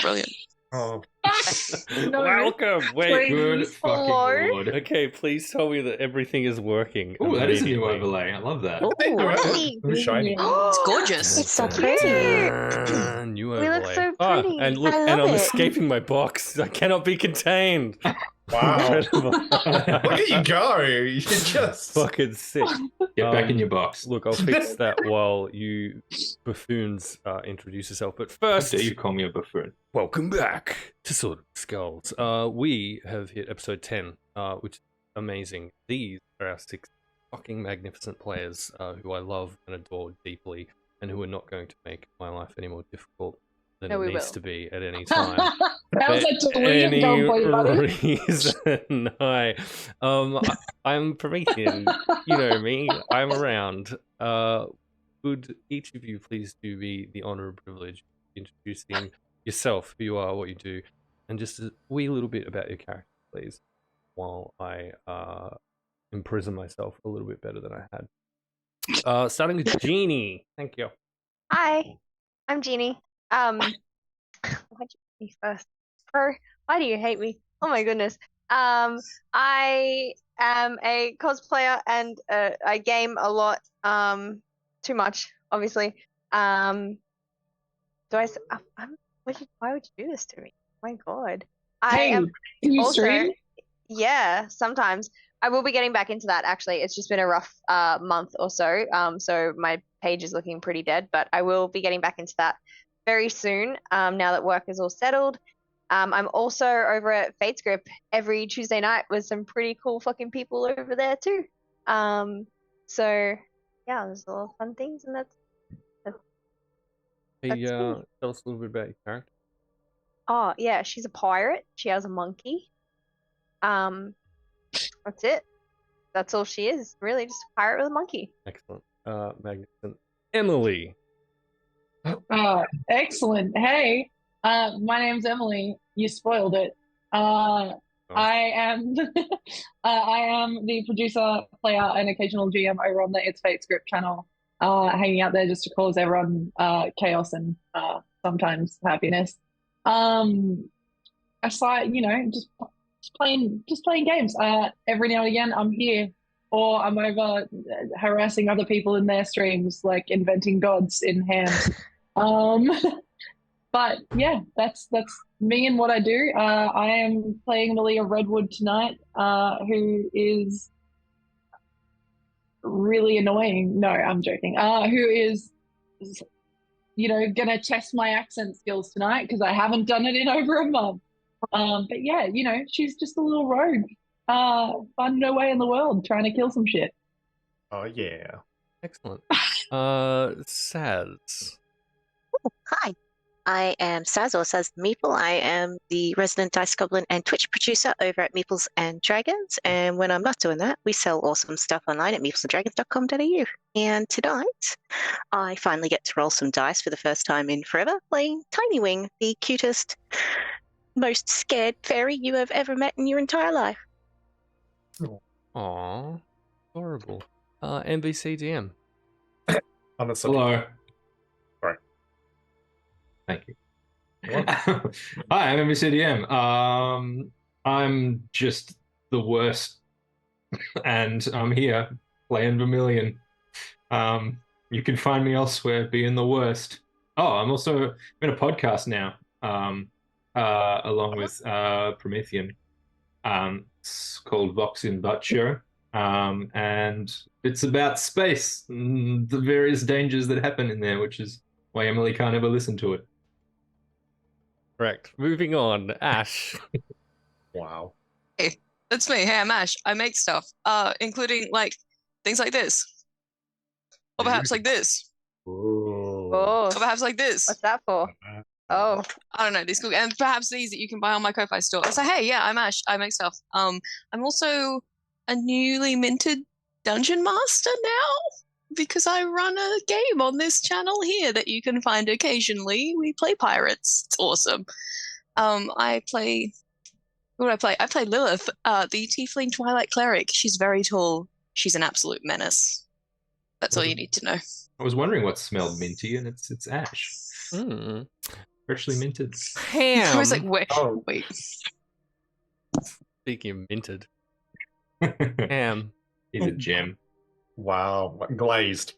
brilliant. Oh, No. Welcome. Wait. Please. Good fucking Hello? lord. Okay, please tell me that everything is working. Oh, that is a new immediately. overlay. I love that. Ooh, Hey. it's shiny. It's gorgeous. It's so Dun, pretty. dun, new We look overlay. so Ah, pretty. and look, I and love I'm it. escaping my box. I cannot be contained. Wow. Incredible. Look at you go. You just... Fucking sick. Get back in your box. Look, I'll fix that while you buffoons introduce yourself. But How first, dare you call me a buffoon? welcome back to Sword of Skulls. We have hit episode 10, which is amazing. These are our 6 fucking magnificent players who I love and adore deeply, and who are not going to make my life any more difficult than No, it we needs will. to be at any time. How's that delusion Any going for you, buddy? reason. Hi. I'm Promethean. You know me. I'm around. Would each of you please do me the honor and privilege of introducing yourself, who you are, what you do, and just a wee little bit about your character, please, while I imprison myself a little bit better than I had. Starting with Jeannie. Thank you. Hi, I'm Jeannie. Why'd you hate me first? Why do you hate me? Oh my goodness. I am a cosplayer and I game a lot. Too much, obviously. Why would you do this to me? Oh my God. Hey, am can you also, stream? yeah, sometimes. I will be getting back into that actually. It's just been a rough month or so. So my page is looking pretty dead, but I will be getting back into that very soon. Now that work is all settled. I'm also over at Fate's Grip every Tuesday night with some pretty cool fucking people over there too. So yeah, there's a lot of fun things, and that's Hey, me. tell us a little bit about your character. Oh yeah, she's a pirate. She has a monkey. That's it. That's all she is. Really, just a pirate with a monkey. Excellent. Magnificent. Emily. Excellent. Hey, my name's Emily. You spoiled it. I am I am the producer, player, and occasional GM over on the It's Fate Script channel, hanging out there just to cause everyone chaos and sometimes happiness. Aside, just playing games. Every now and again, I'm here, or I'm over harassing other people in their streams, like inventing gods in hand. But yeah, that's me and what I do. I am playing Malia Redwood tonight, who is really annoying. No, I'm joking. Who is, gonna test my accent skills tonight because I haven't done it in over a month. But yeah, she's just a little rogue, finding her way in the world, trying to kill some shit. Oh, yeah. Excellent. Saz. Hi, I am Saz, or Saz the Meeple. I am the resident Dice Goblin and Twitch producer over at Meeples and Dragons. And when I'm not doing that, we sell awesome stuff online at meeplesanddragons.com.au. And tonight, I finally get to roll some dice for the first time in forever, playing Tiny Wing, the cutest, most scared fairy you have ever met in your entire life. Aww. Horrible. NBCDM. On the subject. Hello. Sorry. Thank you. Hi, I'm MCDM. I'm just the worst, and I'm here playing Vermilion. You can find me elsewhere being the worst. Oh, I'm also in a podcast now, along with Promethean. It's called Vox in Butt Show. And it's about space, and the various dangers that happen in there, which is why Emily can't ever listen to it. Correct. Moving on. Ash. Wow. Hey, that's me. Hey, I'm Ash. I make stuff, including like things like this, or perhaps like this, Ooh. Oh, or perhaps like this. what's that for? Oh, I don't know, these cool, and perhaps these that you can buy on my Ko-Fi store. So hey, yeah, I'm Ash. I make stuff. I'm also a newly minted dungeon master now because I run a game on this channel here that you can find occasionally. We play pirates. It's awesome. I play. What do I play? I play Lilith, the Tiefling Twilight Cleric. She's very tall. She's an absolute menace. That's all you need to know. I was wondering what smelled minty, and it's Ash. Freshly minted. I was like, Ham. wait, Oh. wait. Speaking of minted, ham. He's a gem. Wow, glazed,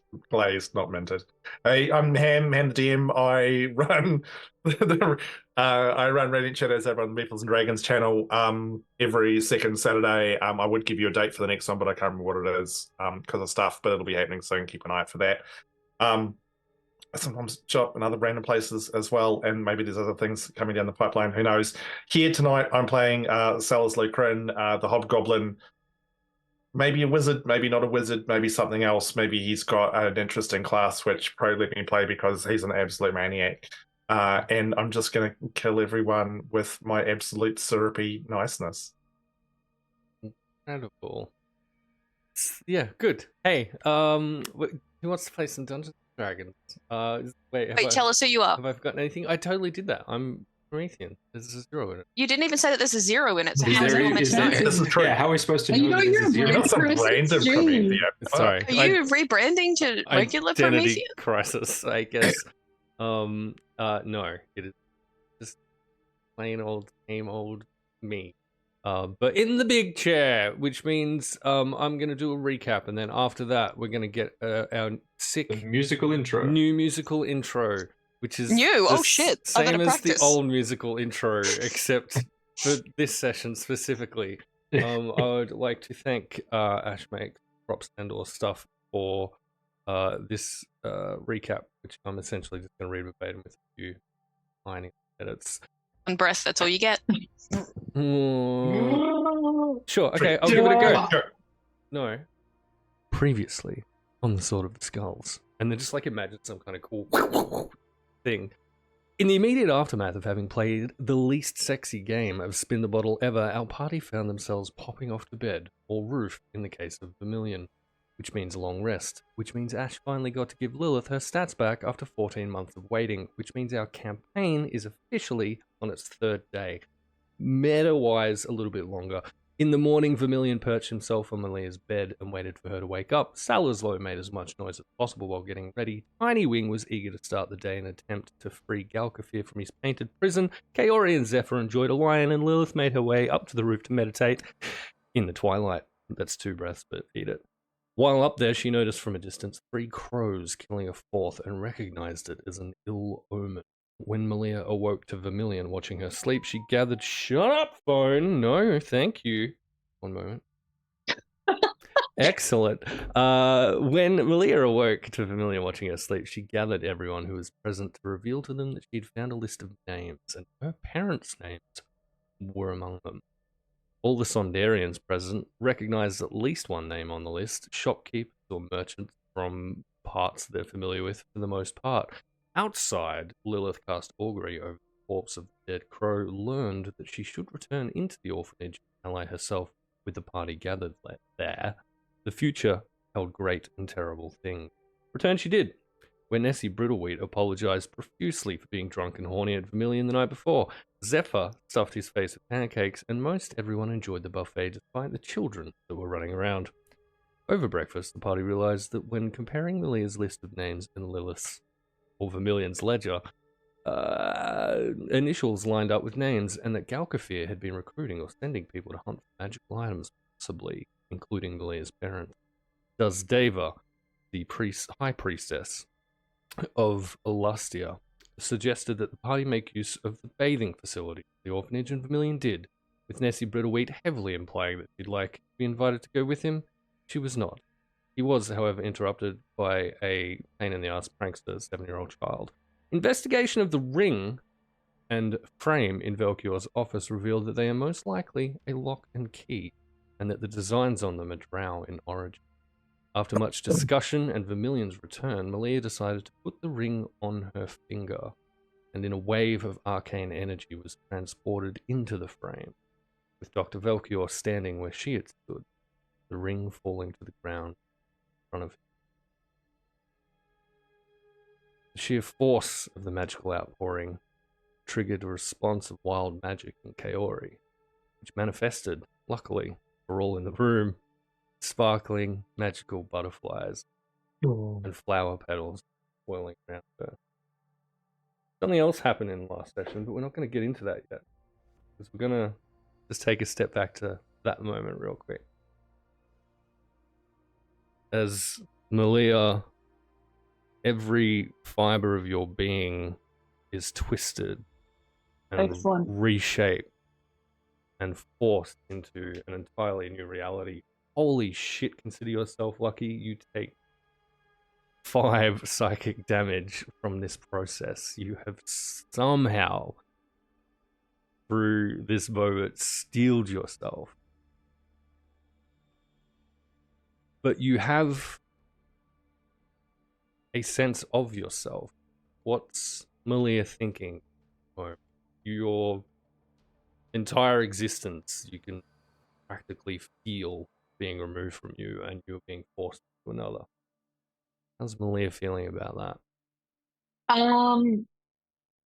not minted. Hey, I'm Ham the DM. I run I run Radiant Shadows over on the Meeples and Dragons channel every second Saturday. I would give you a date for the next one, but I can't remember what it is because of stuff. But it'll be happening soon. Keep an eye out for that. I sometimes shop in other random places as well, and maybe there's other things coming down the pipeline. Who knows? Here tonight, I'm playing Salazar Lucrin, the Hobgoblin. Maybe a wizard, maybe not a wizard, maybe something else. Maybe he's got an interesting class which probably let me play because he's an absolute maniac. And I'm just going to kill everyone with my absolute syrupy niceness. Incredible. Yeah, good. Hey, who wants to play some Dungeons and Dragons? Wait, Tell us who you are. have I forgotten anything? I totally did that. I'm Promethean. There's a 0 in it. You didn't even say that there's a 0 in it. So Is how is there- anyone is meant to there- know? This is true. Yeah, how are we supposed to You know know that you're this is a zero? brain That's some Chris, random it's Promethean. Jane. Sorry. Are you rebranding to regular Identity Promethean? crisis, I guess. No, it is just plain old, same old me. But in the big chair, which means I'm gonna do a recap, and then after that, we're gonna get our sick The musical intro. new musical intro, which is New? the Oh, shit. I better same as the practice. old musical intro, except for this session specifically. I would like to thank Ashmake, Props and or stuff for this recap, which I'm essentially just going to read verbatim with a few tiny edits. One breath, that's all you get. Sure, okay, I'll give it a go. No. Previously on the Sword of the Skulls. And then just like imagine some kind of cool thing. In the immediate aftermath of having played the least sexy game of Spin the Bottle ever, our party found themselves popping off to bed, or roof in the case of Vermilion, which means a long rest, which means Ash finally got to give Lilith her stats back after 14 months of waiting, which means our campaign is officially on its 3rd day. Meta-wise, a little bit longer. In the morning, Vermilion perched himself on Malia's bed and waited for her to wake up. Salazar made as much noise as possible while getting ready. Tiny Wing was eager to start the day in an attempt to free Galkafir from his painted prison. Kaori and Zephyr enjoyed a lion, and Lilith made her way up to the roof to meditate in the twilight. That's 2 breaths, but eat it. While up there, she noticed from a distance 3 crows killing a 4th and recognized it as an ill omen. When Malia awoke to Vermilion watching her sleep, she gathered, "Shut up, phone! No, thank you." One moment. Excellent. When Malia awoke to Vermilion watching her sleep, she gathered everyone who was present to reveal to them that she'd found a list of names, and her parents' names were among them. All the Sondarians present recognized at least one name on the list, shopkeepers or merchants from parts they're familiar with for the most part. Outside, Lilith cast augury over the corpse of the dead crow, learned that she should return into the orphanage and ally herself with the party gathered there. The future held great and terrible things. Return she did, where Nessie Brittlewheat apologized profusely for being drunk and horny at Vermilion the night before. Zephyr stuffed his face with pancakes, and most everyone enjoyed the buffet despite the children that were running around. Over breakfast, the party realized that when comparing Malia's list of names and Lilith's or Vermilion's ledger, initials lined up with names, and that Galkafir had been recruiting or sending people to hunt for magical items, possibly including Malia's parents. Deva, the high priestess of Elastia, suggested that the party make use of the bathing facility the orphanage, and Vermilion did, with Nessie Brittlewheat heavily implying that she'd like to be invited to go with him. She was not. He was, however, interrupted by a pain-in-the-ass prankster 7-year-old child. Investigation of the ring and frame in Velkior's office revealed that they are most likely a lock and key, and that the designs on them are drow in origin. After much discussion and Vermilion's return, Malia decided to put the ring on her finger, and in a wave of arcane energy was transported into the frame, with Dr. Velkior standing where she had stood, the ring falling to the ground in front of him. The sheer force of the magical outpouring triggered a response of wild magic in Kaori, which manifested, luckily for all in the room, sparkling magical butterflies and flower petals swirling around her. Something else happened in the last session, but we're not going to get into that yet. Because we're going to just take a step back to that moment real quick. As Malia, every fiber of your being is twisted and Excellent. reshaped and forced into an entirely new reality. Holy shit, consider yourself lucky. You take 5 psychic damage from this process. You have somehow, through this moment, steeled yourself. But you have a sense of yourself. What's Malia thinking? Or your entire existence, you can practically feel being removed from you and you're being forced to another. How's Malia feeling about that?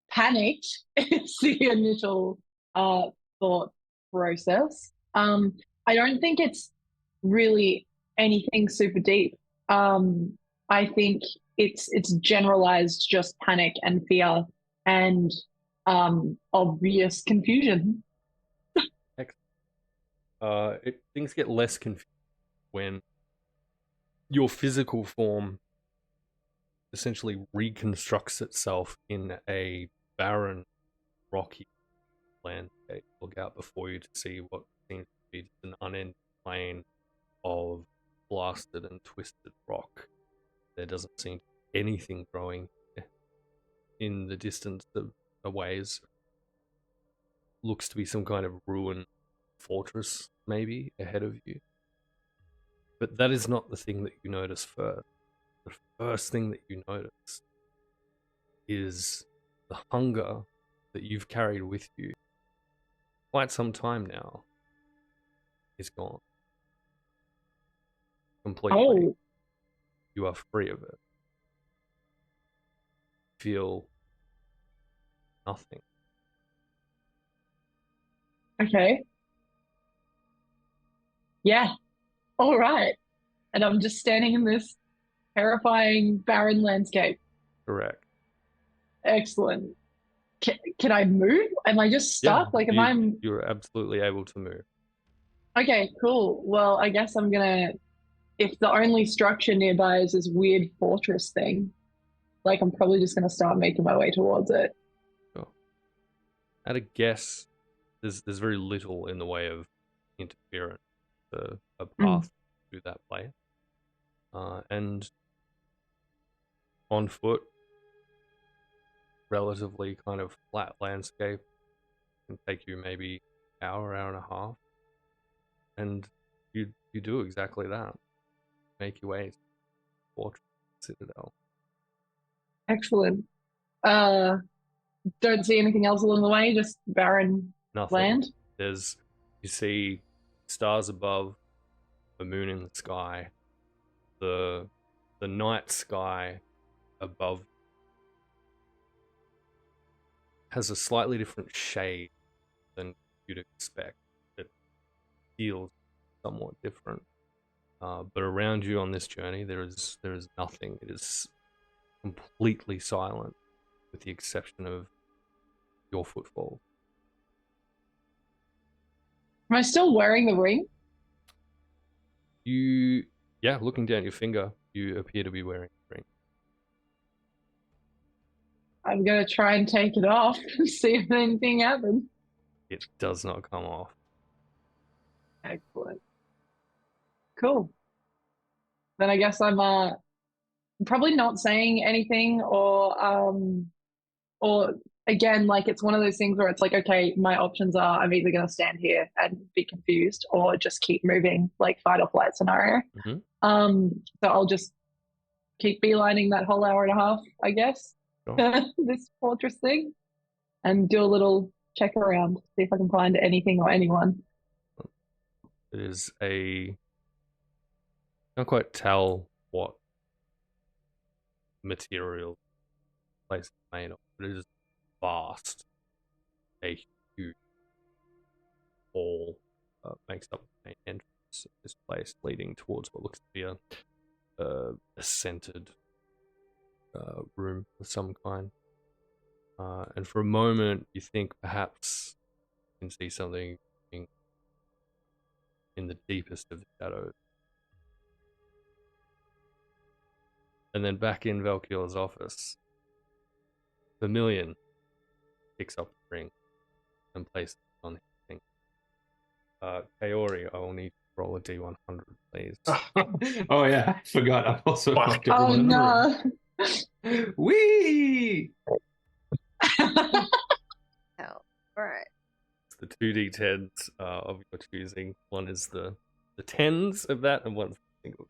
Panicked is the initial thought process. I don't think it's really anything super deep. I think it's generalized just panic and fear and obvious confusion. Things get less confused when your physical form essentially reconstructs itself in a barren, rocky landscape. Look out before you to see what seems to be just an unending plain of blasted and twisted rock. There doesn't seem to be anything growing in the distance of a ways. Looks to be some kind of ruined fortress, maybe, ahead of you. But that is not the thing that you notice first. The first thing that you notice is the hunger that you've carried with you quite some time now is gone. Completely. Oh. You are free of it. Feel nothing. Okay. Yeah. All right. And I'm just standing in this terrifying barren landscape. Correct. Excellent. Can I move? Am I just stuck? Yeah, like, if I'm... You're absolutely able to move. Okay, cool. Well, I guess I'm gonna... If the only structure nearby is this weird fortress thing, like, I'm probably just gonna start making my way towards it. Sure. At a guess, there's very little in the way of interference to a path through that place. And on foot, relatively kind of flat landscape, can take you maybe hour and a half, and you do exactly that. Make your way to the fortress citadel. Excellent. Don't see anything else along the way, just barren Nothing. land. You see stars above, the moon in the sky, the night sky above has a slightly different shade than you'd expect. It feels somewhat different. But around you on this journey, there is nothing. It is completely silent, with the exception of your footfall. Am I still wearing the ring? Looking down your finger, you appear to be wearing a ring. I'm gonna try and take it off and see if anything happens. It does not come off. Excellent. Cool. Then I guess I'm probably not saying anything, or again, like, it's one of those things where it's like, okay, my options are I'm either gonna stand here and be confused or just keep moving, like fight or flight scenario. So I'll just keep beelining that whole hour and a half, I guess. Sure. This fortress thing, and do a little check around, see if I can find anything or anyone. It is can't quite tell what material place is made of, but it is vast. A huge hall makes up the main entrance of this place, leading towards what looks to be a scented room of some kind. And for a moment, you think perhaps you can see something in the deepest of the shadows. And then back in Velkior's office, Vermilion picks up the ring and places it on his finger. Kaori, I will need to roll a D100, please. Oh yeah, I forgot. I've also Fuck. fucked Oh everyone in the no. room. Whee! Oh, all right. It's the 2d10s of your choosing. One is the tens of that, and one's the single.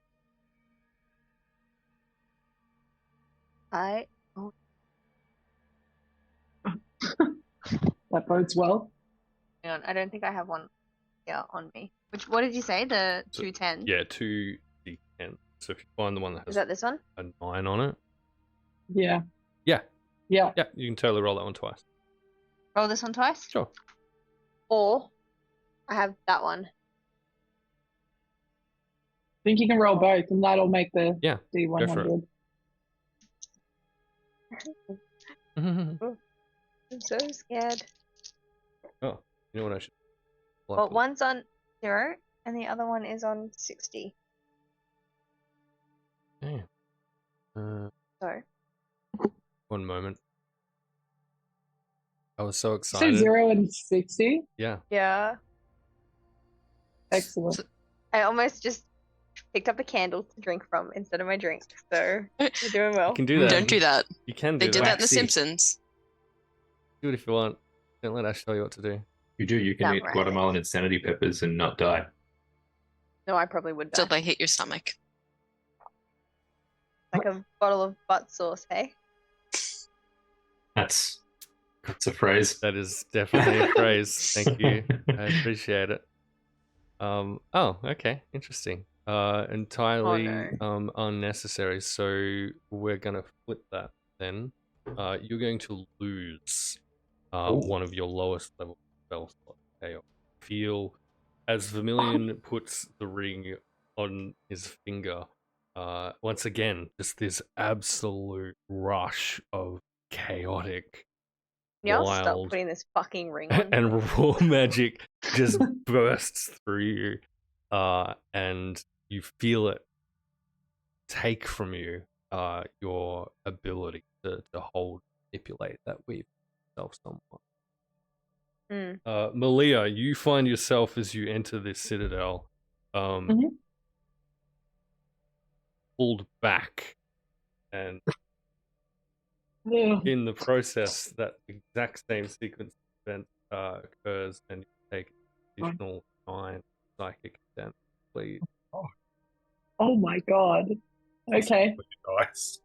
That bodes well. Hang on, I don't think I have one here on me. What did you say? The So- 210? Yeah, 2d10. So if you find the one that Is has that this one? a 9 on it, Yeah. yeah, Yeah. you can totally roll that one twice. Roll this one twice? Sure. Or I have that one. I think you can roll both, and that'll make the Yeah, go for it. D100. I'm so scared. Oh, you know what I should. Well, one's on 0, and the other one is on 60. Okay. So, 1 moment. I was so So excited. 0 and 60. Yeah. yeah. Excellent. I almost just picked up a candle to drink from instead of my drink. So, we're doing well. You can do that. Don't do that. You can do They did that. that in The Waxy. Simpsons. Do it if you want. Don't let Ash tell you what to do. You do. You can Damn eat right. Guatemalan insanity peppers and not die. No, I probably would die. Till they hit your stomach. Like a bottle of butt sauce, hey? That's a phrase. That is definitely a phrase. Thank you. I appreciate it. Oh, okay. Interesting. Entirely unnecessary. So we're gonna flip that then. You're going to lose one of your lowest level spell slots. Okay. Feel as Vermilion puts the ring on his finger. Once again, just this absolute rush of chaotic, Yeah, I'll stop wild, putting this fucking ring on. and raw magic just bursts through you, and you feel it take from you your ability to hold, manipulate that weave yourself somewhat. Malia, you find yourself as you enter this citadel, pulled back, and Ugh. in the process, that exact same sequence of events occurs, and you take an additional 9 psychic damage, please. Oh my god. Okay. Nice.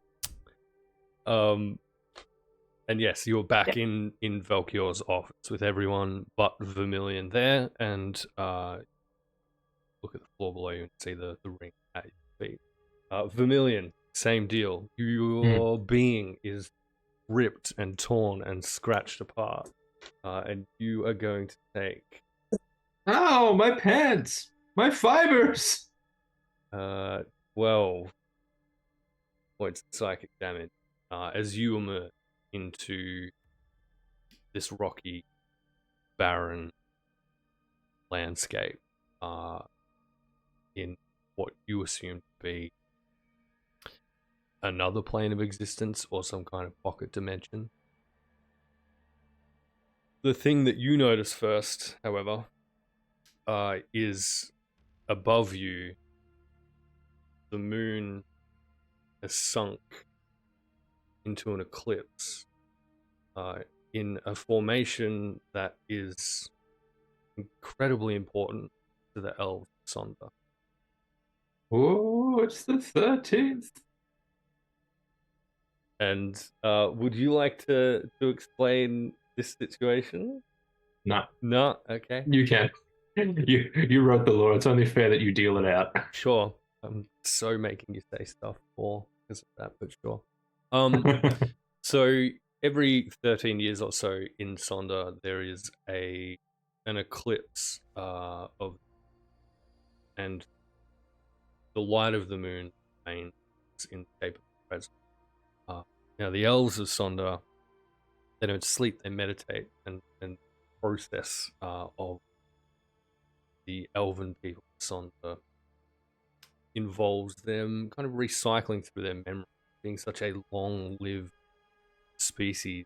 And yes, you're back in Velkior's office with everyone but Vermilion there, and look at the floor below you and see the ring at your feet. Vermilion, same deal. Your being is ripped and torn and scratched apart, and you are going to take Oh, my pants! My fibers! 12 points of psychic damage as you emerge into this rocky, barren landscape in what you assume to be another plane of existence or some kind of pocket dimension. The thing that you notice first, however, is above you, the moon has sunk into an eclipse in a formation that is incredibly important to the elves of Sonder. Oh, it's the 13th. And would you like to explain this situation? No, No? Okay. you can. You wrote the law. It's only fair that you deal it out. Sure. I'm so making you say stuff more because of that, but sure. So every 13 years or so in Sonder, there is an eclipse and the light of the moon remains in the shape of the present. Now the elves of Sonder they don't sleep, they meditate, and process of the elven people Sonda involves them kind of recycling through their memory, being such a long-lived species.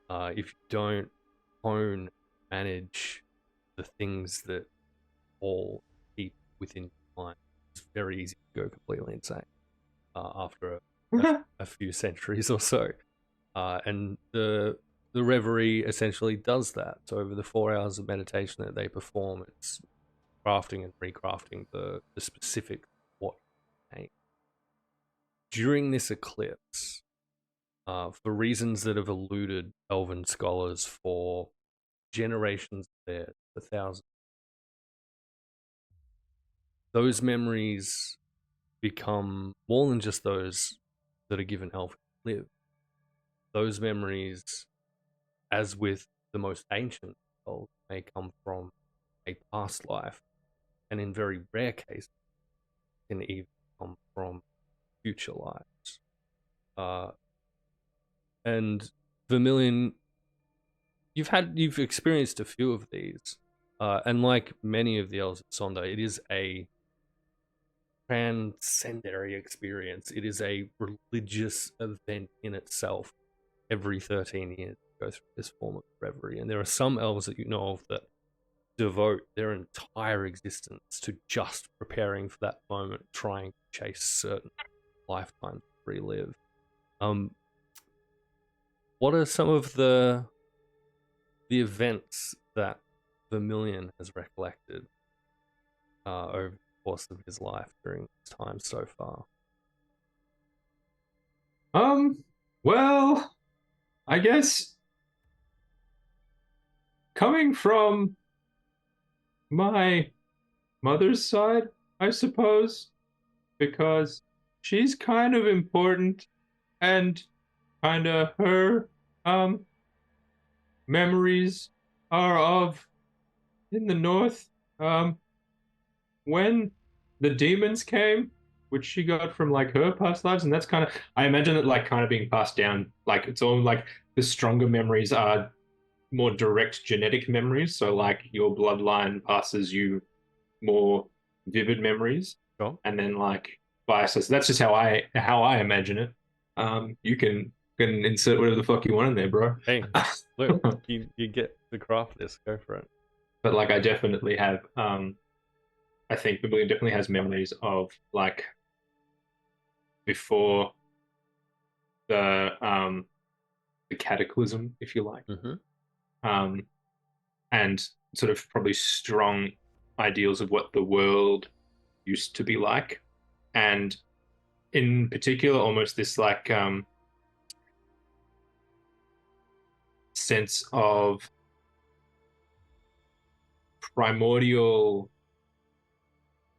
If you don't hone, manage the things that all keep within your mind, it's very easy to go completely insane after a few centuries or so. And the reverie essentially does that. So over the 4 hours of meditation that they perform, it's crafting and recrafting the specific what you need. During this eclipse, for reasons that have eluded elven scholars for generations there, for thousands, those memories become more than just those that are given elven to live. Those memories, as with the most ancient souls, may come from a past life, and in very rare cases, can even come from future lives. And Vermilion, you've experienced a few of these, and like many of the elves of Sonda, it is a transcendentary experience. It is a religious event in itself. Every 13 years, go through this form of reverie, and there are some elves that you know of that devote their entire existence to just preparing for that moment, trying to chase certain lifetimes to relive. What are some of the events that Vermilion has recollected over the course of his life during his time so far? Well, I guess coming from my mother's side, I suppose, because she's kind of important, and kind of her memories are of in the north when the demons came, which she got from like her past lives, and that's kind of, I imagine it like kind of being passed down, like it's all like the stronger memories are more direct genetic memories, so like your bloodline passes you more vivid memories. Sure. And then like biases. That's just how I imagine it. You can insert whatever the fuck you want in there, bro. Hey, look, you get to craft this, go for it. But like I definitely have I think Vermilion definitely has memories of like before the cataclysm, if you like. And sort of probably strong ideals of what the world used to be like, and in particular almost this like sense of primordial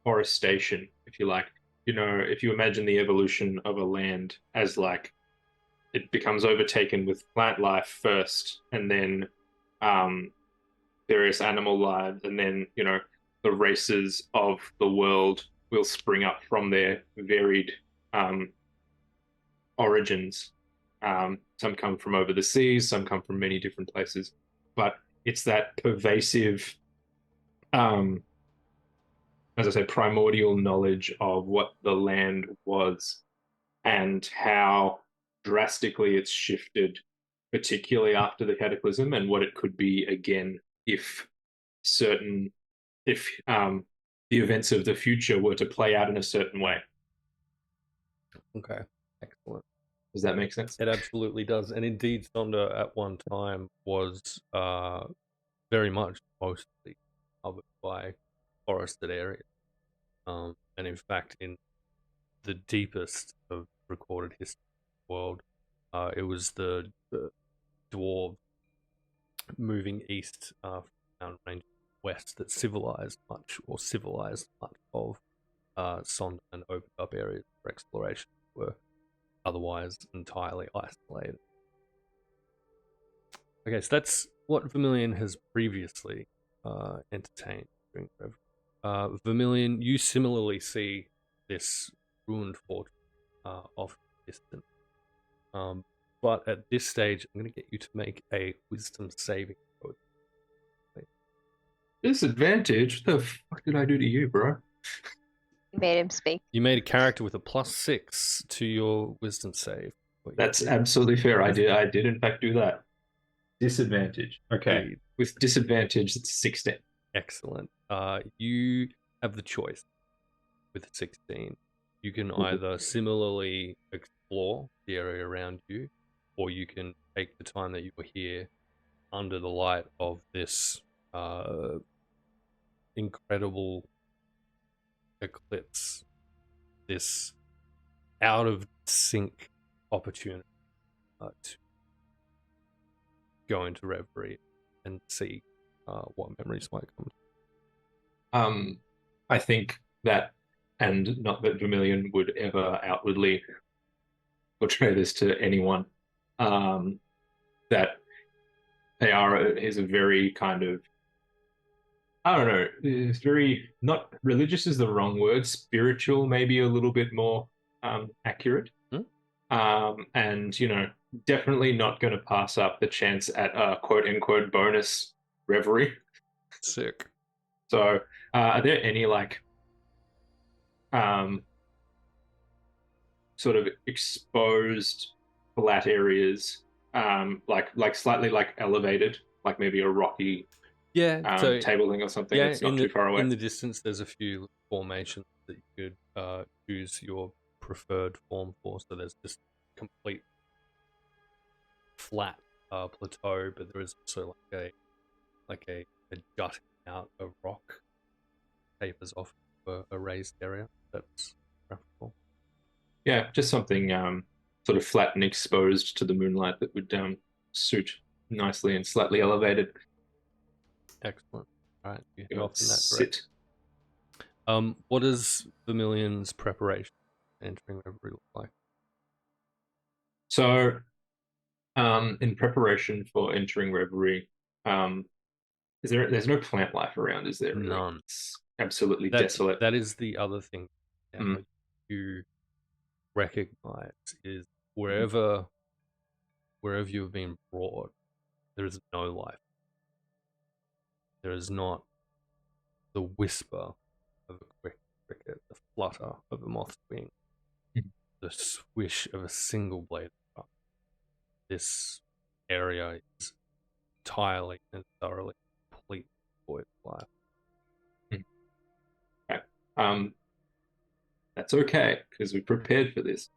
forestation, if you like. You know, if you imagine the evolution of a land as like it becomes overtaken with plant life first, and then various animal lives, and then, you know, the races of the world will spring up from their varied origins. Some come from over the seas, some come from many different places, but it's that pervasive, as I say, primordial knowledge of what the land was and how drastically it's shifted, particularly after the cataclysm, and what it could be again if the events of the future were to play out in a certain way. Okay, excellent. Does that make sense? It absolutely does. And indeed, Sonda at one time was very much mostly covered by forested areas. And in fact, in the deepest of recorded history of the world, it was the dwarves moving east from the mountain range west that civilized much of Sonda, and opened up areas for exploration that were otherwise entirely isolated. Okay, so that's what Vermilion has previously entertained during Reverie. Vermilion, you similarly see this ruined fortress off distance. but at this stage, I'm going to get you to make a wisdom saving throw. Disadvantage? What the fuck did I do to you, bro? Made him speak. You made a character with a +6 to your wisdom save. That's absolutely fair. I did in fact do that. Disadvantage. Okay. With disadvantage, it's 16. Excellent. You have the choice with 16. You can either similarly explore the area around you, or you can take the time that you were here under the light of this incredible eclipse, this out of sync opportunity to go into reverie and see what memories might come. I think that, and not that Vermilion would ever outwardly portray this to anyone, that is a very kind of, I don't know, it's very, not religious is the wrong word, spiritual, maybe a little bit more accurate. And, definitely not going to pass up the chance at a quote-unquote bonus reverie. Sick. So, are there any, sort of exposed flat areas, like slightly elevated, like maybe a rocky table thing or something? Yeah, it's not too far away. In the distance, there's a few formations that you could choose your preferred form for. So there's just complete flat plateau, but there is also a jutting out of rock tapers off a raised area. That's preferable. Yeah, just something sort of flat and exposed to the moonlight that would suit nicely and slightly elevated. Excellent. All right, you head off in that Sit. direction. What does Vermilion's preparation entering reverie look like? So, in preparation for entering reverie, there's no plant life around, is there? None. It's absolutely desolate. That is the other thing you recognize is wherever you've been brought, there is no life. There is not the whisper of a cricket, the flutter of a moth's wing, the swish of a single blade of grass. This area is entirely and thoroughly completely void of life. Okay. That's okay, because we prepared for this.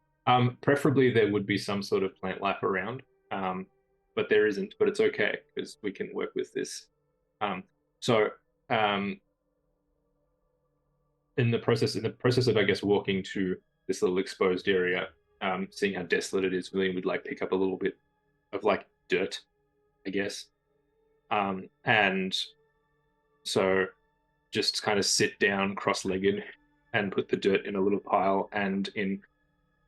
Preferably there would be some sort of plant life around, but there isn't, but it's okay, because we can work with this. In the process of, I guess, walking to this little exposed area, seeing how desolate it is, William would pick up a little bit of dirt, I guess. And so just kind of sit down cross-legged and put the dirt in a little pile and in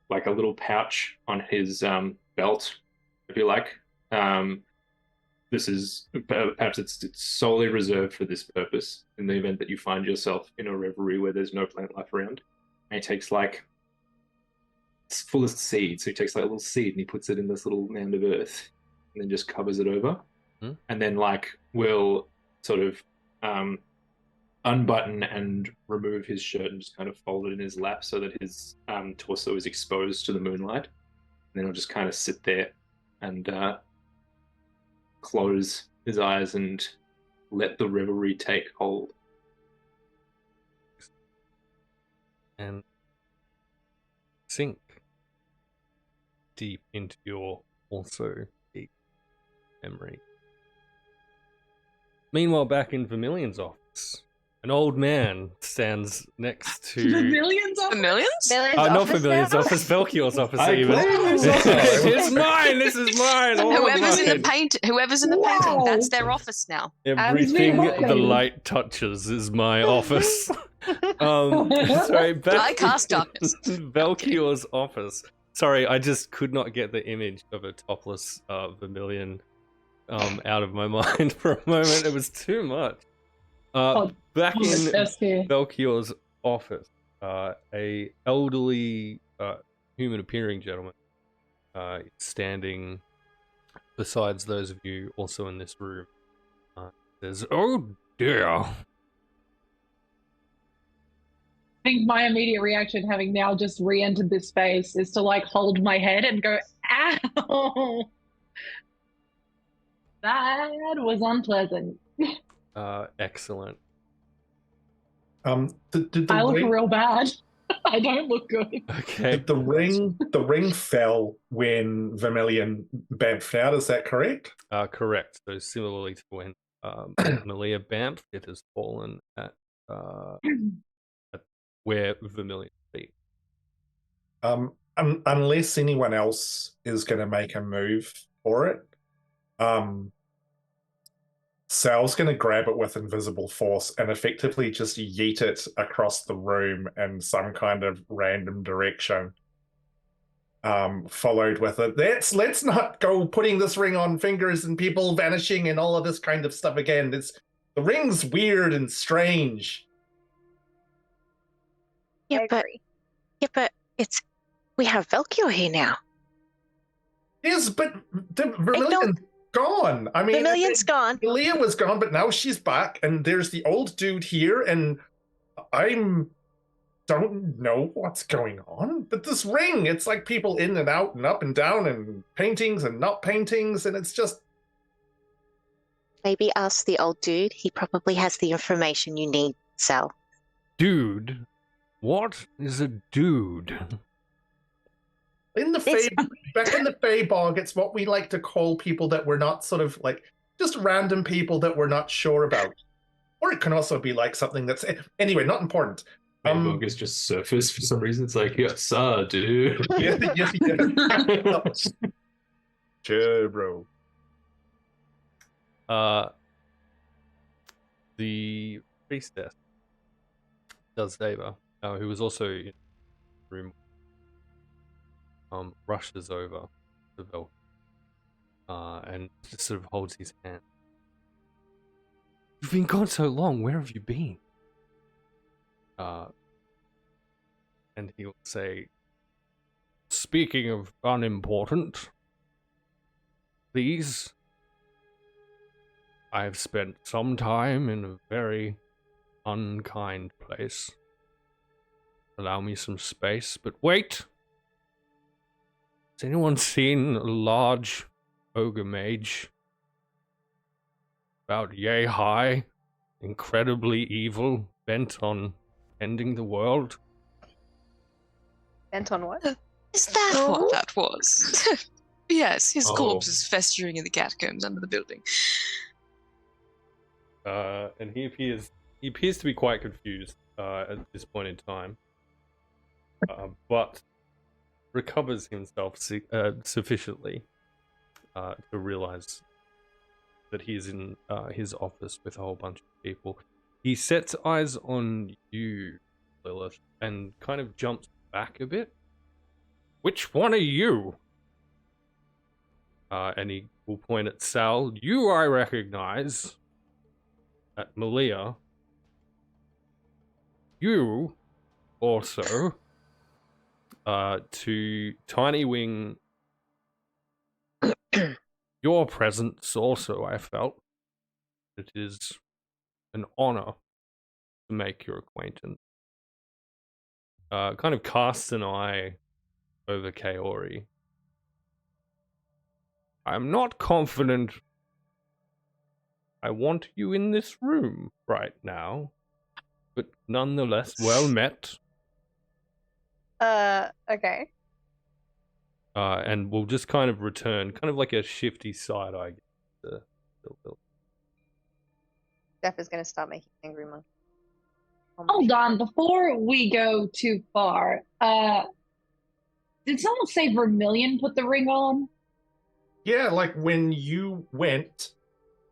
a little pouch on his belt, if you like. This is perhaps it's solely reserved for this purpose in the event that you find yourself in a reverie where there's no plant life around. And he takes it's full of seeds. So he takes a little seed and he puts it in this little mound of earth and then just covers it over. And then will sort of unbutton and remove his shirt and just kind of fold it in his lap so that his torso is exposed to the moonlight. And then he'll just kind of sit there and close his eyes and let the reverie take hold. And sink deep into your also deep memory. Meanwhile, back in Vermilion's office, an old man stands next to Vermilion's office? Vermilion's? not Vermilion's office, Velkior's office. Even it's mine. This is mine. Whoever's in the painting, that's their office now. Everything Absolutely. the light touches is my office. Sorry, back I cast darkness. Velkior's office. Sorry, I just could not get the image of a topless Vermilion out of my mind for a moment. It was too much. Back in Velkior's office, a elderly, human-appearing gentleman standing besides those of you also in this room, says, "Oh dear." I think my immediate reaction, having now just re-entered this space, is to like hold my head and go, "Ow, that was unpleasant." Excellent. Did I the look ring, real bad. I don't look good. Okay. the ring fell when Vermilion bamfed out? Is that correct? Correct. So similarly to when Malia bamfed, it has fallen at where Vermilion feet. Unless anyone else is going to make a move for it, Sal's going to grab it with invisible force and effectively just yeet it across the room in some kind of random direction. Followed with it, let's not go putting this ring on fingers and people vanishing and all of this kind of stuff again. The ring's weird and strange. Yeah, I but agree. we have Velkior here now. Yes, but Vermilion's gone. I mean, Vermilion's gone. Leah was gone, but now she's back, and there's the old dude here, and don't know what's going on. But this ring, it's like people in and out and up and down and paintings and not paintings, and it's just... Maybe ask the old dude. He probably has the information you need, Sal. Dude? What is a dude? In the back in the Fey-bog, it's what we like to call people that we're not sort of like, just random people that we're not sure about. Or it can also be like something that's... Anyway, not important. Fey-bog is just surface for some reason. It's like, yes, sir, dude. Yes. Sure, bro. The priestess, Dusdeva, who was also in the room, rushes over to Velkior and just sort of holds his hand. You've been gone so long. Where have you been? And he'll say, "Speaking of unimportant, please, I've spent some time in a very unkind place. Allow me some space, but wait! Has anyone seen a large ogre mage? About yay high, incredibly evil, bent on ending the world?" Bent on what? Is that what that was? Yes, his corpse is festering in the catacombs under the building. And he appears to be quite confused at this point in time, but recovers himself sufficiently to realize that he is in his office with a whole bunch of people. He sets eyes on you, Lilith, and kind of jumps back a bit. "Which one are you?" And he will point at Sal. "You I recognize." At Malia. "You also." To Tiny Wing. "Your presence also, I felt. It is an honor to make your acquaintance." Kind of casts an eye over Kaori. "I'm not confident I want you in this room right now, but nonetheless, well met." Okay. And we'll just kind of return, kind of like a shifty side eye. Steph is gonna start making angry monkey. Hold on, before we go too far, did someone say Vermilion put the ring on? Yeah, like when you went,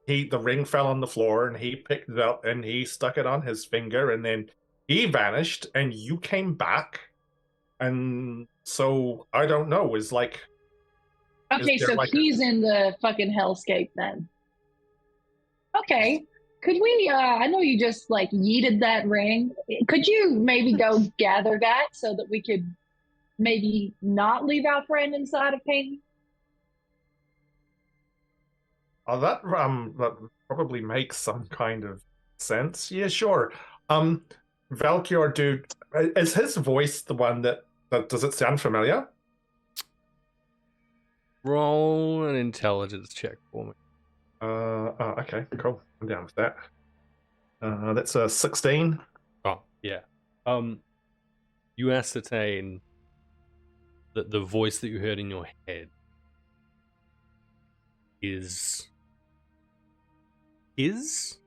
the ring fell on the floor and he picked it up and he stuck it on his finger and then he vanished and you came back. And so I don't know, is like... Okay, so like he's in the fucking hellscape then. Okay. Could we, I know you just like yeeted that ring. Could you maybe go gather that so that we could maybe not leave our friend inside of pain? Oh, that probably makes some kind of sense. Yeah, sure. Velkior, dude, is his voice the one that does it sound familiar? Roll an intelligence check for me. Okay, cool. I'm down with that. That's a 16. Oh, yeah. You ascertain that the voice that you heard in your head is his,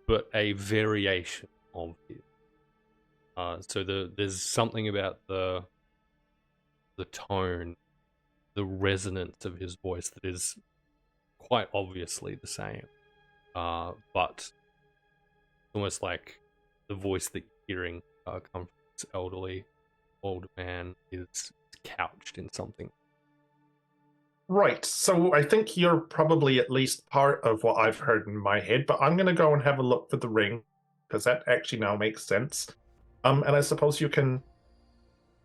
but a variation of his. So there's something about the tone, the resonance of his voice that is quite obviously the same. But almost like the voice that you're hearing come from this elderly old man is couched in something. Right, so I think you're probably at least part of what I've heard in my head, but I'm going to go and have a look for the ring, because that actually now makes sense. And I suppose you can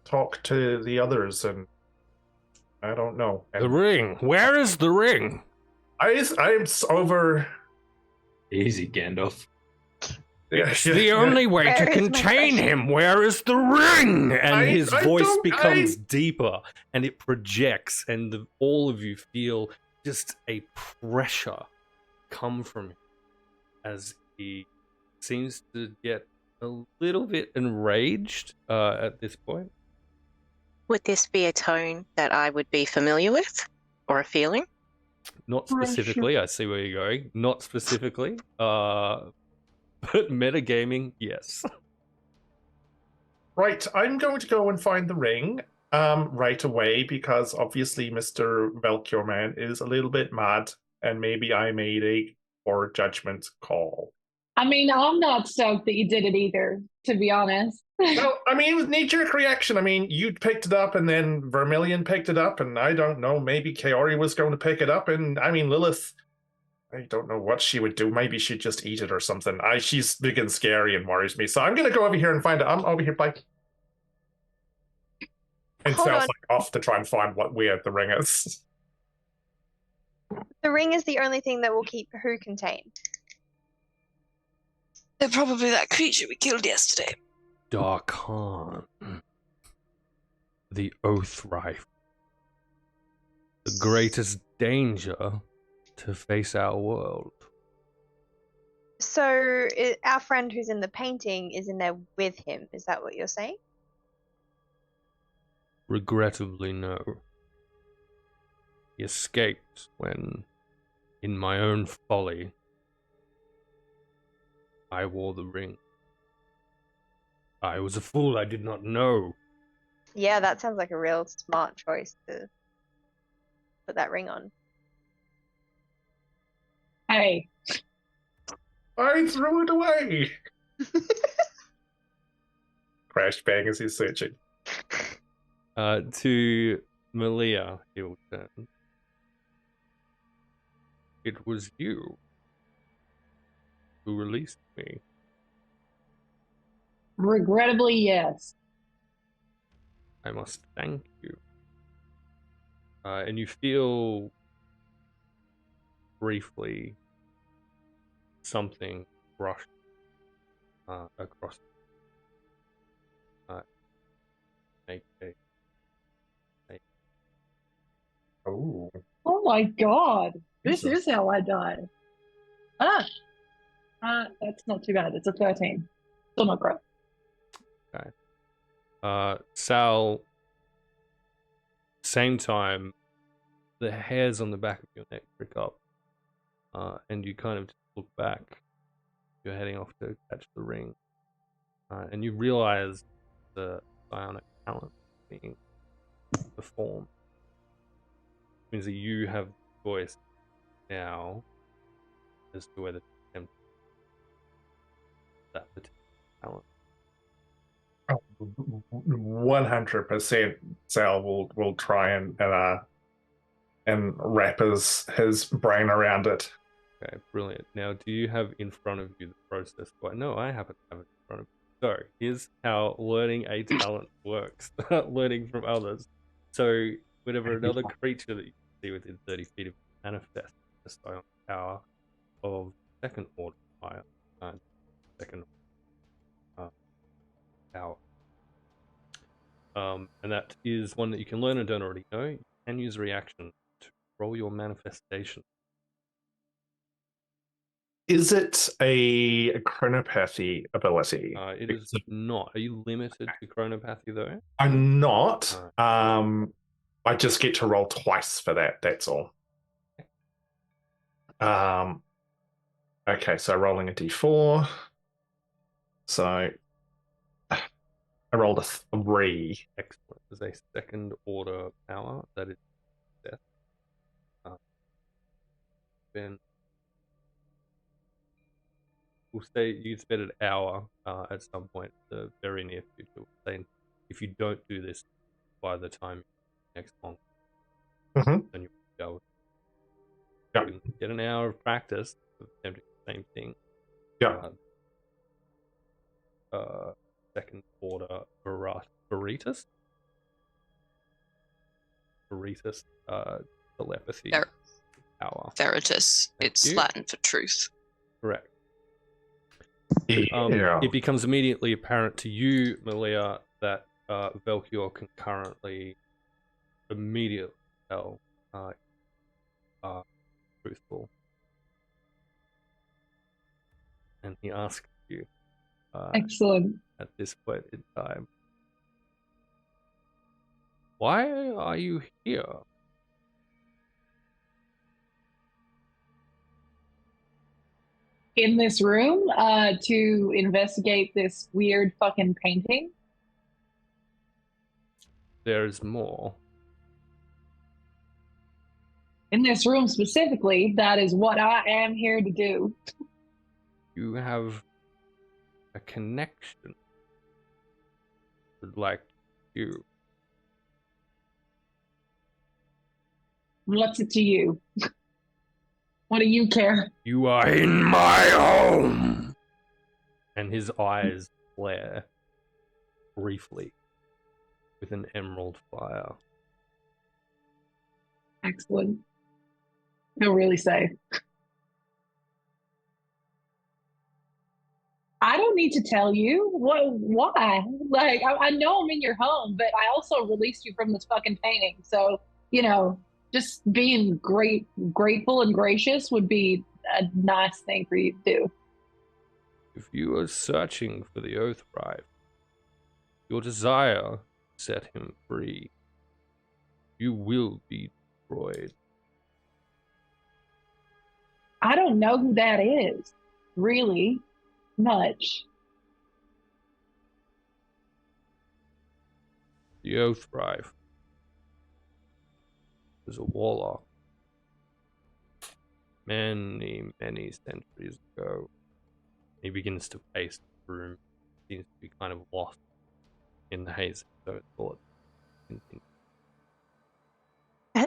talk to the others, and I don't know. The ring! Where is the ring? I'm over... Easy, Gandalf. It's the only way to Where is my contain precious- him. Where is the ring? And his voice don't- becomes deeper, and it projects, and all of you feel just a pressure come from him as he seems to get a little bit enraged at this point. Would this be a tone that I would be familiar with, or a feeling? Not specifically. I see where you're going. Not specifically. But metagaming, yes. Right, I'm going to go and find the ring right away, because obviously Mr. Velkior man is a little bit mad, and maybe I made a poor judgment call. I mean, I'm not stoked that you did it either, to be honest. Well, I mean, it was knee-jerk reaction. I mean, you picked it up, and then Vermilion picked it up, and I don't know, maybe Kaori was going to pick it up, and I mean, Lilith, I don't know what she would do. Maybe she'd just eat it or something. She's big and scary and worries me. So I'm going to go over here and find it. I'm over here, bye. And Hold sounds on. like off to try and find what weird the ring is. The ring is the only thing that will keep who contained. They're probably that creature we killed yesterday. Darkhan. The Oath Rifle. The greatest danger to face our world. So our friend who's in the painting is in there with him. Is that what you're saying? Regrettably, no. He escaped when, in my own folly, I wore the ring. I was a fool, I did not know. Yeah, that sounds like a real smart choice to put that ring on. Hey, I threw it away. Crash bang as he's searching. To Malia, he will turn. It was you who released me. regrettably, yes. I must thank you. And you feel briefly something brush across. Make a Oh. Oh my god, this Jesus. is how I died. That's not too bad. It's a 13. Still not great. Sal, same time, the hairs on the back of your neck prick up, and you kind of just look back. You're heading off to catch the ring, and you realize the psionic talent being performed. Which means that you have the choice now as to whether to attempt that particular talent. 100% Sal will try and wrap his brain around it. Okay, brilliant. Now, do you have in front of you the process? Well, no, I haven't have it in front of So here's how learning a talent works. Learning from others. So whenever another creature that you see within 30 feet of you manifests a psionic power of second order fire, second power. And that is one that you can learn and don't already know. You can use a reaction to roll your manifestation. Is it a chronopathy ability? It is not. Are you limited to chronopathy though? I'm not. I just get to roll twice for that. That's all. Okay, so rolling a d4. So I rolled a 3. Excellent. There's a second order power that is death. Then we'll say you spend an hour at some point in the very near future. We'll say if you don't do this by the time next long, then you'll go. Yep. You can get an hour of practice of attempting the same thing. Yeah. Second order Veritas. Telepathy power. Veritas. It's Latin for truth. Correct. Yeah. It becomes immediately apparent to you, Malia, that Velkior can currently immediately tell truthful. And he asks you Excellent. at this point in time, why are you here? In this room to investigate this weird fucking painting. There's more. In this room specifically, that is what I am here to do. You have a connection. Would like you. What's it to you? What do you care? You are in my home! And his eyes flare briefly with an emerald fire. Excellent. He'll really say. I don't need to tell you. Why? Like, I know I'm in your home, but I also released you from this fucking painting. So, just being grateful and gracious would be a nice thing for you to do. If you are searching for the Oathrive, your desire to set him free, you will be destroyed. I don't know who that is, really, much. The Oathrive is a warlock. Many, many centuries ago, he begins to pace the room. Seems to be kind of lost in the haze, so it's thought.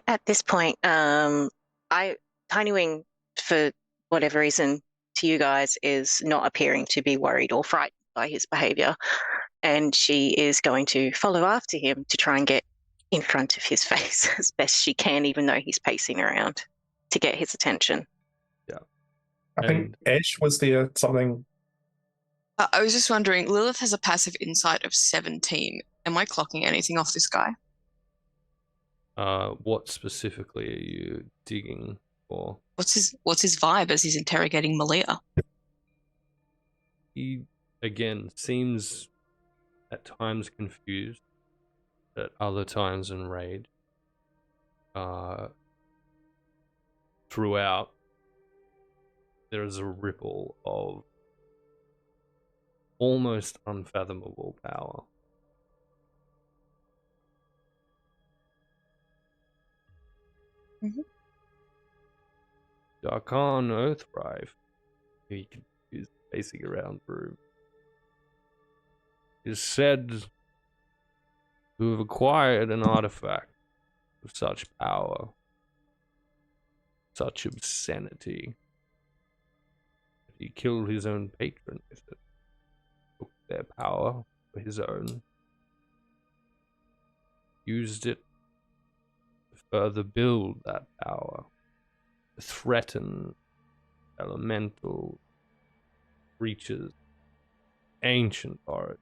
At this point, Tiny Wing, for whatever reason, to you guys, is not appearing to be worried or frightened by his behavior, and she is going to follow after him to try and get in front of his face as best she can, even though he's pacing around, to get his attention. Yeah. I think Ash was there something. I was just wondering, Lilith has a passive insight of 17. Am I clocking anything off this guy? What specifically are you digging for? What's his vibe as he's interrogating Malia? He, again, seems at times confused, at other times enraged. Throughout, there is a ripple of almost unfathomable power. Mm-hmm. Darkhan Oathrive, he continues pacing around the room, is said to have acquired an artifact of such power, such obscenity, that he killed his own patron with it. Took their power for his own. Used it to further build that power, to threaten elemental creatures, ancient forest,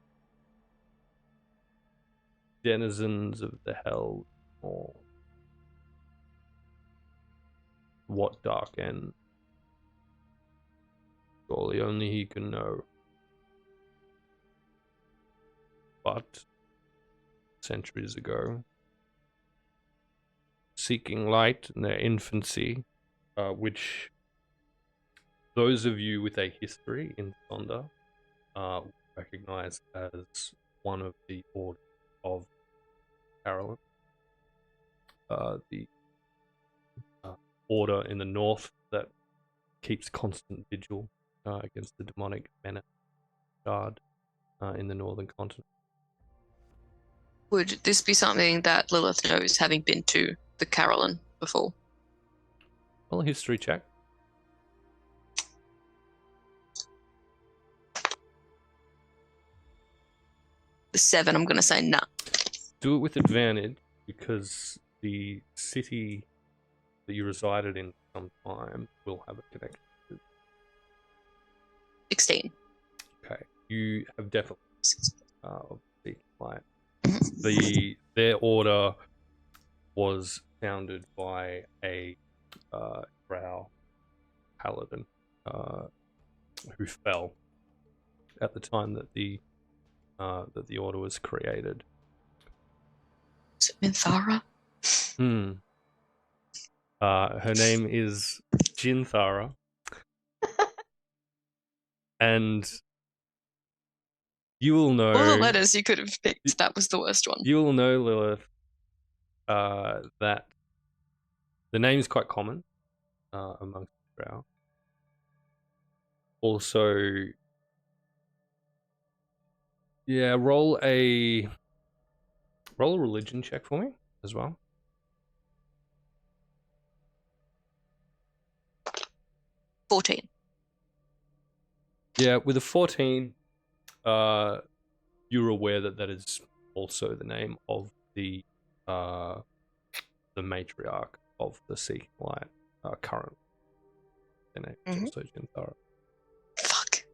denizens of the hell, or what dark end? Surely only he can know. But centuries ago, seeking light in their infancy, which those of you with a history in Thunder recognize as one of the orders of Carolyn, the order in the north that keeps constant vigil against the demonic menace guard in the northern continent. Would this be something that Lilith knows, having been to the Carolyn before? Well, a history check. The 7, I'm going to say nah. Do it with advantage because the city that you resided in some time will have a connection to. 16. Okay, you have definitely of seeking light. Mhm. Their order was founded by a drow paladin who fell at the time that the order was created. Is it Minthara? Her name is Jinthara, and you will know. All the letters you could have picked, that was the worst one. You will know, Lilith, that the name is quite common amongst the drow. Also, yeah, roll a religion check for me as well. 14. Yeah, with a 14, you're aware that is also the name of the matriarch of the Seeking Light currently. Their name is also Jinthara. Fuck.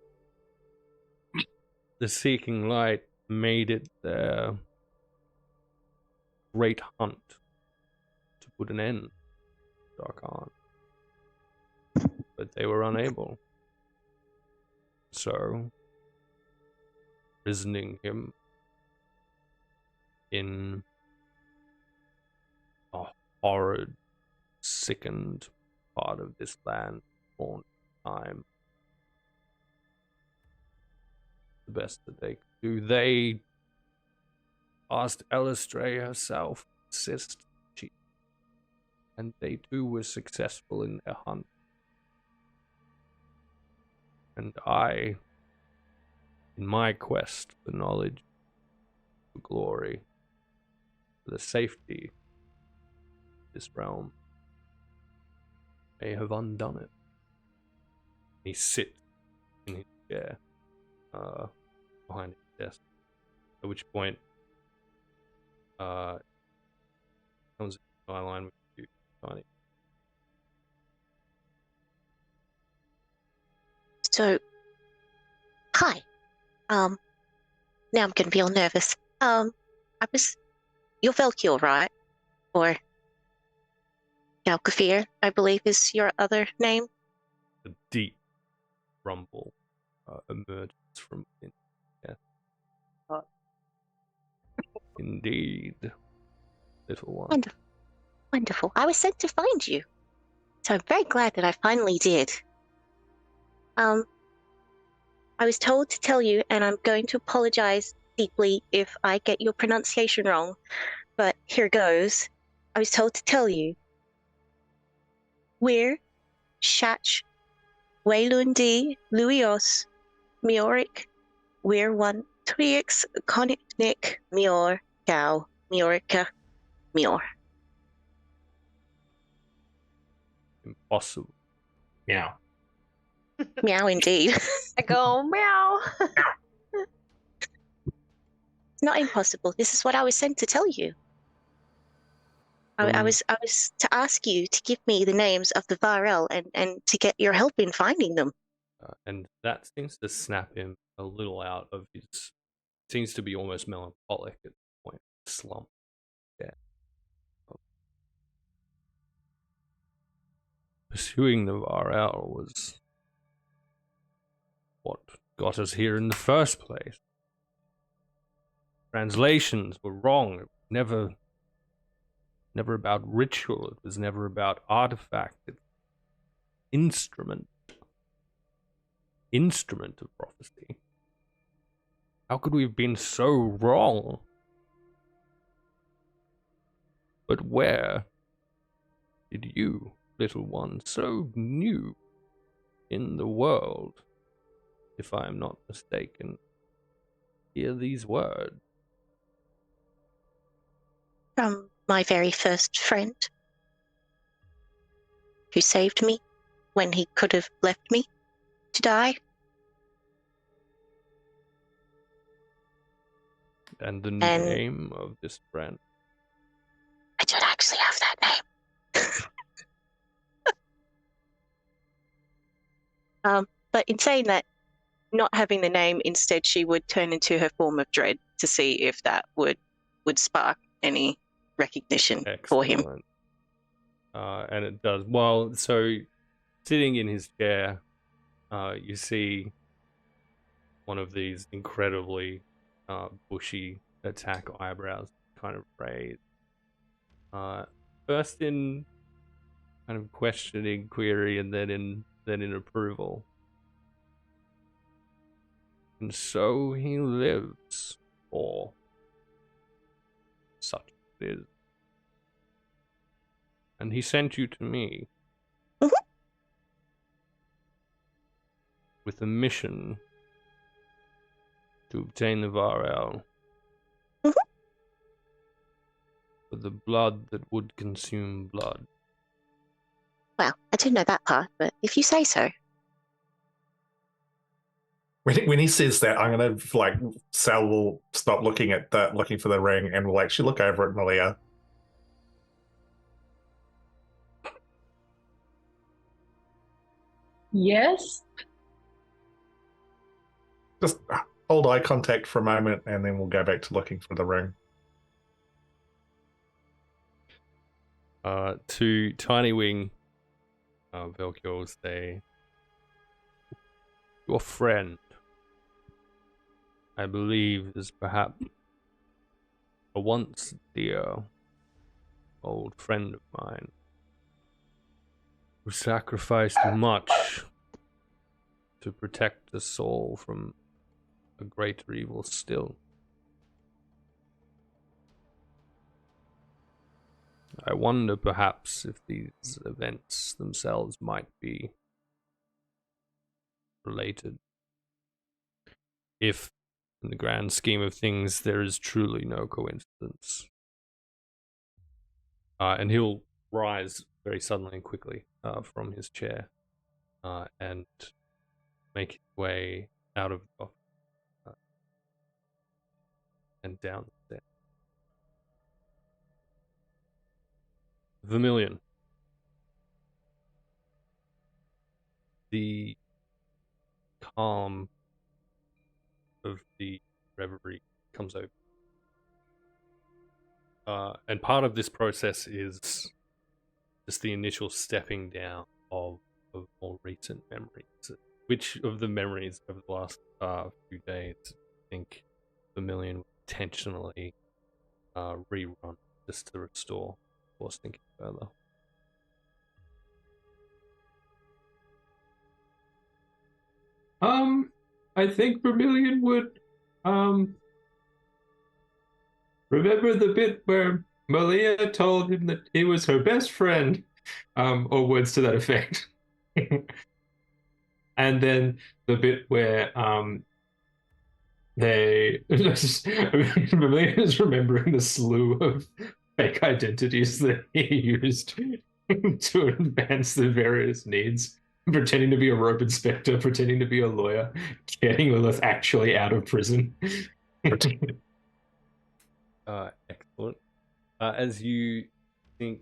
The Seeking Light made it their great hunt to put an end to Dark, but they were unable. So, imprisoning him in a horrid, sickened part of this land for time, the best that they could do. They asked Elistray herself to assist, and they too were successful in their hunt. And I, in my quest for knowledge, for glory, for the safety of this realm, may have undone it. He sits in his chair behind his desk, at which point comes into my line with you, Tiny. So, hi. Now I'm gonna be all nervous. You're Velkior, right? Or Kafir, I believe is your other name. A deep rumble emerges from within. Yes. Indeed, little one. Wonderful. Wonderful. I was sent to find you. So I'm very glad that I finally did. I was told to tell you, and I'm going to apologize deeply if I get your pronunciation wrong, but here goes. I was told to tell you. We're Shach, Waylundi, Luios, Miorik, We're one Trix, Konitnik, Mior, Cow, Miorica, Mior. Impossible. Meow. Meow indeed. I go meow. Not impossible. This is what I was sent to tell you. I was to ask you to give me the names of the Varel and to get your help in finding them. And that seems to snap him a little out of his. Seems to be almost melancholic at this point. Slump. Yeah. Pursuing the Varel was what got us here in the first place. Translations were wrong. It was never about ritual. It was never about artifact. It was instrument of prophecy. How could we have been so wrong? But where did you, little one, so new in the world, if I am not mistaken, hear these words? From my very first friend, who saved me when he could have left me to die. And the name of this friend? I don't actually have that name. But in saying that, not having the name, instead she would turn into her form of dread to see if that would spark any recognition for him. And it does. Well, so sitting in his chair, you see one of these incredibly bushy attack eyebrows kind of raised. First in kind of questioning query and then in approval. And so he lives, or such it is. And he sent you to me with a mission to obtain the Varel for the blood that would consume blood. Well, I didn't know that part, but if you say so. When he says that, I'm gonna Sal will stop looking for the ring and will actually look over at Malia. Yes. Just hold eye contact for a moment, and then we'll go back to looking for the ring. To Tiny Wing, Velkior will say, your friend, I believe, is perhaps a once dear old friend of mine who sacrificed much to protect the soul from a greater evil still. I wonder perhaps if these events themselves might be related. If, in the grand scheme of things, there is truly no coincidence. And he'll rise very suddenly and quickly from his chair and make his way out of the office and down the stairs. Vermilion. The calm of the reverie comes over. And part of this process is just the initial stepping down of more recent memories. Which of the memories over the last few days do you think Vermilion would intentionally rerun just to restore before thinking further? I think Vermilion would remember the bit where Malia told him that he was her best friend, or words to that effect. And then the bit where Vermilion is remembering the slew of fake identities that he used to advance the various needs. Pretending to be a rope inspector, pretending to be a lawyer, getting Lilith actually out of prison. Excellent. As you sink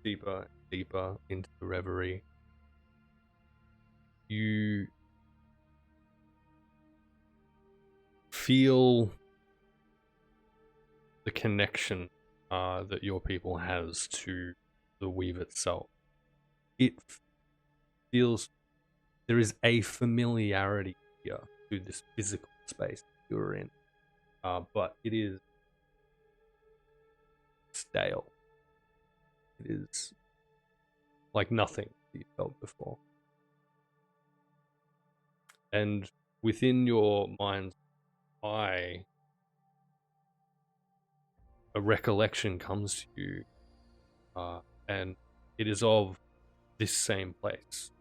deeper and deeper into the reverie, you feel the connection that your people has to the weave itself. It feels there is a familiarity here to this physical space you're in, but it is stale. It is like nothing you felt before. And within your mind's eye, a recollection comes to you, and it is of this same place,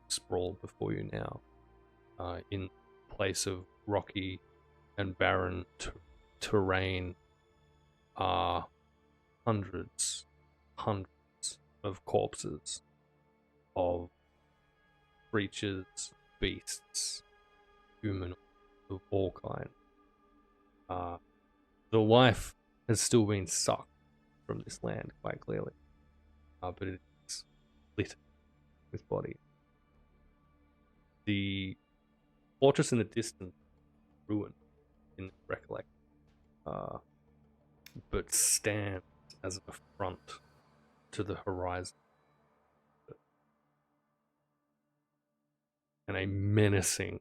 sprawled before you now, in place of rocky and barren terrain are hundreds of corpses of creatures, beasts, humanoids of all kinds. The life has still been sucked from this land quite clearly, but it is littered with bodies. The fortress in the distance, ruined in recollection, but stands as an affront to the horizon, and a menacing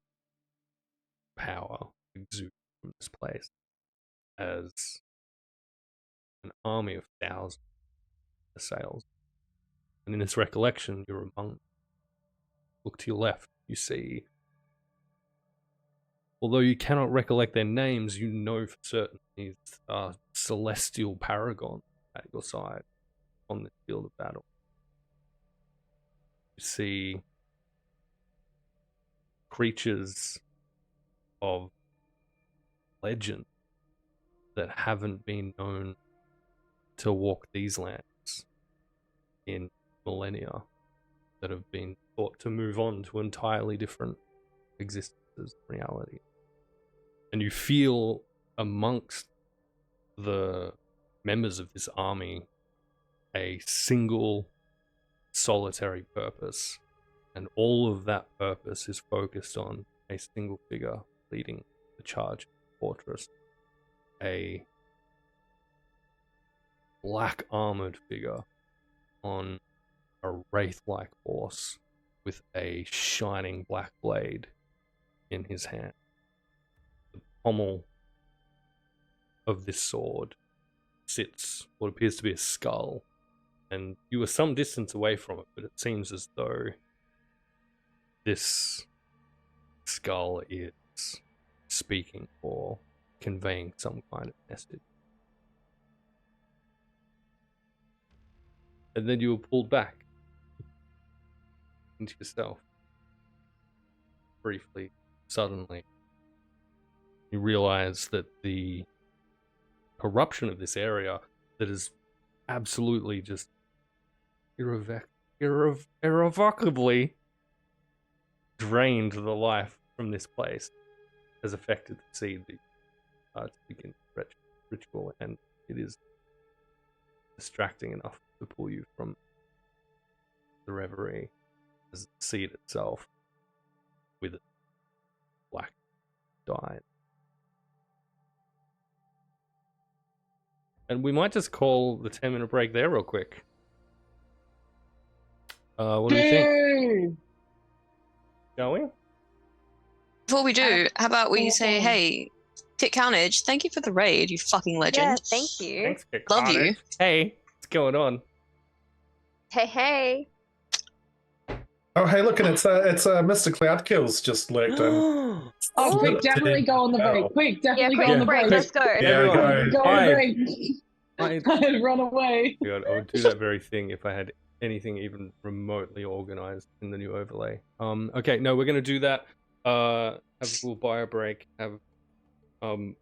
power exudes from this place as an army of thousands assails. And in this recollection, you're among them. Look to your left, you see, although you cannot recollect their names, you know for certain these are celestial paragon at your side on the field of battle. You see creatures of legend that haven't been known to walk these lands in millennia, that have been thought to move on to entirely different existences, reality. And you feel amongst the members of this army a single solitary purpose, and all of that purpose is focused on a single figure leading the charge of the fortress, a black armored figure on a wraith-like horse with a shining black blade in his hand. The pommel of this sword sits what appears to be a skull, and you are some distance away from it, but it seems as though this skull is speaking or conveying some kind of message. And then you were pulled back into yourself. Briefly, suddenly, you realize that the corruption of this area that is absolutely just irrevocably drained the life from this place has affected the seed that to begin ritual, and it is distracting enough to pull you from the reverie as the seed itself with its black dye. And we might just call the 10-minute break there real quick. What do you think? Shall we? Before we do, how about we say, hey, Tit Carnage, thank you for the raid, you fucking legend. Yeah, thank you. Thanks, Kit Love Carnage. you. Hey, what's going on? Hey. Oh, hey, look, and it's Mr. Cloudkills just lurked in. Oh, quick, definitely go on the break. Quick, definitely go on the break. Let's go. Yeah, Go on the break. I'd Run away. God, I would do that very thing if I had anything even remotely organized in the new overlay. Okay, no, we're gonna do that. We'll buy a break. Have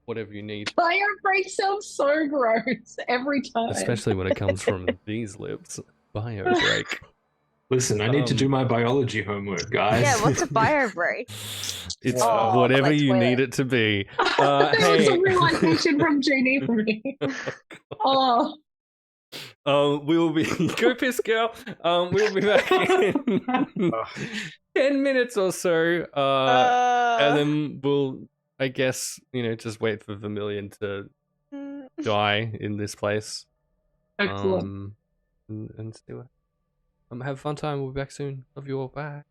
whatever you need. Bio break sounds so gross every time. Especially when it comes from these lips. Bio break. Listen, I need to do my biology homework, guys. Yeah, what's a bio break? It's Oh, whatever like you toilet. need it to be. There was Hey. a realization from Genie for me. Oh, We will be go piss girl. We will be back in 10 minutes or so. And then we'll, I guess, just wait for Vermilion to die in this place. excellent. And see what. Have a fun time. We'll be back soon. Love you all. Bye.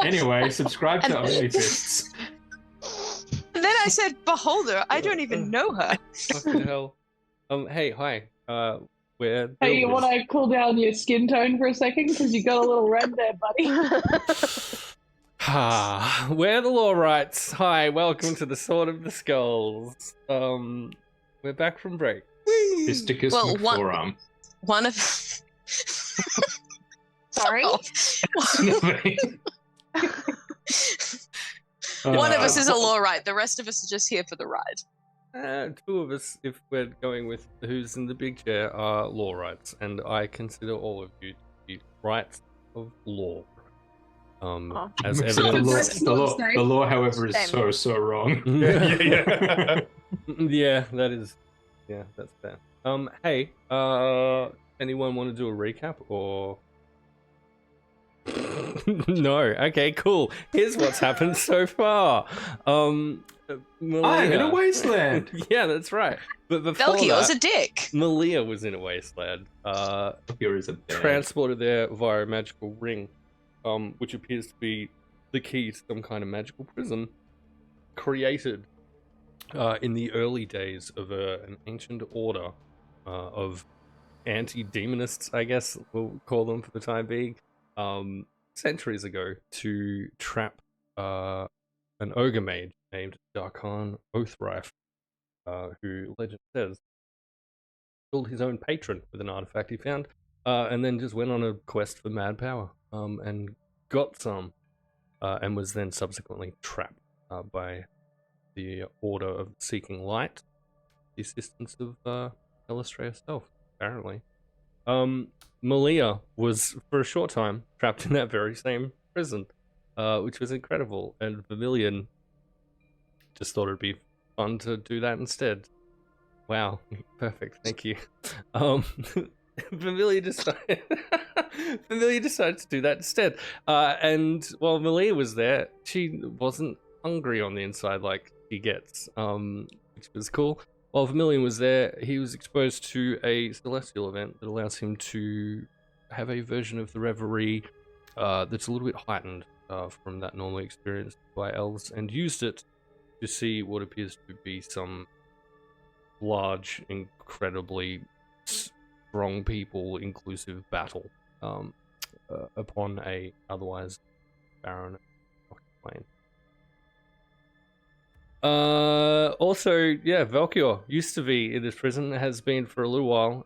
Anyway, subscribe to Only Fists. And then I said, "Beholder, I don't even know her." Fucking hell. Hey, hi. Where? Hey, you want to cool down your skin tone for a second? Because you got a little red there, buddy. Where the law rights? Hi, welcome to the Sword of the Skulls. We're back from break. Fisticus Well, McForearm. One of Sorry? One of us is a law right. The rest of us are just here for the ride. Two of us, if we're going with who's in the big chair, are law rights, and I consider all of you to be rights of law. As evidence. The law, however, is Same. so wrong. Yeah. Yeah, that's fair. Hey, anyone want to do a recap or? No. Okay, cool. Here's what's happened so far. Malia... I'm in a wasteland. Yeah, that's right. But before Velkior's that, a dick. Malia was in a wasteland. Here is a bed. Transported there via a magical ring, which appears to be the key to some kind of magical prison created in the early days of an ancient order of anti-demonists, I guess we'll call them for the time being, centuries ago, to trap an ogre mage named Darkhan Oathrife, who legend says killed his own patron with an artifact he found, and then just went on a quest for mad power, and got some, and was then subsequently trapped by the Order of Seeking Light, the assistance of Illustre herself, apparently. Malia was, for a short time, trapped in that very same prison, which was incredible, and Vermilion just thought it'd be fun to do that instead. Wow, perfect, thank you. Vermilion decided to do that instead. And while Malia was there, she wasn't hungry on the inside like she gets, which was cool. While Vermilion was there, he was exposed to a celestial event that allows him to have a version of the reverie that's a little bit heightened from that normally experienced by elves, and used it to see what appears to be some large, incredibly strong people inclusive battle upon a otherwise barren plain. Also, yeah, Velkior used to be in this prison, has been for a little while,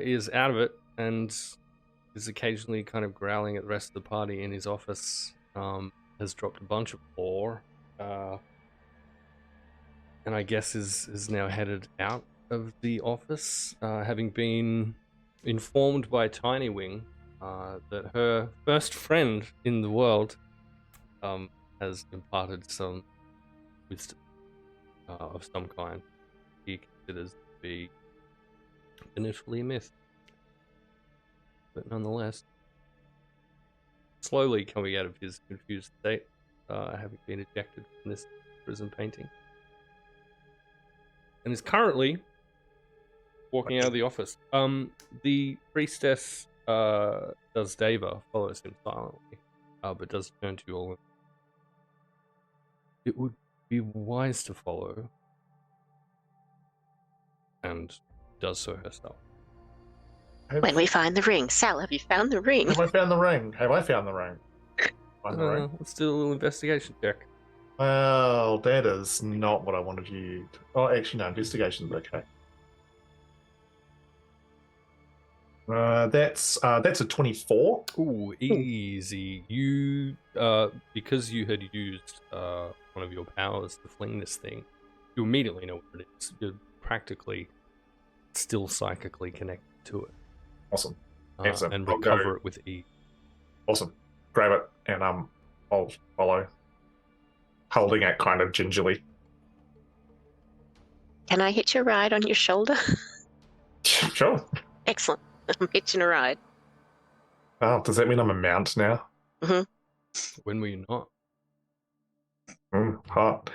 is out of it, and is occasionally kind of growling at the rest of the party in his office. Has dropped a bunch of lore, and I guess is now headed out of the office, having been informed by Tiny Wing that her first friend in the world has imparted some wisdom of some kind he considers to be initially a myth, but nonetheless slowly coming out of his confused state, having been ejected from this prison painting, and is currently walking out of the office. The priestess does Deva follows him silently, but does turn to you all. It would be wise to follow, and does so herself. When we find the ring. Sal, have you found the ring? Have I found the ring? Have I found the ring? Find the ring. Let's do a little investigation check. Well, that is not what I wanted you to... Oh, actually, no, investigation's okay. That's a 24. Ooh, easy. You, because you had used one of your powers to fling this thing, you immediately know what it is. You're practically still psychically connected to it. Awesome. And recover it with ease. Awesome. Grab it, and I'll follow, holding it kind of gingerly. Can I hitch a ride on your shoulder? Sure. Excellent. I'm hitching a ride. Oh, does that mean I'm a mount now? Mm-hmm. When were you not? Hot.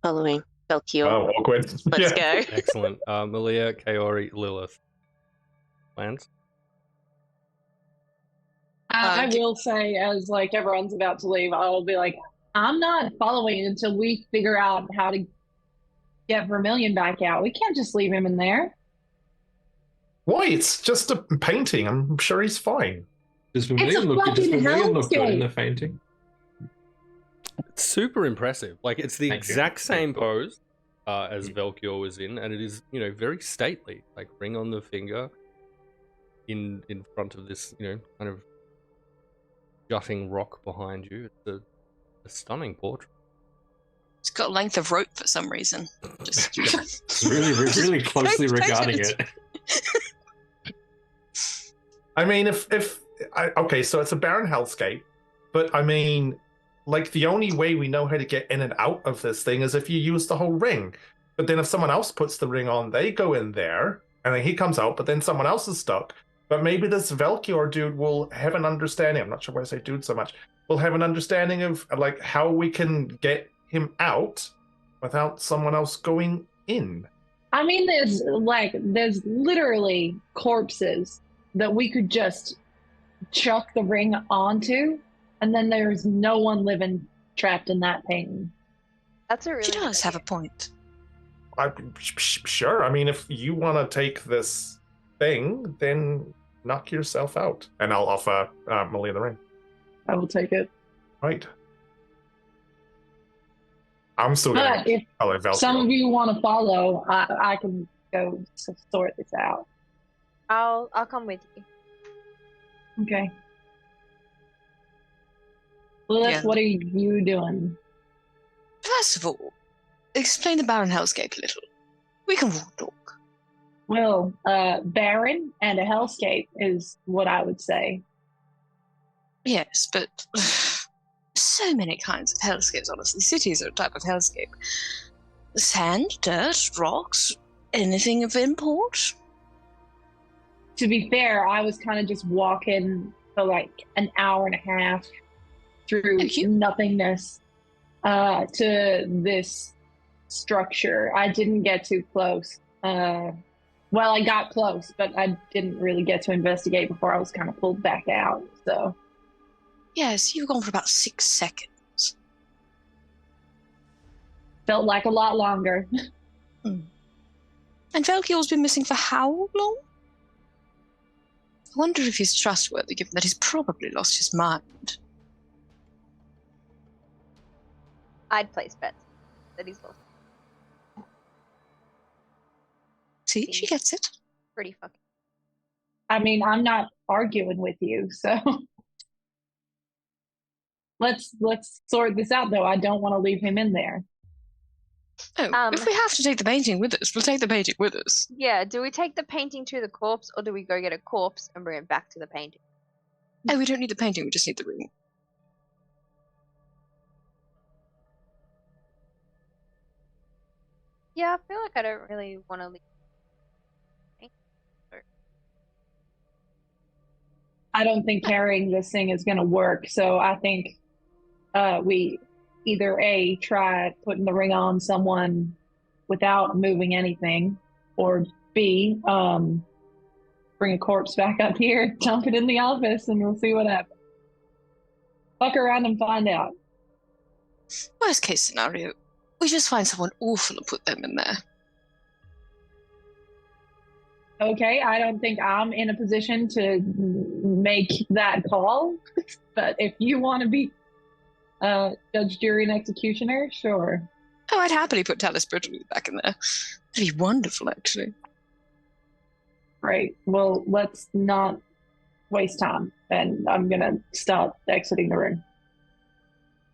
Following. Velkior. Oh, awkward. Let's Yeah. go. Excellent. Malia, Kaori, Lilith. Plans? I Okay. will say, as like everyone's about to leave, I'll be like, I'm not following until we figure out how to get Vermilion back out. We can't just leave him in there. Why? It's just a painting. I'm sure he's fine. Does It's a Vermilion look good? Does fucking Vermilion look good in hellscape. the painting? It's super impressive. Like, it's the Thank you. exact same Thank you. pose as Velkior was in, and it is, very stately. Like, ring on the finger in front of this, kind of jutting rock behind you. It's a stunning portrait. It's got a length of rope for some reason. Just Really closely Just regarding painted. it. I mean, okay, so it's a barren hellscape, but I mean, like, the only way we know how to get in and out of this thing is if you use the whole ring. But then if someone else puts the ring on, they go in there, and then he comes out, but then someone else is stuck. But maybe this Velkior dude will have an understanding. I'm not sure why I say dude so much. Will have an understanding of, like, how we can get him out without someone else going in. I mean, there's literally corpses that we could just chuck the ring onto, and then there's no one living trapped in that painting. That's a really She good does have a idea. point. Sure. I mean, if you want to take this thing, then knock yourself out. And I'll offer Malia the ring. I will take it. Right. I'm still But going if to some of you want to follow, I can go sort this out. I'll come with you. Okay. Lilith, Yeah. what are you doing? First of all, explain the barren hellscape a little. We can walk talk. Well, barren and a hellscape is what I would say. Yes, but so many kinds of hellscapes, honestly. Cities are a type of hellscape. Sand, dirt, rocks, anything of import. To be fair, I was kind of just walking for like an hour and a half through Thank you. nothingness to this structure. I didn't get too close. Well, I got close, but I didn't really get to investigate before I was kind of pulled back out. So Yes, you've gone for about 6 seconds. felt like a lot longer. And Velkior's been missing for how long? I wonder if he's trustworthy, given that he's probably lost his mind. I'd place bets that he's lost. See, she gets it. Pretty fucking. I mean, I'm not arguing with you, so let's sort this out. Though I don't want to leave him in there. Oh, if we have to take the painting with us, we'll take the painting with us. Yeah, do we take the painting to the corpse, or do we go get a corpse and bring it back to the painting? Oh, we don't need the painting, we just need the ring. Yeah, I feel like I don't really want to leave. I don't think carrying this thing is going to work. So I think we either A, try putting the ring on someone without moving anything, or B, bring a corpse back up here, dump it in the office, and we'll see what happens. Fuck around and find out. Worst case scenario, we just find someone awful and put them in there. Okay, I don't think I'm in a position to make that call, but if you want to be judge, jury, and executioner, sure. Oh, I'd happily put Talus Brittany back in there. That'd be wonderful, actually. Right. Well, let's not waste time, and I'm gonna start exiting the room.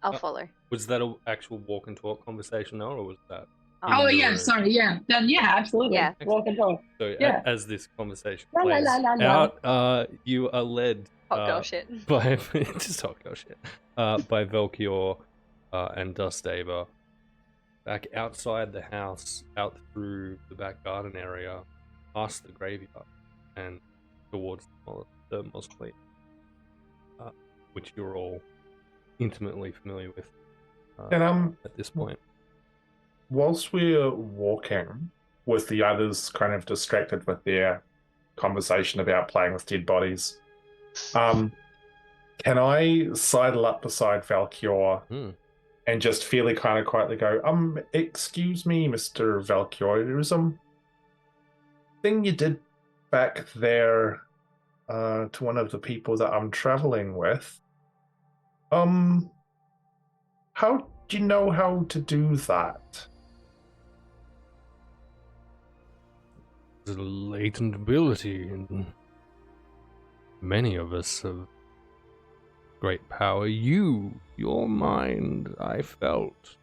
I'll follow. Was that an actual walk and talk conversation now, or was that? Oh in the yeah, room? sorry, yeah. Then yeah, absolutely. Yeah. Walk and talk. So Yeah. as this conversation La, la, plays la, la, la. out, you are led Hot girl shit. by just hot girl shit by Velkior and Dustaver back outside the house, out through the back garden area, past the graveyard, and towards the mausoleum, which you're all intimately familiar with And at this point. whilst we're walking, with the others kind of distracted with their conversation about playing with dead bodies, can I sidle up beside Velkior and just fairly kind of quietly go, excuse me, Mr. Velkior, there was some thing you did back there to one of the people that I'm traveling with. How do you know how to do that? There's a latent ability in many of us of great power. Your mind, I felt,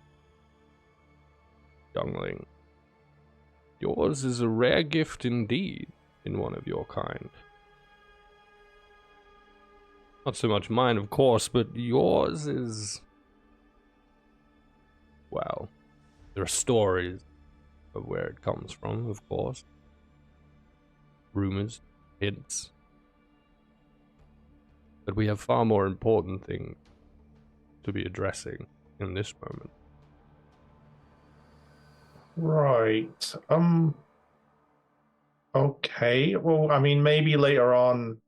youngling. Yours is a rare gift indeed in one of your kind. Not so much mine, of course, but yours is... Well, there are stories of where it comes from, of course. Rumors, hints. But we have far more important things to be addressing in this moment. Right. Okay. Well, I mean, maybe later on,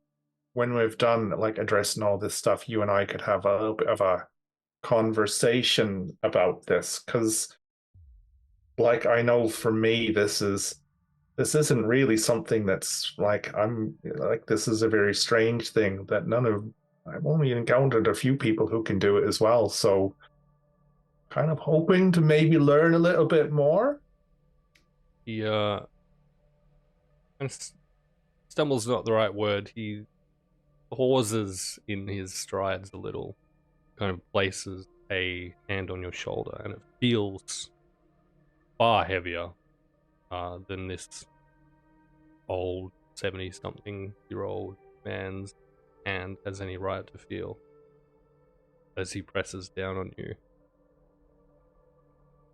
when we've done like addressing all this stuff, you and I could have a little bit of a conversation about this, because, like, I know for me, this isn't really something that's like this is a very strange thing that I've only encountered a few people who can do it as well. So, kind of hoping to maybe learn a little bit more. He stumbles not the right word. He pauses in his strides a little, kind of places a hand on your shoulder, and it feels far heavier than this old 70-something-year-old man's hand has any right to feel as he presses down on you.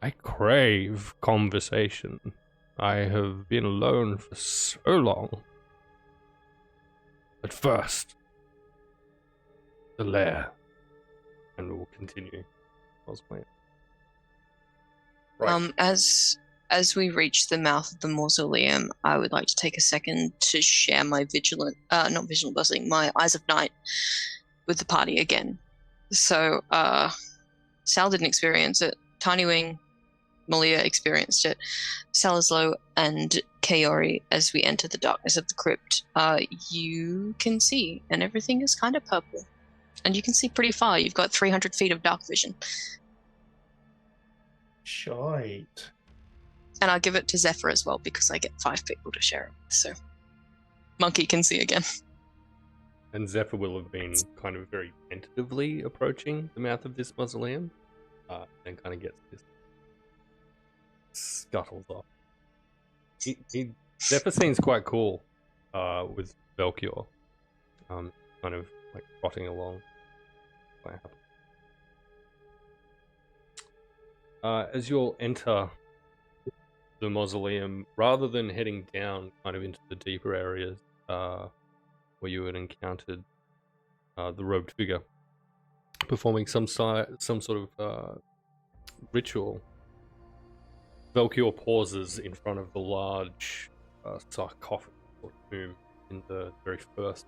I crave conversation. I have been alone for so long. But first, the lair, and we'll continue. Right. As we reach the mouth of the mausoleum, I would like to take a second to share my not vigilant blessing, my Eyes of Night with the party again. So, Sal didn't experience it. Tiny Wing, Malia experienced it. Salazlo and Kaori, as we enter the darkness of the crypt, you can see, and everything is kind of purple. And you can see pretty far. You've got 300 feet of dark vision. Shite. And I'll give it to Zephyr as well, because I get 5 people to share it. So, Monkey can see again. And Zephyr will have been kind of very tentatively approaching the mouth of this mausoleum, and kind of gets this scuttles off. Zephyr seems quite cool with Velkior, kind of like trotting along. As you'll enter the mausoleum, rather than heading down kind of into the deeper areas where you had encountered the robed figure performing some sort of ritual, Velkior pauses in front of the large sarcophagus or tomb in the very first,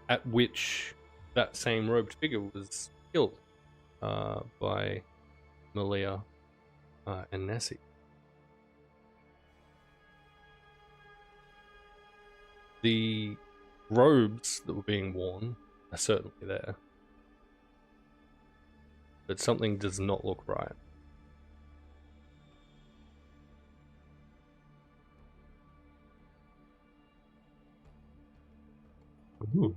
at which that same robed figure was killed by Malia and Nessie. The robes that were being worn are certainly there, but something does not look right. Ooh.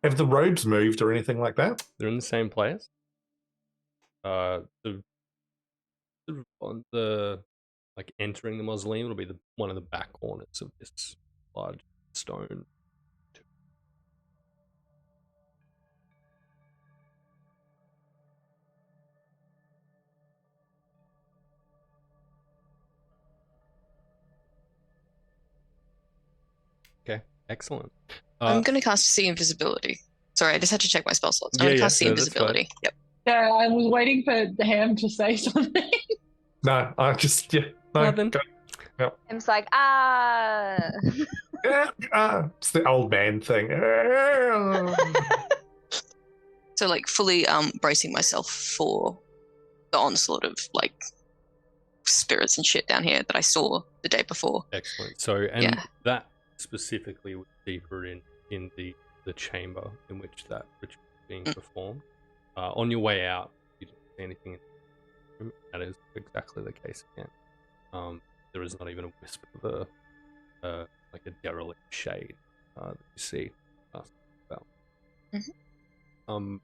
Have the robes moved or anything like that? They're in the same place. On the entering the mausoleum, it'll be one of the back corners of this large stone. Okay, excellent. I'm going to cast See Invisibility. Sorry, I just had to check my spell slots. I'm Yeah, going to yeah, cast See no, that's fine. Invisibility. Yep. Yeah, I was waiting for Ham to say something. No, I just no, Nothing. go. Ham's like, It's the old man thing. So like fully bracing myself for the onslaught of like spirits and shit down here that I saw the day before. Excellent. So, and Yeah. that specifically was deeper in the chamber in which that ritual is being performed. On your way out, you didn't see anything in the room. That is exactly the case again. There is not even a wisp of like a derelict shade that you see. About. Mm-hmm.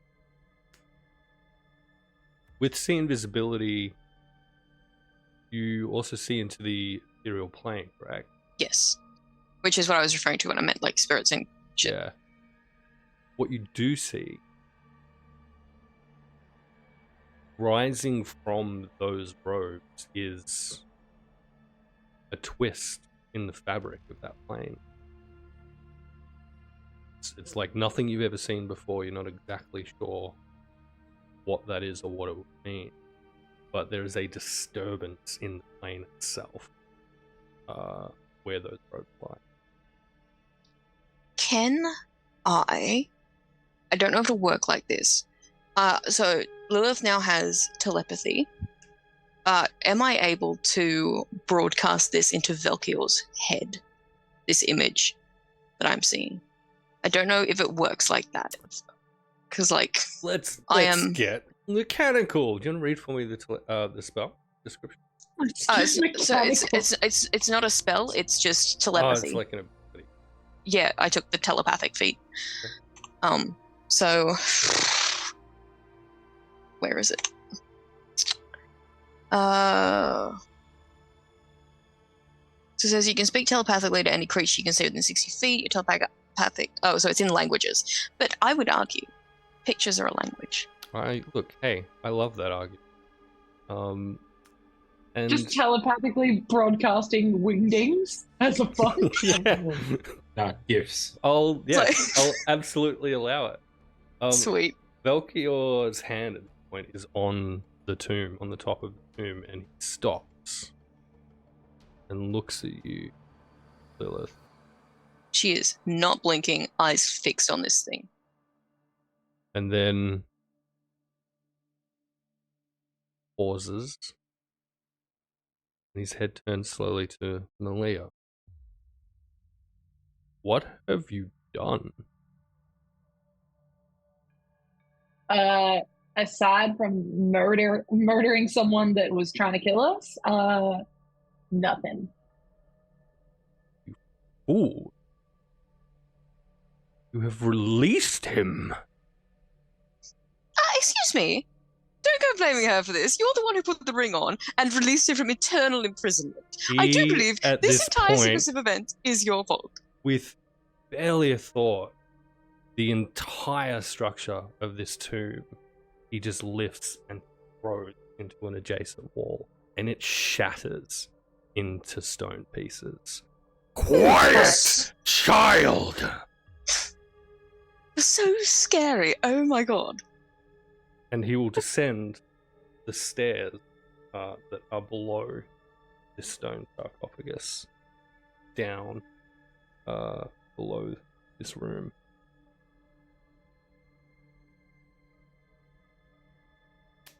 With See Invisibility, you also see into the ethereal plane, correct? Yes. Which is what I was referring to when I meant like spirits and shit. Yeah. What you do see rising from those robes is a twist in the fabric of that plane. It's like nothing you've ever seen before. You're not exactly sure what that is or what it would mean, but there is a disturbance in the plane itself where those robes lie. Can I don't know if it'll work like this. So Lilith now has telepathy. Am I able to broadcast this into Velkior's head? This image that I'm seeing. I don't know if it works like that. Because like Let's I am get mechanical. Do you want to read for me the spell description? so it's not a spell, it's just telepathy. Oh, it's like an ability. Yeah, I took the telepathic feat. Okay. So where is it? So it says you can speak telepathically to any creature you can see within 60 feet. Your telepathic. Oh, so it's in languages. But I would argue pictures are a language. Look, hey, I love that argument. And Just telepathically broadcasting wingdings as a fun. yeah, Gifts. I'll Like- absolutely allow it. Sweet. Velkior's hand at this point is on the tomb, on the top of the tomb, and he stops and looks at you, Lilith. She is not blinking, eyes fixed on this thing. And then pauses. And his head turns slowly to Malia. What have you done? Aside from murdering someone that was trying to kill us, nothing. Ooh. You have released him. Excuse me. Don't go blaming her for this. You're the one who put the ring on and released him from eternal imprisonment. I do He, believe at this this entire point, sequence of events is your fault. with barely a thought, the entire structure of this tomb, he just lifts and throws into an adjacent wall, and it shatters into stone pieces. Quiet, child! So scary. Oh my god. And he will descend the stairs that are below this stone sarcophagus, down below this room.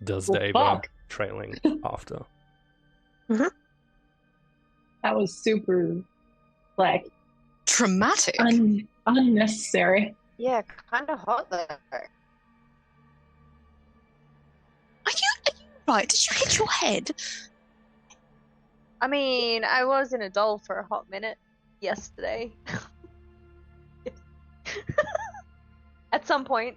Does Well, Dava fuck. trailing after? That was super, like, Traumatic. unnecessary. Yeah, kind of hot though. Are you right? Did you hit your head? I mean, I was in a doll for a hot minute yesterday. At some point.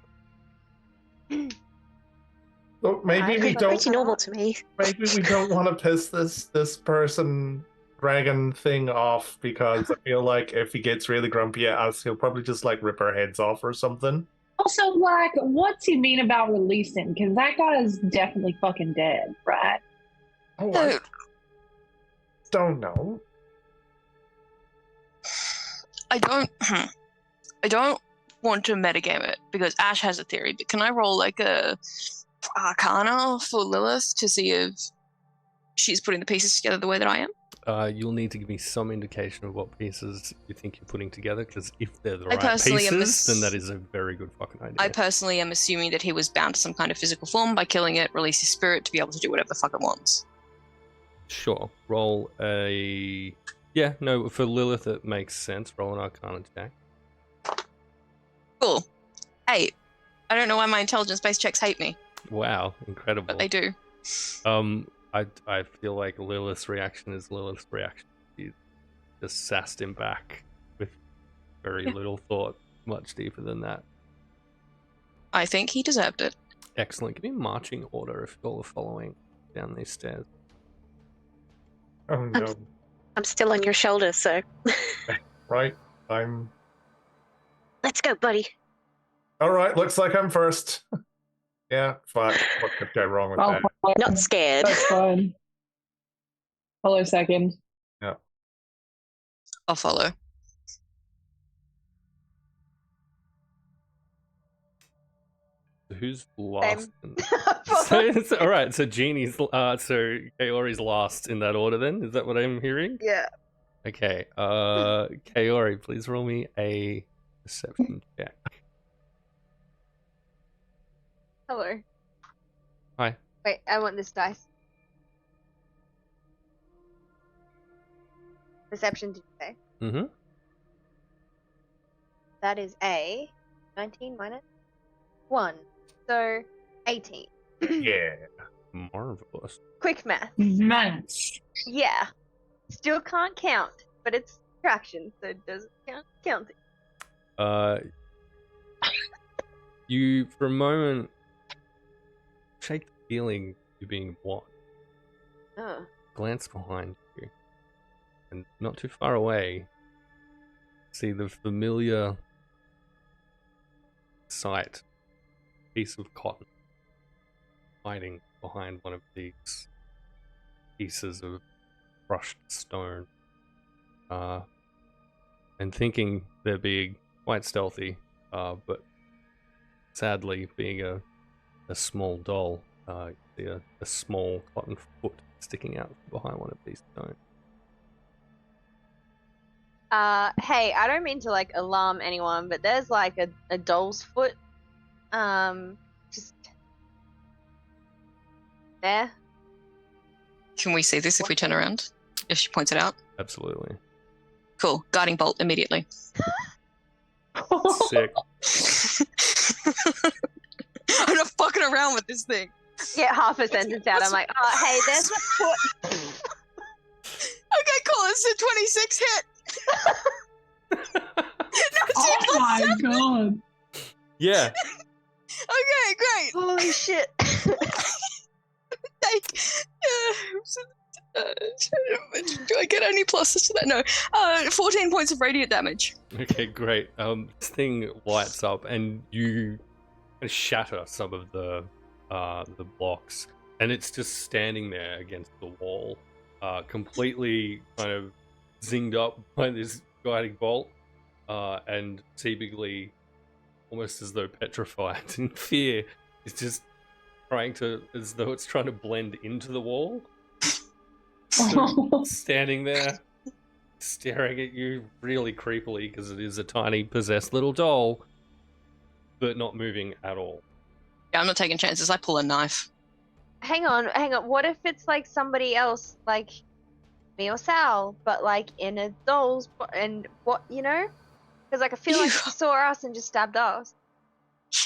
Look, maybe we It's don't. Pretty normal to me. Maybe we don't want to piss this person dragon thing off, because I feel like if he gets really grumpy at us, he'll probably just like rip our heads off or something. Also, like, what's he mean about releasing? Because that guy is definitely fucking dead, right? Oh, So, I don't know. I don't want to metagame it because Ash has a theory, but can I roll like a Arcana for Lilith to see if she's putting the pieces together the way that I am? You'll need to give me some indication of what pieces you think you're putting together, because if they're the I right personally am pieces, then that is a very good fucking idea. I personally am assuming that he was bound to some kind of physical form by killing it, release his spirit to be able to do whatever the fuck it wants. Sure. Roll a... Yeah, no, for Lilith it makes sense. Roll an Arcana check. Cool. 8. I don't know why my intelligence-based checks hate me, Wow, incredible. but they do. I feel like Lilith's reaction is Lilith's reaction. She just sassed him back with very little thought, much deeper than that. I think he deserved it. Excellent. Give me marching order if you're all following down these stairs. Oh no. I'm still on your shoulder, so Right. I'm. let's go, buddy. All right. Looks like I'm first. Yeah. Fuck. What could go wrong with I'll that? follow. Not scared. That's fine. Follow second. I'll follow. Who's last? Follow. All right, so Jeannie's. So Kaori's last in that order. Then is that what I'm hearing? Yeah. Okay. Kaori, please roll me a perception check. Hello. Hi. Wait, I want this dice. Perception, did you say? Mm-hmm. That is a 19 minus 1. So 18. Yeah. Marvelous. Quick math. Nice. Yeah. Still can't count, but it's subtraction, so it doesn't count counting. You for a moment shake the feeling you're being watched. Oh. Glance behind you, and not too far away, see the familiar sight, piece of cotton, hiding behind one of these pieces of crushed stone, and thinking they're being quite stealthy, but sadly being a small doll, you see a small cotton foot sticking out behind one of these stones. Hey, I don't mean to like alarm anyone, but there's like a doll's foot, just there. Can we see this if we turn around? If she points it out? Absolutely. Cool. Guarding bolt immediately. Sick. I'm not fucking around with this thing. Get half a sentence out. I'm like, oh, hey, there's a foot. Okay, cool. It's a 26 hit. Oh my god. Yeah. Okay, great. Holy shit. Like, do I get any pluses to that? No. 14 points of radiant damage. Okay, great. This thing lights up, and you shatter some of the blocks, and it's just standing there against the wall, completely kind of zinged up by this guiding bolt, and seemingly almost as though petrified in fear. It's just as though it's trying to blend into the wall. So, standing there, staring at you really creepily because it is a tiny possessed little doll, but not moving at all. Yeah, I'm not taking chances. I pull a knife. Hang on. What if it's like somebody else, like me or Sal, but like in a doll's and what, you know? Because like I feel like she saw us and just stabbed us.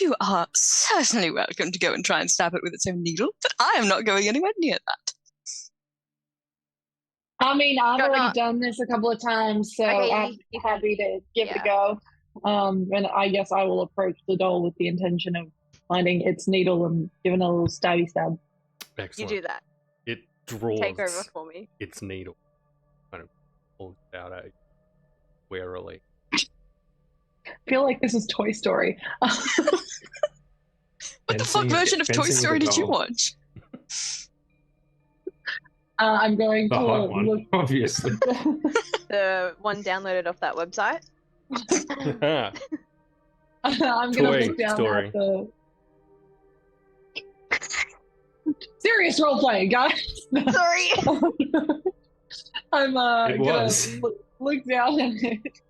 You are certainly welcome to go and try and stab it with its own needle, but I am not going anywhere near that. I mean, I've You're already not. done this a couple of times, so Okay, I'm you happy to give it a yeah. go. And I guess I will approach the doll with the intention of finding its needle and giving a little stabby stab. Excellent. You do that. It draws Take over for me. its needle, kind of pulls it out at you warily. I feel like this is Toy Story. What the fuck version of Toy fencing with Story a did you doll. watch? I'm going The to hot one, look. obviously. The one downloaded off that website. I'm gonna Toy look down story. at the serious roleplay, guys. Sorry. I'm It gonna was. look down at it.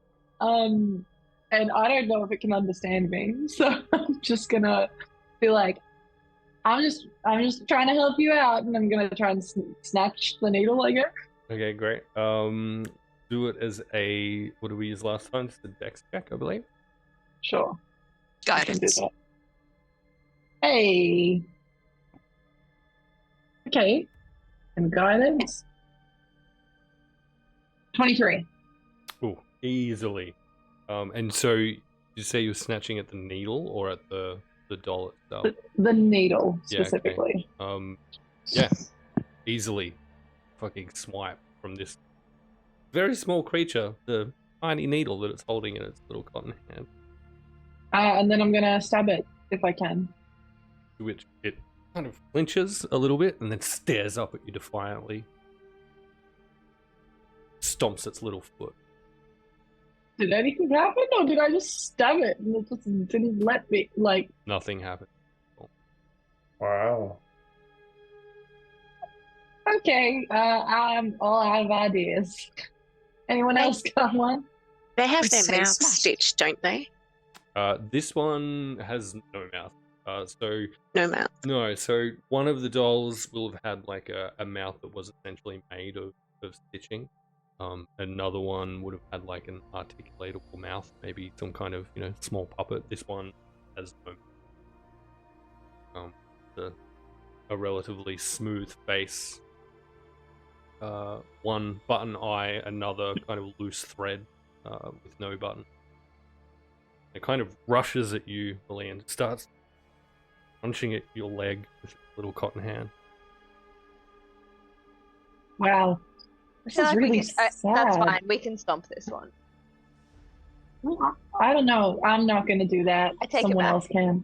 And I don't know if it can understand me, so I'm just gonna be like, I'm just trying to help you out, and I'm gonna try and snatch the needle, I guess. Okay, great. Do it as a, what did we use last time? Just a dex check, I believe. Sure. I can do Guidance. that. Hey. Okay. And guidance. 23. Oh, easily. And so you say you're snatching at the needle or at the doll itself? The needle, Yeah, okay. specifically. Yeah, easily fucking swipe from this very small creature, the tiny needle that it's holding in its little cotton hand, And then I'm gonna stab it if I can. to which it kind of flinches a little bit and then stares up at you defiantly. Stomps its little foot. Did anything happen, or did I just stab it and it just didn't let me? Like, Nothing happened. Wow. okay, I'm all out of ideas. Anyone else got one? They have I'd their say mouth smash. stitched, don't they? This one has no mouth. No mouth. No, so one of the dolls will have had like a mouth that was essentially made of stitching. Another one would have had like an articulatable mouth, maybe some kind of, small puppet. This one has no a relatively smooth face. One button eye, another kind of loose thread with no button. It kind of rushes at you, Lily, and starts punching at your leg with its little cotton hand. Wow. This is really sad. That's fine. We can stomp this one. I don't know. I'm not going to do that. I take it Someone back. else can.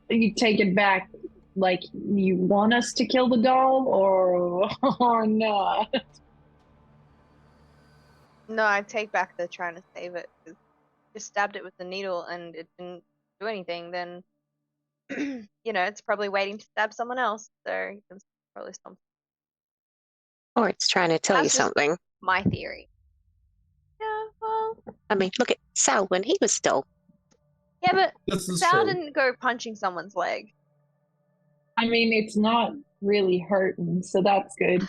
You take it back, like you want us to kill the doll, or not? No, I take back the trying to save it. 'Cause just stabbed it with the needle and it didn't do anything. Then, it's probably waiting to stab someone else. So you can probably stomp. Or it's trying to tell you That's just- something. My theory. Yeah, well, I mean, look at Sal when he was dull. yeah, but This is Sal true. didn't go punching someone's leg. I mean, it's not really hurting, so that's good.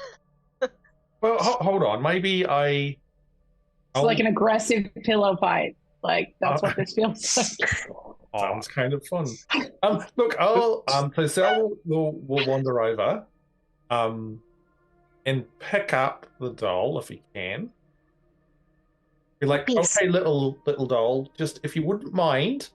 Well, hold on. Maybe It's like an aggressive pillow fight. Like that's what this feels like. Sounds kind of fun. Look, I'll so Sal will wander over, and pick up the doll if he can. Be like, Peace. okay, little doll, just if you wouldn't mind.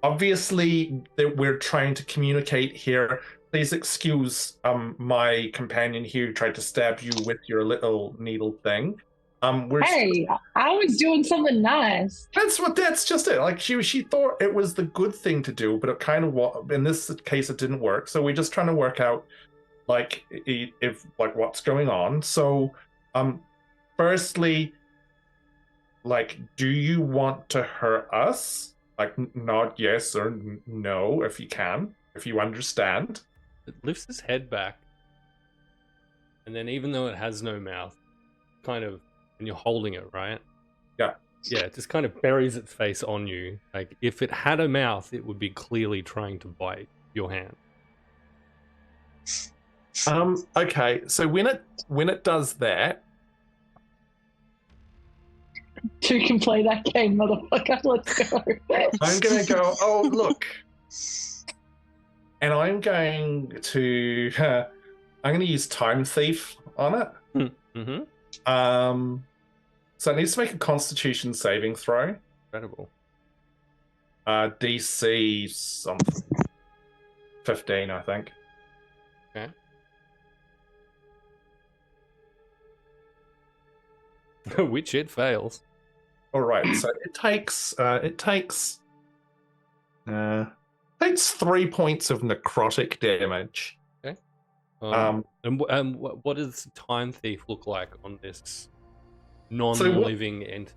Obviously, that we're trying to communicate here. Please excuse my companion here who tried to stab you with your little needle thing. Hey, I was doing something nice. That's just it. Like she thought it was the good thing to do, but it kind of in this case it didn't work. So we're just trying to work out like if what's going on. So firstly, like, do you want to hurt us? Like, nod yes or no if you can, if you understand. It lifts its head back, and then even though it has no mouth, kind of, and you're holding it, right? Yeah. Yeah, it just kind of buries its face on you. Like, if it had a mouth, it would be clearly trying to bite your hand. Okay, so when it does that, You can play that game, motherfucker. Let's go. I'm gonna go, oh look. And I'm going to use Time Thief on it. Mm-hmm. So it needs to make a Constitution saving throw. Incredible. DC something 15, I think. Okay. Which it fails. All right, so it takes 3 points of necrotic damage. Okay. Um, And what does Time Thief look like on this non-living entity.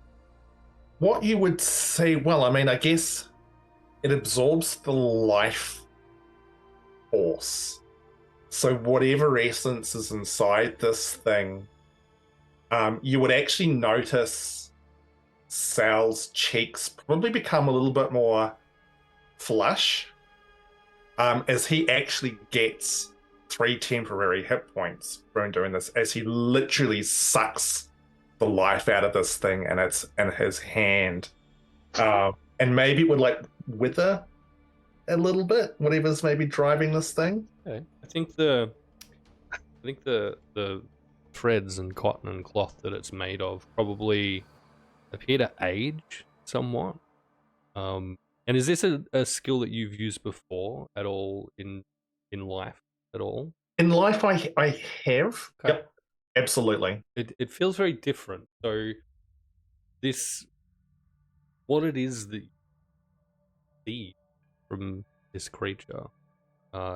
What you would say, well, I mean, I guess it absorbs the life force. So whatever essence is inside this thing, you would actually notice Sal's cheeks probably become a little bit more flush as he actually gets 3 temporary hit points from doing this, as he literally sucks the life out of this thing, and it's in his hand. And maybe it would like wither a little bit, whatever's maybe driving this thing. Okay. I think the threads and cotton and cloth that it's made of probably appear to age somewhat. And is this a skill that you've used before at all in life at all? In life, I have. Okay. Yep, absolutely. It feels very different. So what it is that you see from this creature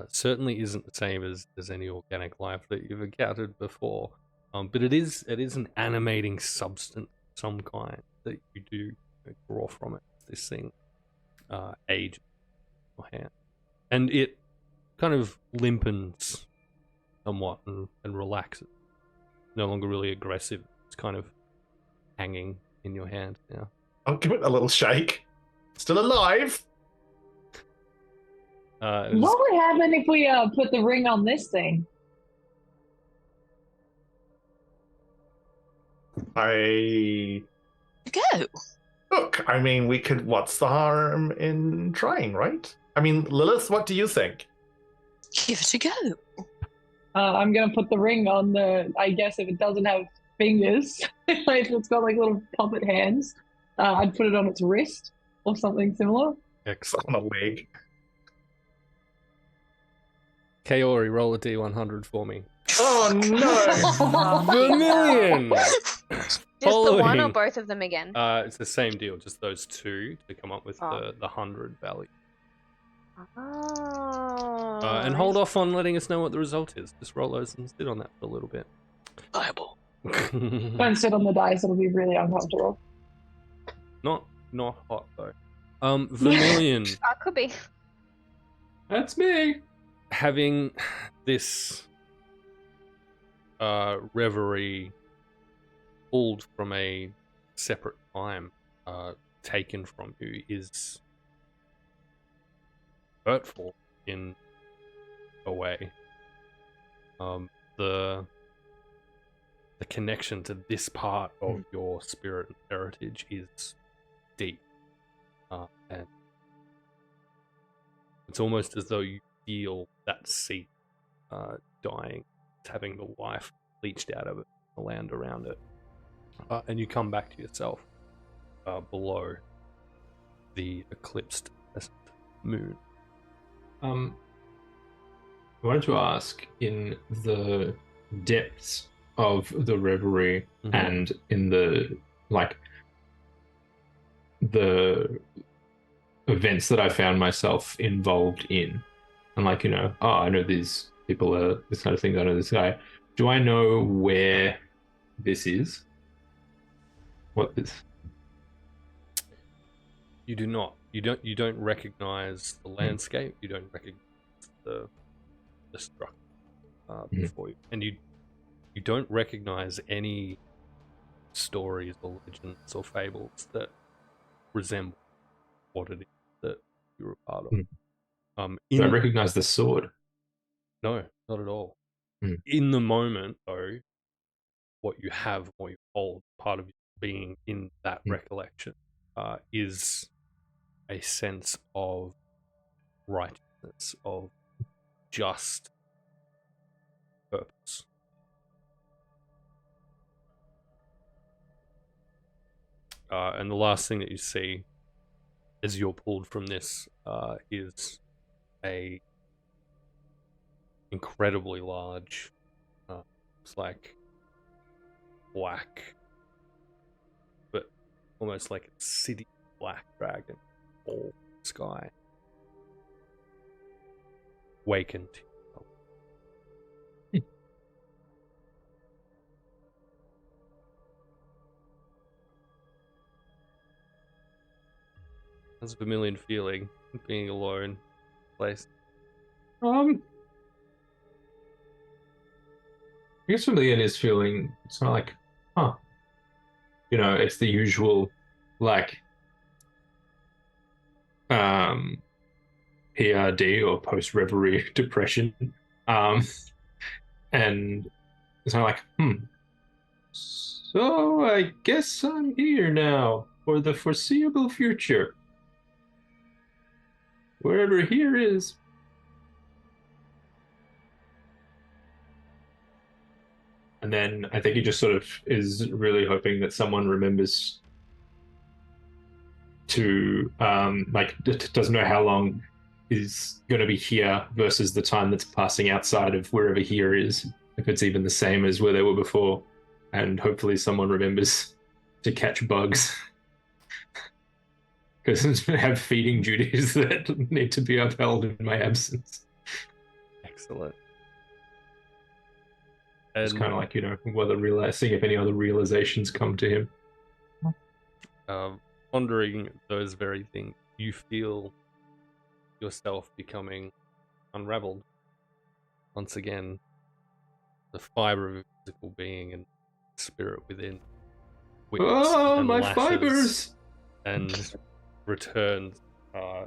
certainly isn't the same as any organic life that you've encountered before. But it is an animating substance of some kind that you do draw from it. This thing age your hand, and it kind of limpens somewhat and relaxes. No longer really aggressive. It's kind of hanging in your hand now. I'll give it a little shake. Still alive. What would happen if we put the ring on this thing? Go. Look, I mean, we could. What's the harm in trying, right? I mean, Lilith, what do you think? Give it a go. I'm gonna put the ring on the. I guess if it doesn't have fingers, if it's got like little puppet hands, I'd put it on its wrist or something similar. Excellent. On a leg. Kaori, roll a D100 for me. Oh no! Vermilion! Just the one or Following- both of them again? It's the same deal, just those two to come up with Oh. the 100 value. Oh. And hold off on letting us know what the result is. Just roll those and sit on that for a little bit. Fireball. Don't sit on the dice; it'll be really uncomfortable. Not hot though. Vermilion, Could be. That's me. having this reverie pulled from a separate time, taken from you, is hurtful in a way. The connection to this part of your spirit and heritage is deep, and it's almost as though you feel that seed dying, having the life leached out of it, the land around it, and you come back to yourself below the eclipsed crescent moon. I wanted to ask, in the depths of the reverie and in the the events that I found myself involved in, and I know these people are this kind of thing, I know this guy. Do I know where this is? What this? You do not. You don't recognize the landscape. You don't recognize the structure before you, and you don't recognize any stories or legends or fables that resemble what it is that you're a part of. Do I recognize the sword? No, not at all. In the moment, though, what you have, what you hold, part of your being in that recollection, is a sense of righteousness, of just purpose. And the last thing that you see as you're pulled from this is a incredibly large, it's like black, but almost like a city black dragon, all sky, wakened. How's Vermilion feeling being alone? Place. I guess Vermilion is feeling it's not like, huh. You know, it's the usual like PRD or post reverie depression. And it's kind of like, so I guess I'm here now for the foreseeable future. Wherever here is. And then I think he just sort of is really hoping that someone remembers to, doesn't know how long is going to be here versus the time that's passing outside of wherever here is, if it's even the same as where they were before. And hopefully someone remembers to catch bugs. Because I have feeding duties that need to be upheld in my absence. Excellent. It's kind of like, seeing if any other realizations come to him. Pondering those very things, you feel yourself becoming unraveled. Once again, the fiber of your physical being and spirit within. Oh, my fibers! And returns to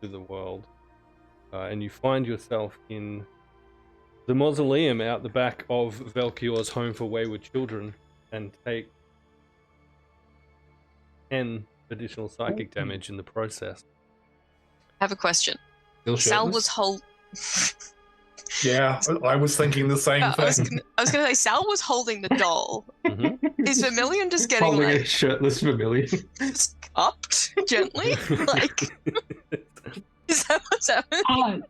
the world. And you find yourself in the mausoleum out the back of Velkior's Home for Wayward Children and take 10 additional psychic damage in the process. I have a question. Still Sal shirtless? was Yeah, I was thinking the same I was thing. gonna say Sal was holding the doll. Mhm. Is Vermilion just getting Holding a like shirtless Vermilion. cupped gently? Like, is that what's happening?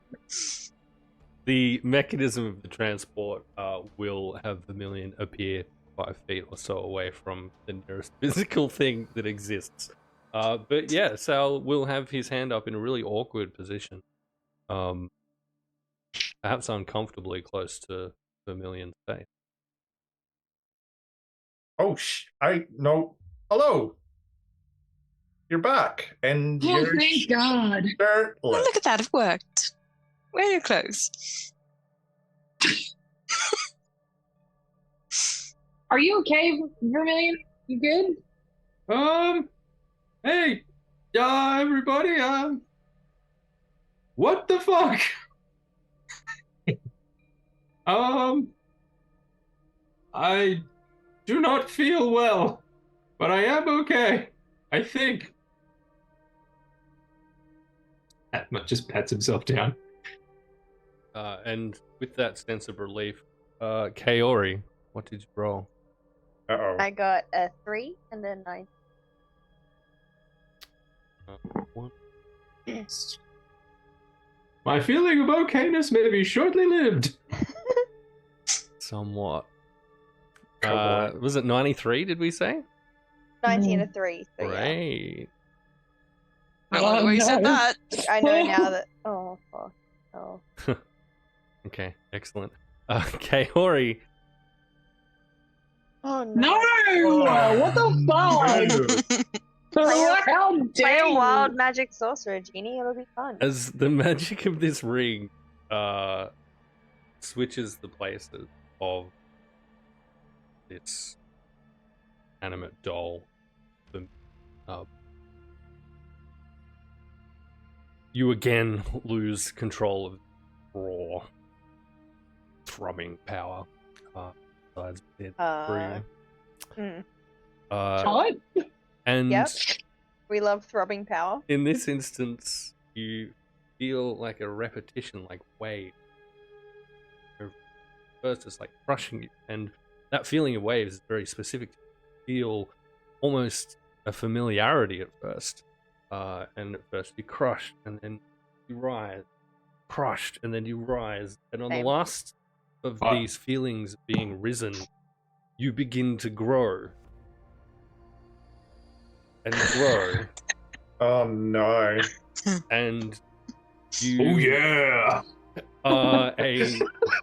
The mechanism of the transport will have Vermilion appear 5 feet or so away from the nearest physical thing that exists. But yeah, Sal will have his hand up in a really awkward position. Perhaps uncomfortably close to Vermilion's face. Oh, no. Hello. You're back, and Oh, you're thank God. Oh, shirtless. look at that, it worked. Wear your clothes. Are you okay, Vermilion? You good? Hey, everybody, what the fuck? I do not feel well, but I am okay, I think. Atma just pats himself down. And with that sense of relief, Kaori, what did you roll? Uh-oh. I got a 3 and a 9. One. My feeling of okayness may be shortly lived. Somewhat. Come on. Was it 93, did we say? 19 and a 3. So yeah. Great. I wonder why you said no. that. I know now that. Oh, fuck. Oh. Okay, excellent. Kaori, Oh no. No! Oh, What the fuck? How Play dare a you? wild magic sorcerer, Genie. It'll be fun. as the magic of this ring switches the places of this animate doll, you again lose control of raw thrumming power. Besides dead through. What? And Yep. We love throbbing power. in this instance, you feel like a repetition, like wave. First, it's like crushing you, and that feeling of waves is very specific. You feel almost a familiarity at first, and at first you crush, and then you rise, crushed, and then you rise, and on Same. the last of these feelings being risen, you begin to grow. And grow, Oh, no. and you Oh yeah. are a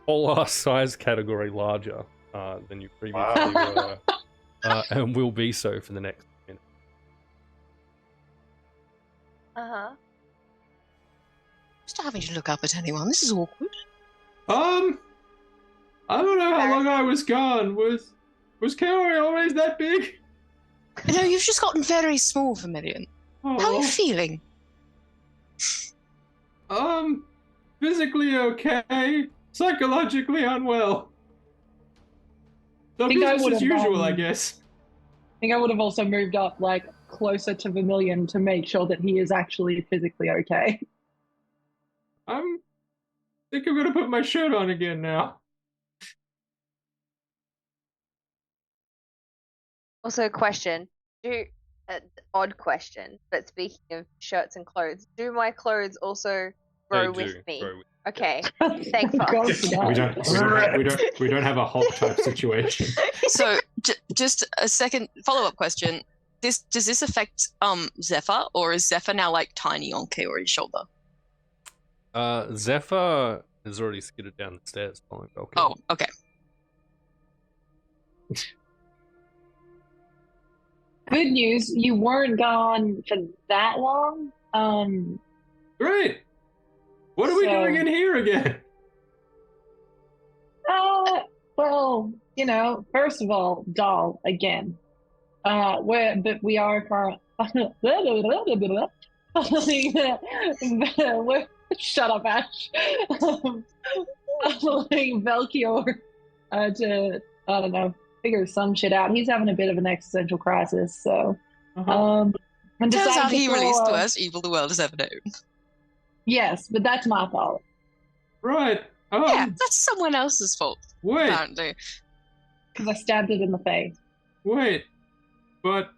whole ass size category larger than you previously were, and will be so for the next minute. Uh-huh. Just having to look up at anyone. This is awkward. I don't know how long I was gone. Was Kaori always that big? No, you've just gotten very small, Vermilion. Oh, How are you feeling? physically okay, psychologically unwell. So think I business as would've, usual, I guess. I think I would have also moved up like closer to Vermilion to make sure that he is actually physically okay. Think I'm gonna put my shirt on again now. Also, question. Odd question, but speaking of shirts and clothes, do my clothes also grow with me? Grow with- Okay. Thank fuck. God, for We that. don't have a Hulk type situation. So, just a second follow-up question. Does this affect Zephyr, or is Zephyr now like tiny on Kaori's shoulder? Zephyr has already skidded down the stairs following Velkior. Oh, okay. Good news, you weren't gone for that long. Great. What are we doing in here again? Well, first of all, doll again. We are for shut up, Ash. Following Velkior to, I don't know, figure some shit out. He's having a bit of an existential crisis, so and Turns decided out to he throw released the a- worst evil the world has ever known. Yes, but that's my fault. Right. Yeah, that's someone else's fault, Wait. apparently. Because I stabbed it in the face. Wait. But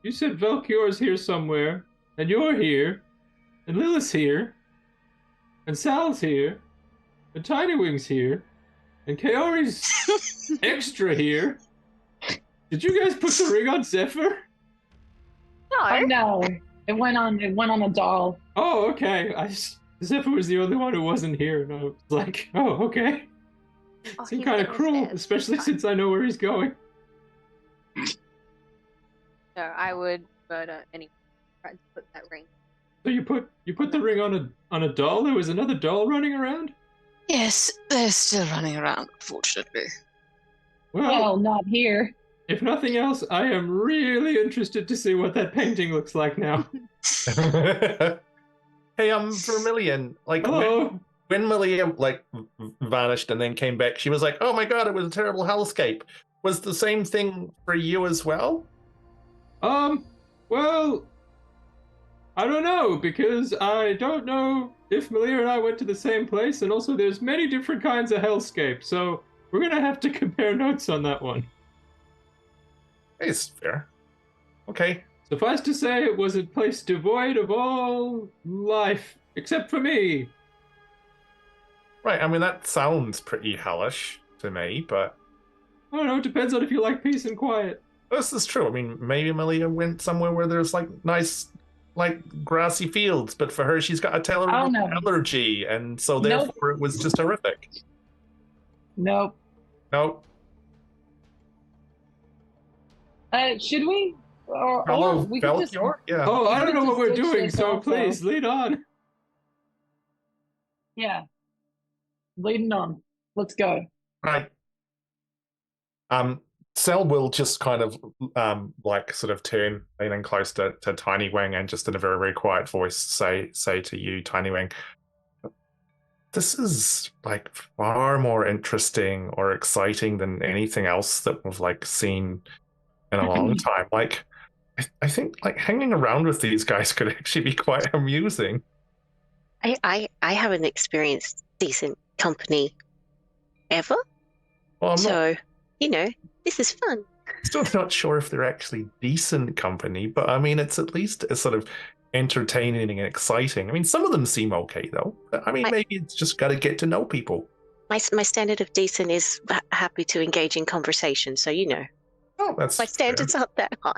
you said Velkior's here somewhere, and you're here, and Lilith's here, and Sal's here, and Tiny Wing's here, and Kaori's extra here. Did you guys put the ring on Zephyr? No. No, it went on a doll. Oh, okay. Zephyr was the only one who wasn't here, and I was like, oh, okay. Oh, Seemed he's kind of getting cruel, fed. especially since I know where he's going. No, I would murder anyone who tried to put that ring. So you put the ring on a doll? There was another doll running around? Yes, they're still running around, unfortunately. Well, not here. If nothing else, I am really interested to see what that painting looks like now. Hey, Vermilion. Like, Hello. when Malia vanished and then came back, she was like, "Oh my god, it was a terrible hellscape." Was the same thing for you as well? Well, I don't know, because I don't know if Malia and I went to the same place, and also there's many different kinds of hellscape, so we're gonna have to compare notes on that one. It's fair. Okay. Suffice to say, it was a place devoid of all life, except for me. Right, I mean, that sounds pretty hellish to me, but I don't know, it depends on if you like peace and quiet. this is true. I mean, maybe Malia went somewhere where there's, nice, grassy fields, but for her, she's got a terrible no. allergy, and so Nope. therefore it was just horrific. Nope. No. Should we? Or Hello, we could just. Velkior? Yeah. Oh, I don't know what we're Just doing, this so also. please, lead on. Yeah. Leading on. Let's go. Right. Cell will just kind of sort of turn, leaning close to Tiny Wing, and just in a very, very quiet voice say to you, Tiny Wing, this is far more interesting or exciting than anything else that we've seen in a long time. I think hanging around with these guys could actually be quite amusing. I haven't experienced decent company ever. Well, I'm not So, this is fun. still not sure if they're actually decent company, but I mean, it's at least a sort of entertaining and exciting. I mean, some of them seem okay though. I mean, maybe it's just got to get to know people. My standard of decent is happy to engage in conversation, so Oh, that's my fair. standards aren't that high.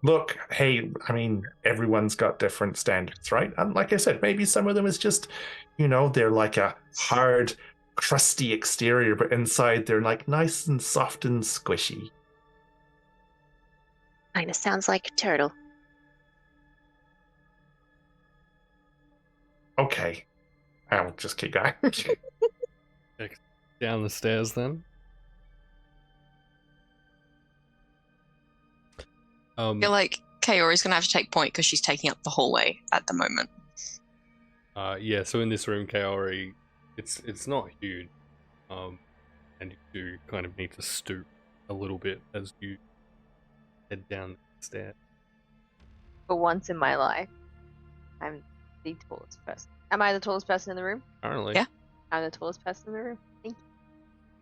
Look, hey, I mean, everyone's got different standards, right? And like I said, maybe some of them is just, they're like a hard, crusty exterior, but inside they're nice and soft and squishy. Kind of sounds like a turtle. Okay. I'll just keep going. Down the stairs then. I feel like Kaori's gonna have to take point because she's taking up the hallway at the moment. Yeah, so in this room, Kaori, it's not huge, and you do kind of need to stoop a little bit as you head down the stairs. For once in my life, I'm the tallest person. Am I the tallest person in the room? Apparently. Yeah. I'm the tallest person in the room. Thank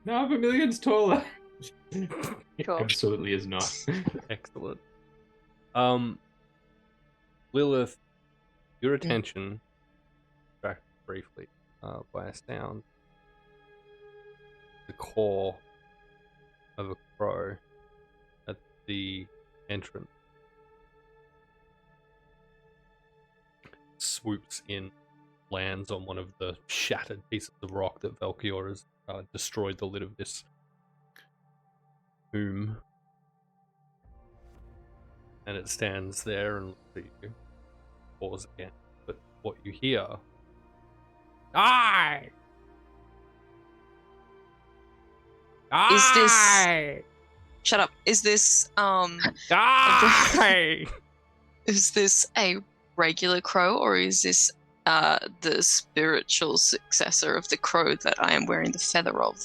No, Vermilion's taller. you. Sure. Absolutely is not. Excellent. Lilith, your attention distracted briefly by a sound. The caw of a crow at the entrance swoops in, lands on one of the shattered pieces of rock that Velkior has destroyed the lid of this tomb. And it stands there and looks at you. Pause again. But what you hear... Die! Is this- Die! Shut up. Is this Die! is this a regular crow, or is this the spiritual successor of the crow that I am wearing the feather of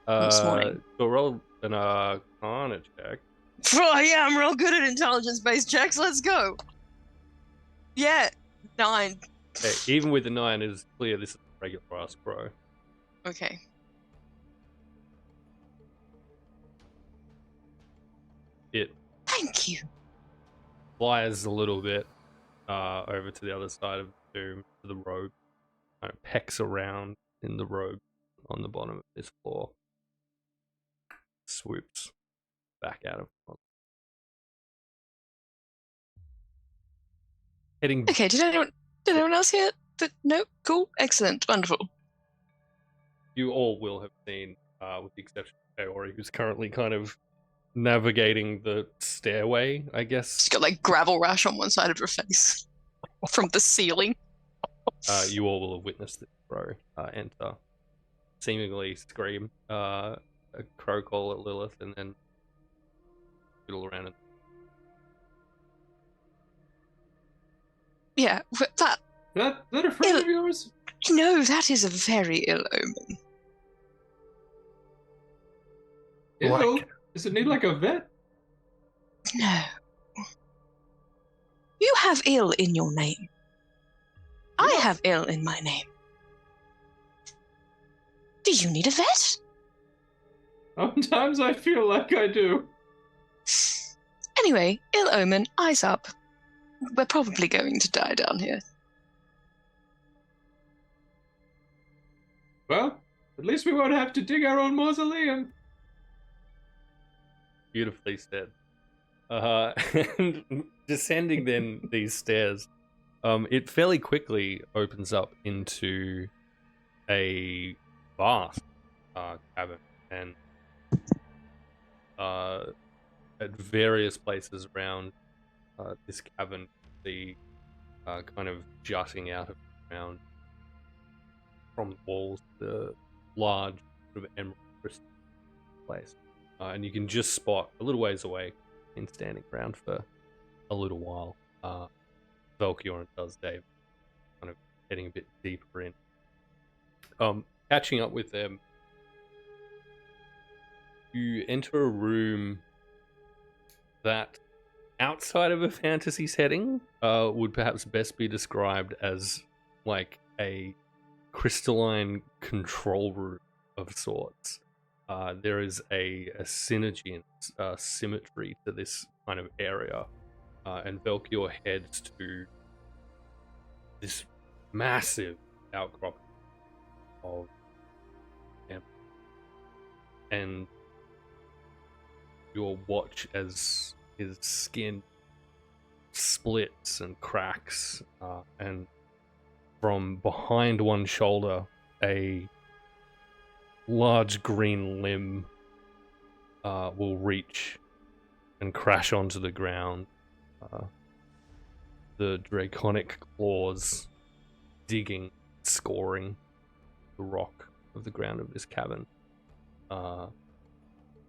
this morning? So roll an Arcana check. Oh yeah, I'm real good at intelligence-based checks. Let's go. Yeah, 9. Okay, even with the 9, it is clear this is a regular ass crow. Okay. It Thank you. flies a little bit over to the other side of the tomb, to the robe. Kind of pecks around in the robe on the bottom of this floor. Swoops back out of it. Heading. Okay, did anyone else hear that? No? Cool. Excellent. Wonderful. You all will have seen, with the exception of Kaori, who's currently kind of navigating the stairway, I guess. She's got like gravel rash on one side of her face from the ceiling. You all will have witnessed this crow enter, seemingly scream a crow call at Lilith, and then fiddle around. Yeah, that. That a friend of yours? No, that is a very ill omen. Ill? Like- Does it need like a vet? No. You have ill in your name. I have ill in my name. Do you need a vet? Sometimes I feel like I do. Anyway, ill omen, eyes up. We're probably going to die down here. Well, at least we won't have to dig our own mausoleum. Beautifully said. And descending then these stairs, it fairly quickly opens up into a vast cavern, and at various places around this cavern, the kind of jutting out of the ground from the walls, the large sort of emerald crystal place. And you can just spot a little ways away, in standing around for a little while, Velkior and does Dave, kind of getting a bit deeper in. Catching up with them, you enter a room that, outside of a fantasy setting, would perhaps best be described as like a crystalline control room of sorts. There is a synergy and symmetry to this kind of area, and Velkior heads to this massive outcrop of them, and you'll watch as his skin splits and cracks, and from behind one shoulder, a large green limb will reach and crash onto the ground. The draconic claws digging, scoring the rock of the ground of this cavern. A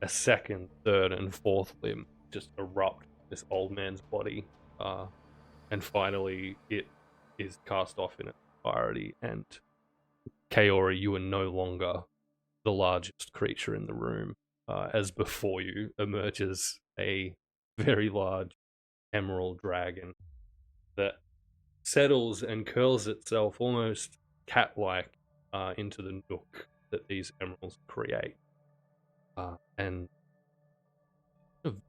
second, third, and fourth limb just erupt from this old man's body, and finally it is cast off in its entirety, and Kaori, you are no longer the largest creature in the room, as before you emerges a very large emerald dragon that settles and curls itself almost cat-like into the nook that these emeralds create, and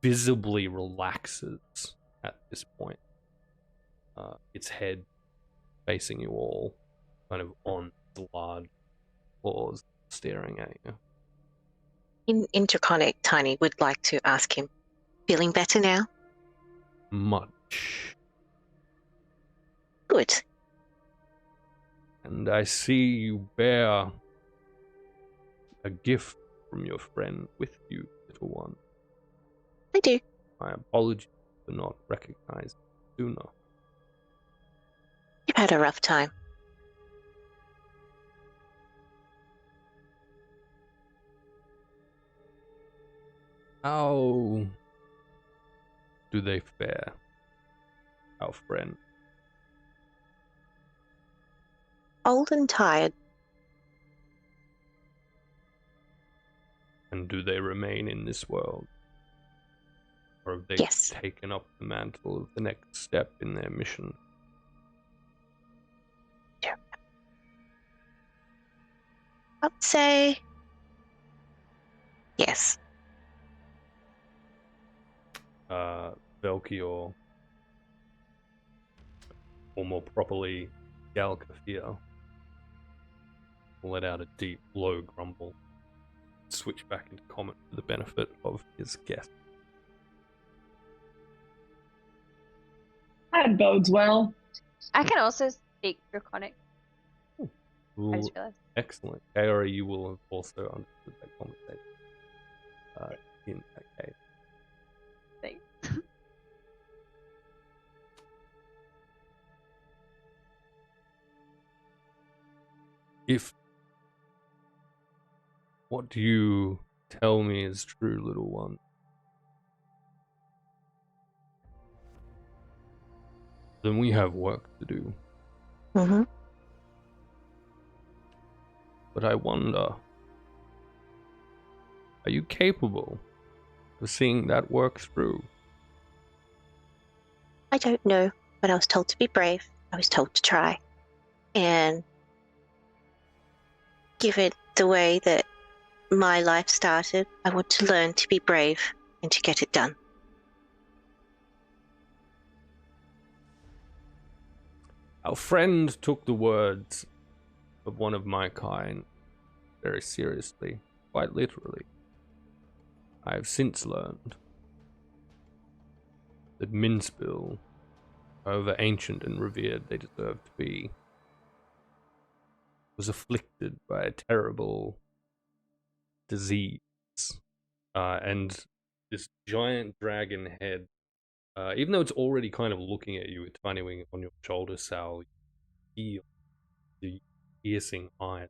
visibly relaxes at this point. Its head facing you all, kind of on the large claws staring at you. In Draconic, Tiny would like to ask him, feeling better now? Much. Good. And I see you bear a gift from your friend with you, little one. I do. My apologies for not recognizing you sooner. You've had a rough time. How do they fare, our friend? Old and tired. And do they remain in this world? Or have they Yes. taken up the mantle of the next step in their mission? I would say yes. Velkior, or more properly, Galkafir, let out a deep, low grumble, switch back into comment for the benefit of his guest. That bodes well. I can also speak Draconic. I Ooh, just realized. excellent. Kaori, you will have also understood that conversation in that case. Thanks. If what you tell me is true, little one, then we have work to do. Mm-hmm. But I wonder, are you capable of seeing that work through? I don't know, but I was told to be brave. I was told to try. And given the way that my life started, I want to learn to be brave and to get it done. Our friend took the words of one of my kind very seriously, quite literally. I have since learned that Minspill, however ancient and revered they deserve to be, was afflicted by a terrible disease. And this giant dragon head, even though it's already kind of looking at you with tiny wing on your shoulder, Sal, you feel the piercing eye of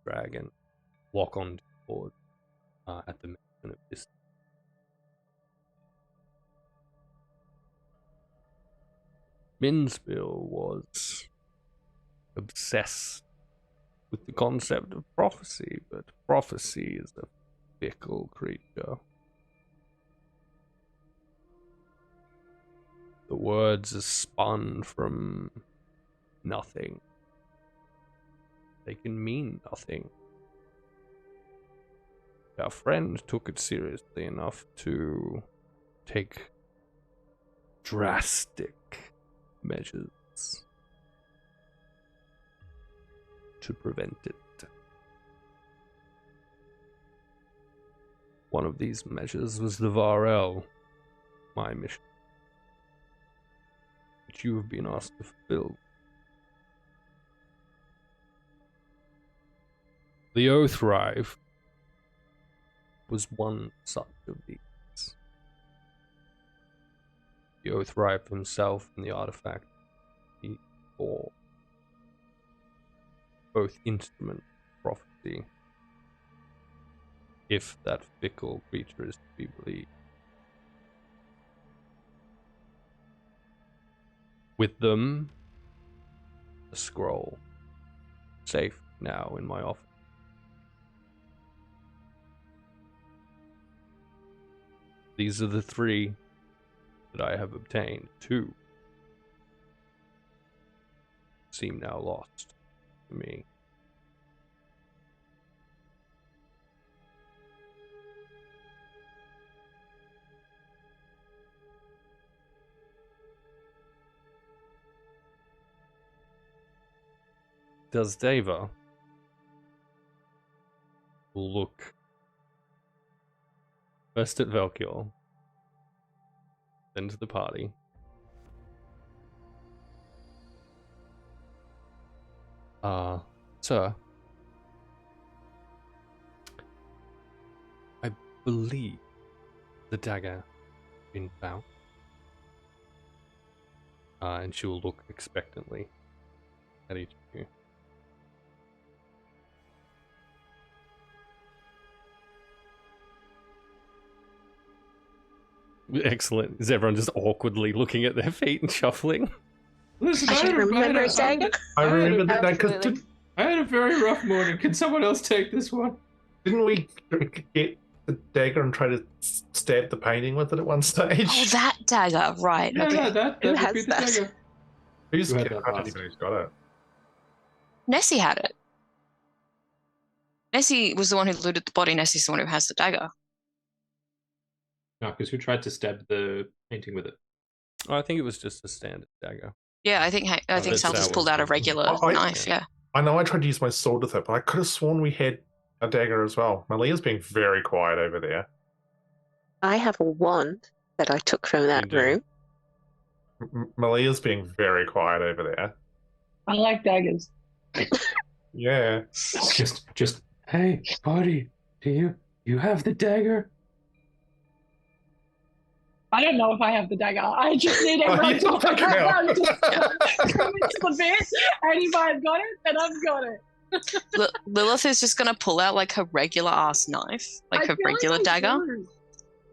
the dragon lock onto your board at the mention of this. Minspill was obsessed with the concept of prophecy, but prophecy is a fickle creature. The words are spun from nothing. They can mean nothing. Our friend took it seriously enough to take drastic measures to prevent it. One of these measures was the Varel, my mission, which you have been asked to fulfill. The Oathrive was one such of these. The Oathrive himself and the artifact he bore both instrument and prophecy, if that fickle creature is to be believed. With them, a scroll, safe now in my office. These are the 3 that I have obtained. 2 seem now lost to me. Does Deva look first at Velkior, then to the party. Sir, I believe the dagger has been found. And she will look expectantly at each of you. Excellent. Is everyone just awkwardly looking at their feet and shuffling? Listen, I should remember a dagger. I remember that Absolutely. because I had a very rough morning. Can someone else take this one? didn't we get the dagger and try to stab the painting with it at one stage? Oh, that dagger, right? Yeah, Okay. no, that Who would has be the that? dagger. Who's Who I had that don't last? even know who's got it. Nessie had it. Nessie was the one who looted the body. Nessie's the one who has the dagger. No, because who tried to stab the painting with it? I think it was just a standard dagger. Yeah, I think that's Sal's how it pulled was out a used. regular I- knife. Yeah. I know I tried to use my sword with it, but I could have sworn we had a dagger as well. Malia's being very quiet over there. I have a wand that I took from that You do. room. Malia's being very quiet over there. I like daggers. Yeah. Just hey, buddy, do you have the dagger? I don't know if I have the dagger. I just need Oh, everyone yeah, to fucking hell. come into the bit, and if I've got it, then I've got it. Lilith is just gonna pull out like her regular ass knife, like I her feel regular I dagger, do.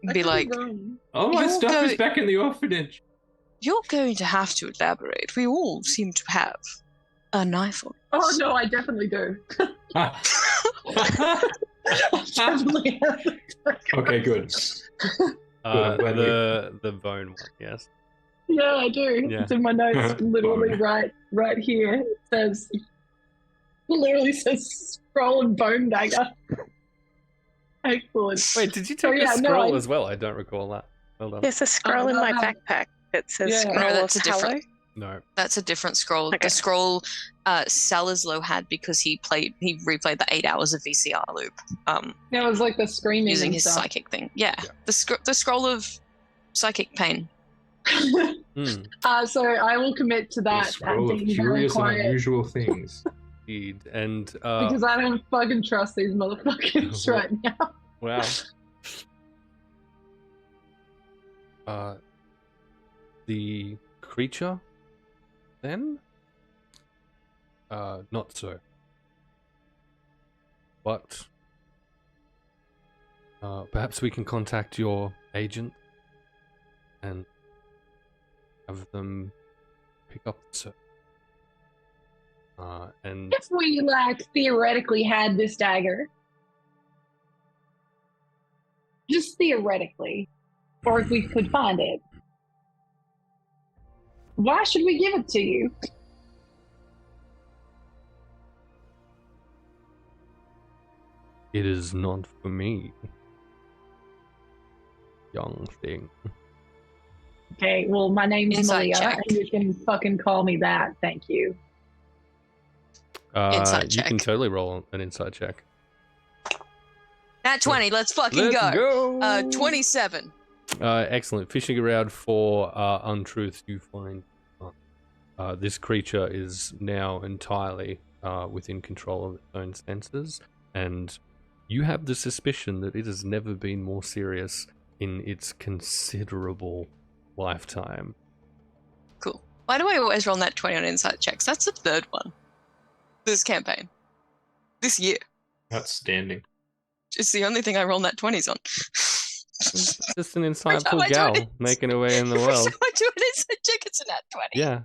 and I be could like, wrong. All my You'll stuff go- is back in the orphanage. "You're going to have to elaborate. We all seem to have a knife on Oh us." no, I definitely do. Ah. I definitely have. Okay, good. I'm glad The bone one, yes. Yeah, I do. Yeah. It's in my notes, literally Bone. right here. It says, literally says scroll and bone dagger. Excellent. Wait, did you So, take yeah, a no, scroll I- as well? I don't recall that. Hold on. There's a scroll in my backpack that says Yeah. Scroll No, of that's a different- Hallow. No. That's a different scroll. Okay. The scroll Salazlo had because he replayed the 8 hours of VCR loop, Yeah, it was like the screaming using and his stuff. psychic thing. Yeah, Yeah. the scroll of psychic pain. Hmm. So I will commit to A that scroll and of being very curious and quiet unusual things. Indeed. And because I don't fucking trust these motherfuckers Well- right now. wow. The creature, then? Not so. But perhaps we can contact your agent and have them pick up the search. And If we like theoretically had this dagger, just theoretically, or if we could find it, why should we give it to you? it is not for me, young thing. Okay, well, my name's Insight Malia, check. and you can fucking call me that. Thank you. Insight You can check. totally roll an insight check. Nat 20. Let's fucking Let's go. 27. Excellent. Fishing around for untruths, you find this creature is now entirely within control of its own senses, and you have the suspicion that it has never been more serious in its considerable lifetime. Cool. Why do I always roll Nat 20 on insight checks? That's the third one. this campaign. This year. Outstanding. It's the only thing I roll nat 20s on. Just an time insightful I do gal it, making her way in the Every world. time I do an inside check, it's a nat 20. Yeah.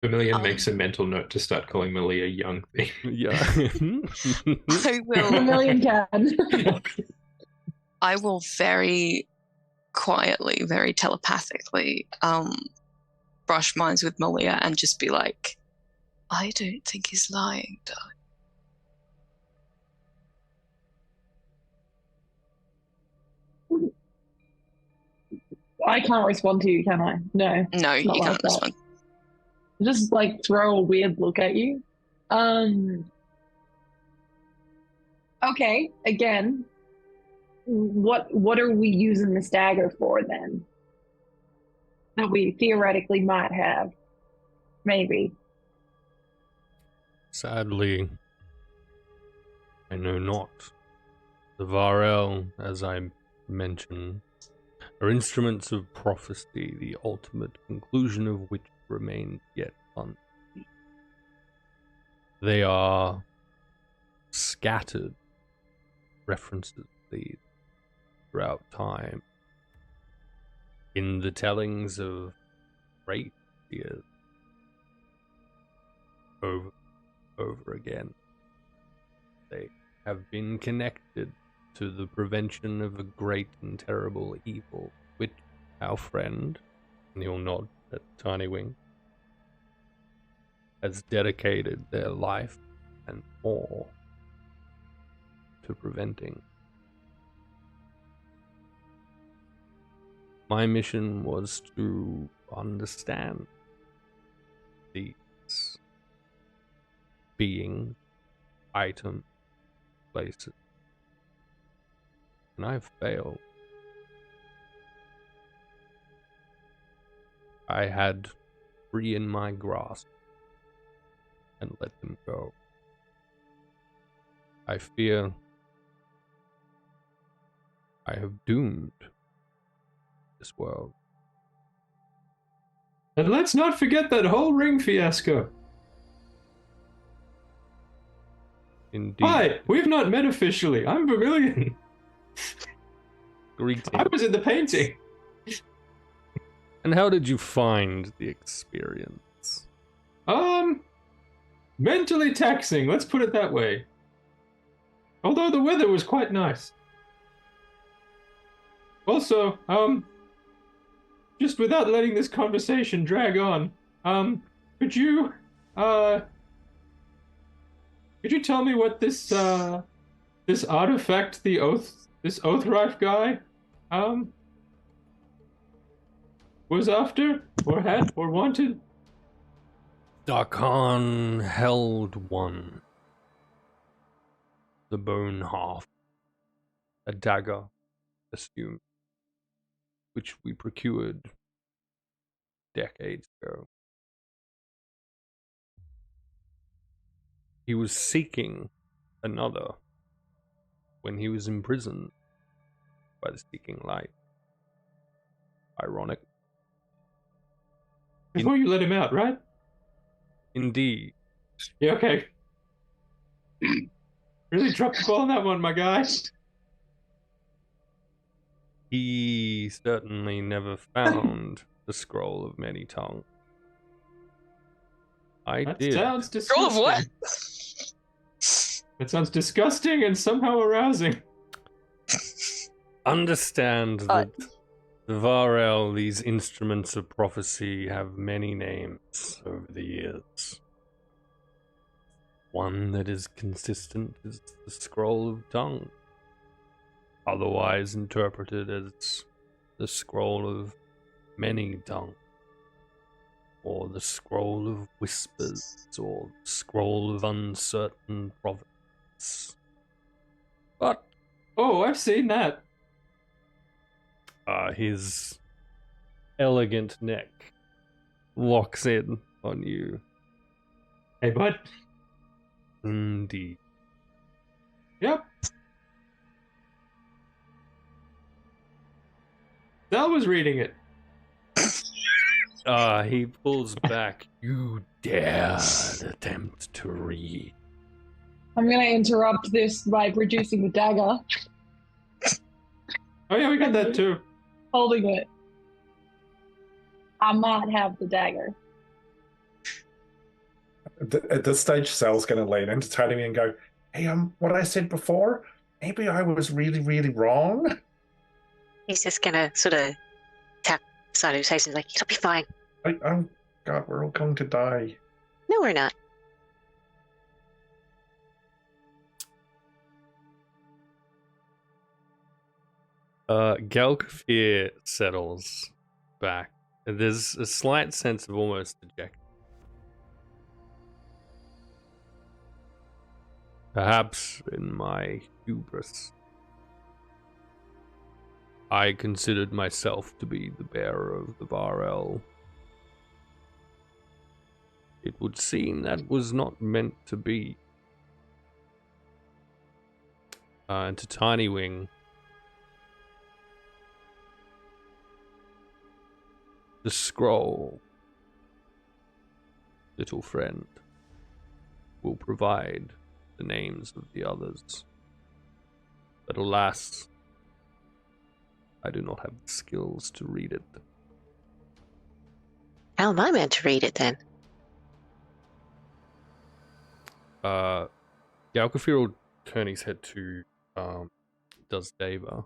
Vermilion makes a mental note to start calling Millie a young thing. Yeah. I will. Vermilion can. I will very quietly, very telepathically, brush minds with Malia and just be like, I don't think he's lying, darling. I can't respond to you, can I? No. No, you Not like can't that. respond. Just like throw a weird look at you. Okay, again. What are we using this dagger for then? That we theoretically might have. Maybe. Sadly, I know not. The Varel, as I mentioned, are instruments of prophecy, the ultimate conclusion of which remains yet unseen. They are scattered references to these throughout time in the tellings of great years over again. They have been connected to the prevention of a great and terrible evil, which our friend, and he'll nod at Tiny Wing, has dedicated their life and more to preventing. My mission was to understand these beings, items, places. And I've failed. I had three in my grasp and let them go. I fear I have doomed this world. And let's not forget that whole ring fiasco. Indeed. Hi, we've not met officially. I'm Vermilion. Greetings. I was in the painting. And how did you find the experience? Mentally taxing, let's put it that way. Although the weather was quite nice. Also, just without letting this conversation drag on, could you tell me what this artifact, this Oathrife guy, was after, or had, or wanted? Darkhan held one. The bone half. A dagger, assumed, which we procured decades ago. He was seeking another when he was imprisoned by the Seeking Light. Ironic. Before you let him out, right? Indeed. Yeah, okay. Really dropped the ball on that one, my guy. He certainly never found the Scroll of Many Tongues. I That did. sounds Scroll disgusting. of what? That sounds disgusting and somehow arousing. Understand that the Varel, these instruments of prophecy, have many names over the years. One that is consistent is the Scroll of Tongue, otherwise interpreted as the Scroll of Many Tongues, or the Scroll of Whispers, or the Scroll of Uncertain Providence. But Oh, I've seen that. his elegant neck locks in on you. Hey, bud. Indeed. Yep. Dell was reading it. He pulls back. You dared attempt to read I'm going to interrupt this by producing the dagger, Oh yeah, we got that too. holding it. I might have the dagger. At this stage, Sal's going to lean into Tiny and go, "Hey, what I said before, maybe I was really, really wrong." He's just gonna sort of tap the side of his face and like, it'll be fine. Oh, God, we're all going to die. No, we're not. Galkafir settles back. There's a slight sense of almost dejection. Perhaps in my hubris, I considered myself to be the bearer of the Varel. It would seem that was not meant to be. And to Tiny Wing, the scroll, little friend, will provide the names of the others. But alas, I do not have the skills to read it. How am I meant to read it then? Galkafir will turn his head to Dusdeva.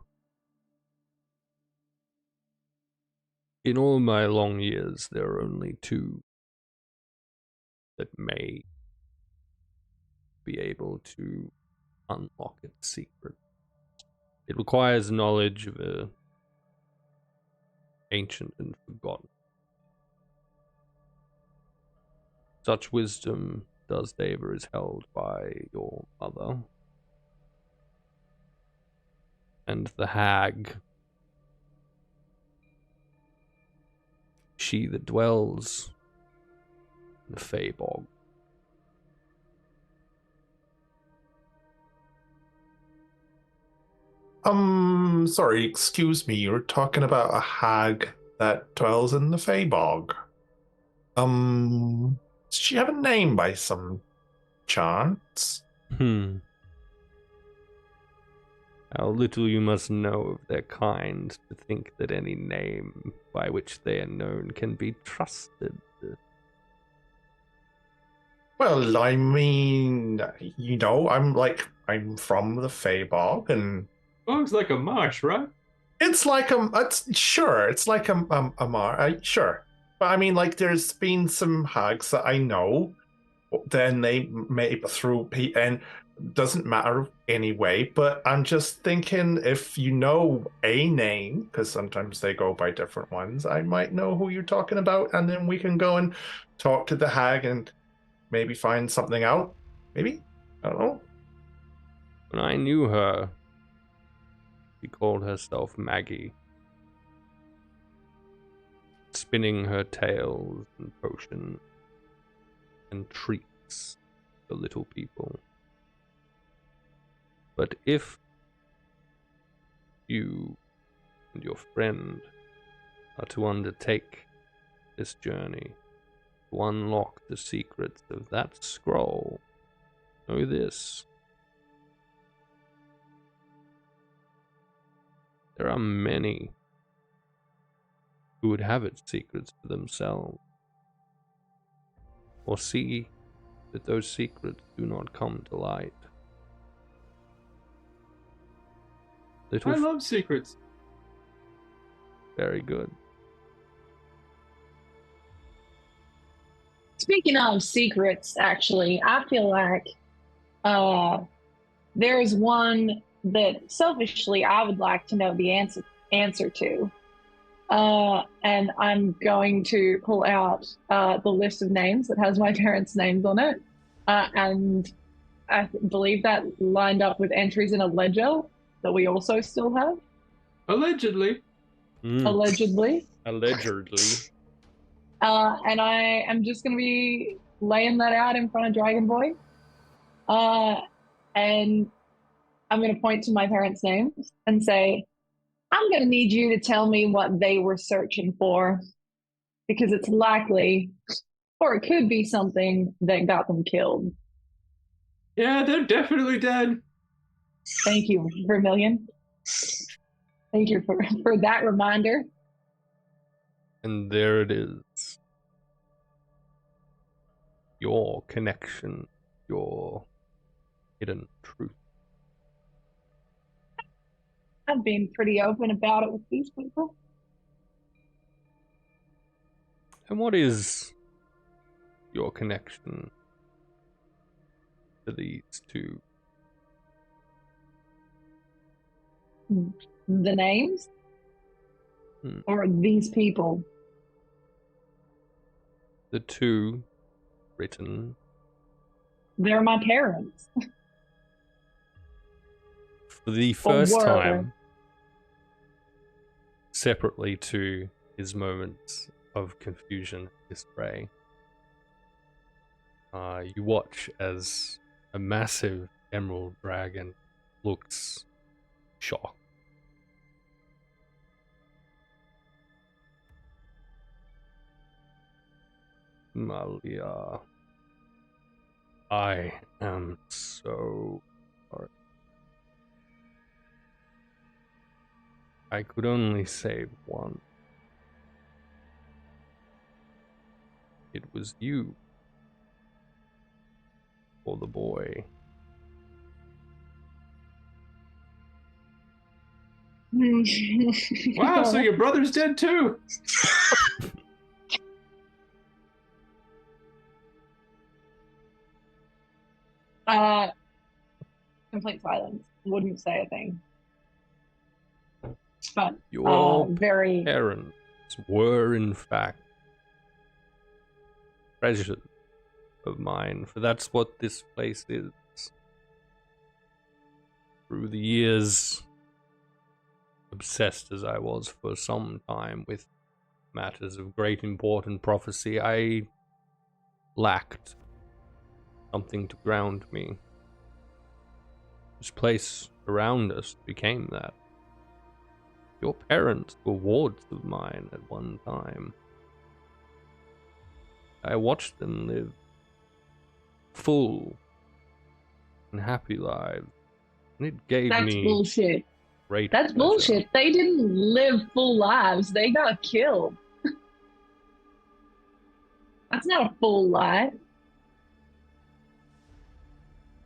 In all my long years, there are only two that may be able to unlock its secret. It requires knowledge of a ancient and forgotten. Such wisdom, Dusdeva, is held by your mother. And the hag, she that dwells in the Fey-bog. Sorry, excuse me, you're talking about a hag that dwells in the Fey-bog. Does she have a name by some chance? How little you must know of their kind to think that any name by which they are known can be trusted. Well, I mean, I'm from the Fey-bog, and Bog's like a marsh, right? it's like it's like sure. But I mean, like, there's been some hags that I know, then they may through and doesn't matter anyway. But I'm just thinking, if you know a name, because sometimes they go by different ones, I might know who you're talking about, and then we can go and talk to the hag and maybe find something out. Maybe? I don't know. When I knew her, she called herself Maggie, spinning her tales and potions and treats for little people. But if you and your friend are to undertake this journey, to unlock the secrets of that scroll, know this: there are many who would have its secrets for themselves, or see that those secrets do not come to light. I love secrets. Very good. Speaking of secrets, actually, I feel like there's one that selfishly I would like to know the answer to. And I'm going to pull out the list of names that has my parents' names on it. And I believe that lined up with entries in a ledger that we also still have. Allegedly. Allegedly. Allegedly. And I am just going to be laying that out in front of Dragon Boy. And I'm going to point to my parents' names and say, I'm going to need you to tell me what they were searching for, because it's likely, or it could be something that got them killed. Yeah, they're definitely dead. Thank you, Vermilion. Thank you for that reminder. And there it is. Your connection, your hidden truth. I've been pretty open about it with these people. And what is your connection to these two? The names? Or these people? The two written. They're my parents. For the first time, separately to his moments of confusion, disarray, you watch as a massive emerald dragon looks shocked. Malia, I am so sorry. I could only save one. It was you. Or the boy. Wow, so your brother's dead too. Complete silence. Wouldn't say a thing. But Your very parents were, in fact, treasures of mine, for that's what this place is. Through the years, obsessed as I was for some time with matters of great important prophecy, I lacked something to ground me. This place around us became that. Your parents were wards of mine at one time. I watched them live full and happy lives, and it gave me bullshit. great That's pleasure. bullshit. They didn't live full lives. They got killed. That's not a full life.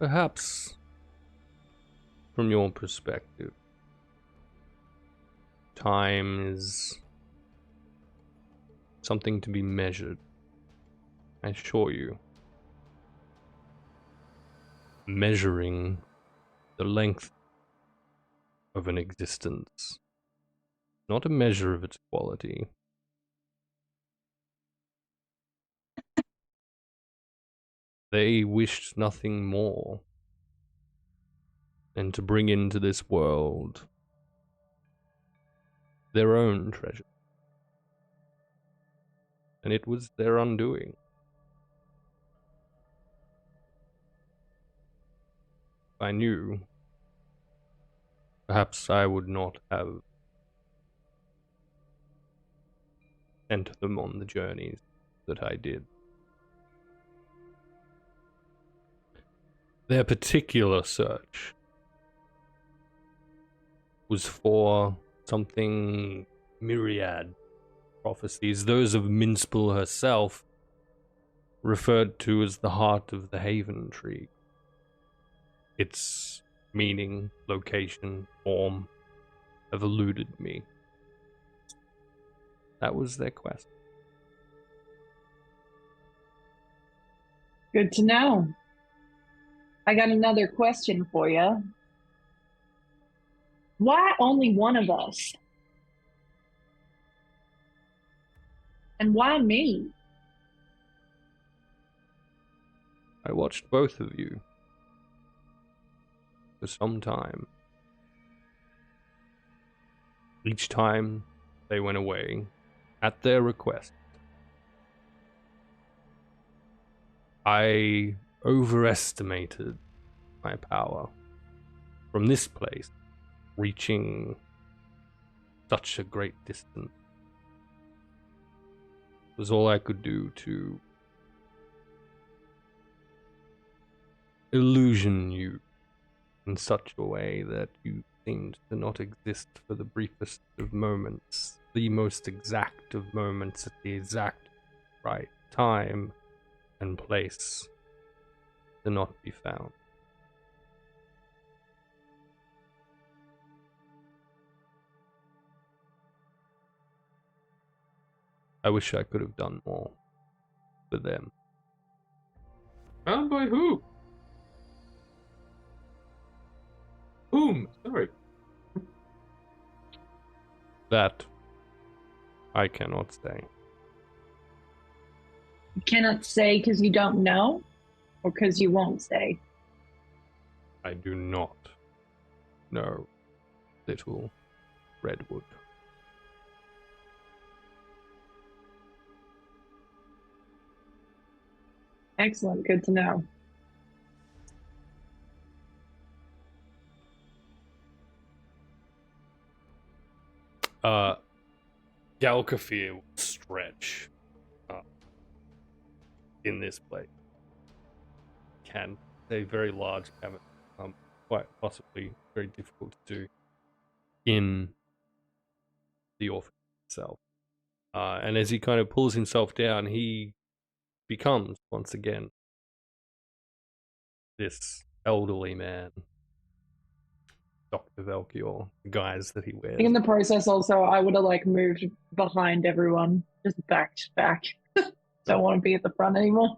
Perhaps, from your perspective, time is something to be measured. I assure you. Measuring the length of an existence, not a measure of its quality. They wished nothing more than to bring into this world their own treasure. And it was their undoing. If I knew, perhaps I would not have sent them on the journeys that I did. Their particular search was for something myriad prophecies, those of Minspel herself, referred to as the heart of the Haven Tree. Its meaning, location, form have eluded me. That was their quest. Good to know. I got another question for you. Why only one of us? And why me? I watched both of you for some time. Each time they went away, at their request, I overestimated my power from this place, reaching such a great distance. It was all I could do to illusion you in such a way that you seemed to not exist for the briefest of moments, the most exact of moments at the exact right time and place to not be found. I wish I could have done more for them. Found by who? Whom? Sorry. That I cannot say. You cannot say because you don't know, or because you won't say. I do not know, little Redwood. Excellent. Good to know. Galkafir will stretch in this place. Can a very large cavern, quite possibly very difficult to do in the orphanage itself. And as he kind of pulls himself down, he becomes once again this elderly man, Doctor Velkior, the guise that he I wears. think in the process also, I would have like moved behind everyone, just backed back. Don't want to be at the front anymore.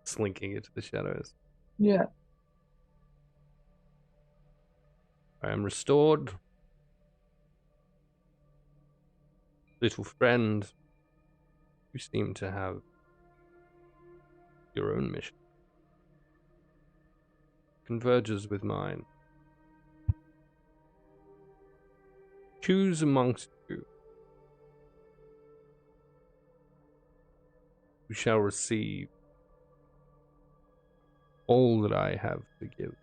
Slinking into the shadows. Yeah. I am restored. Little friend, you seem to have your own mission. Converges with mine. Choose amongst you who shall receive all that I have to give.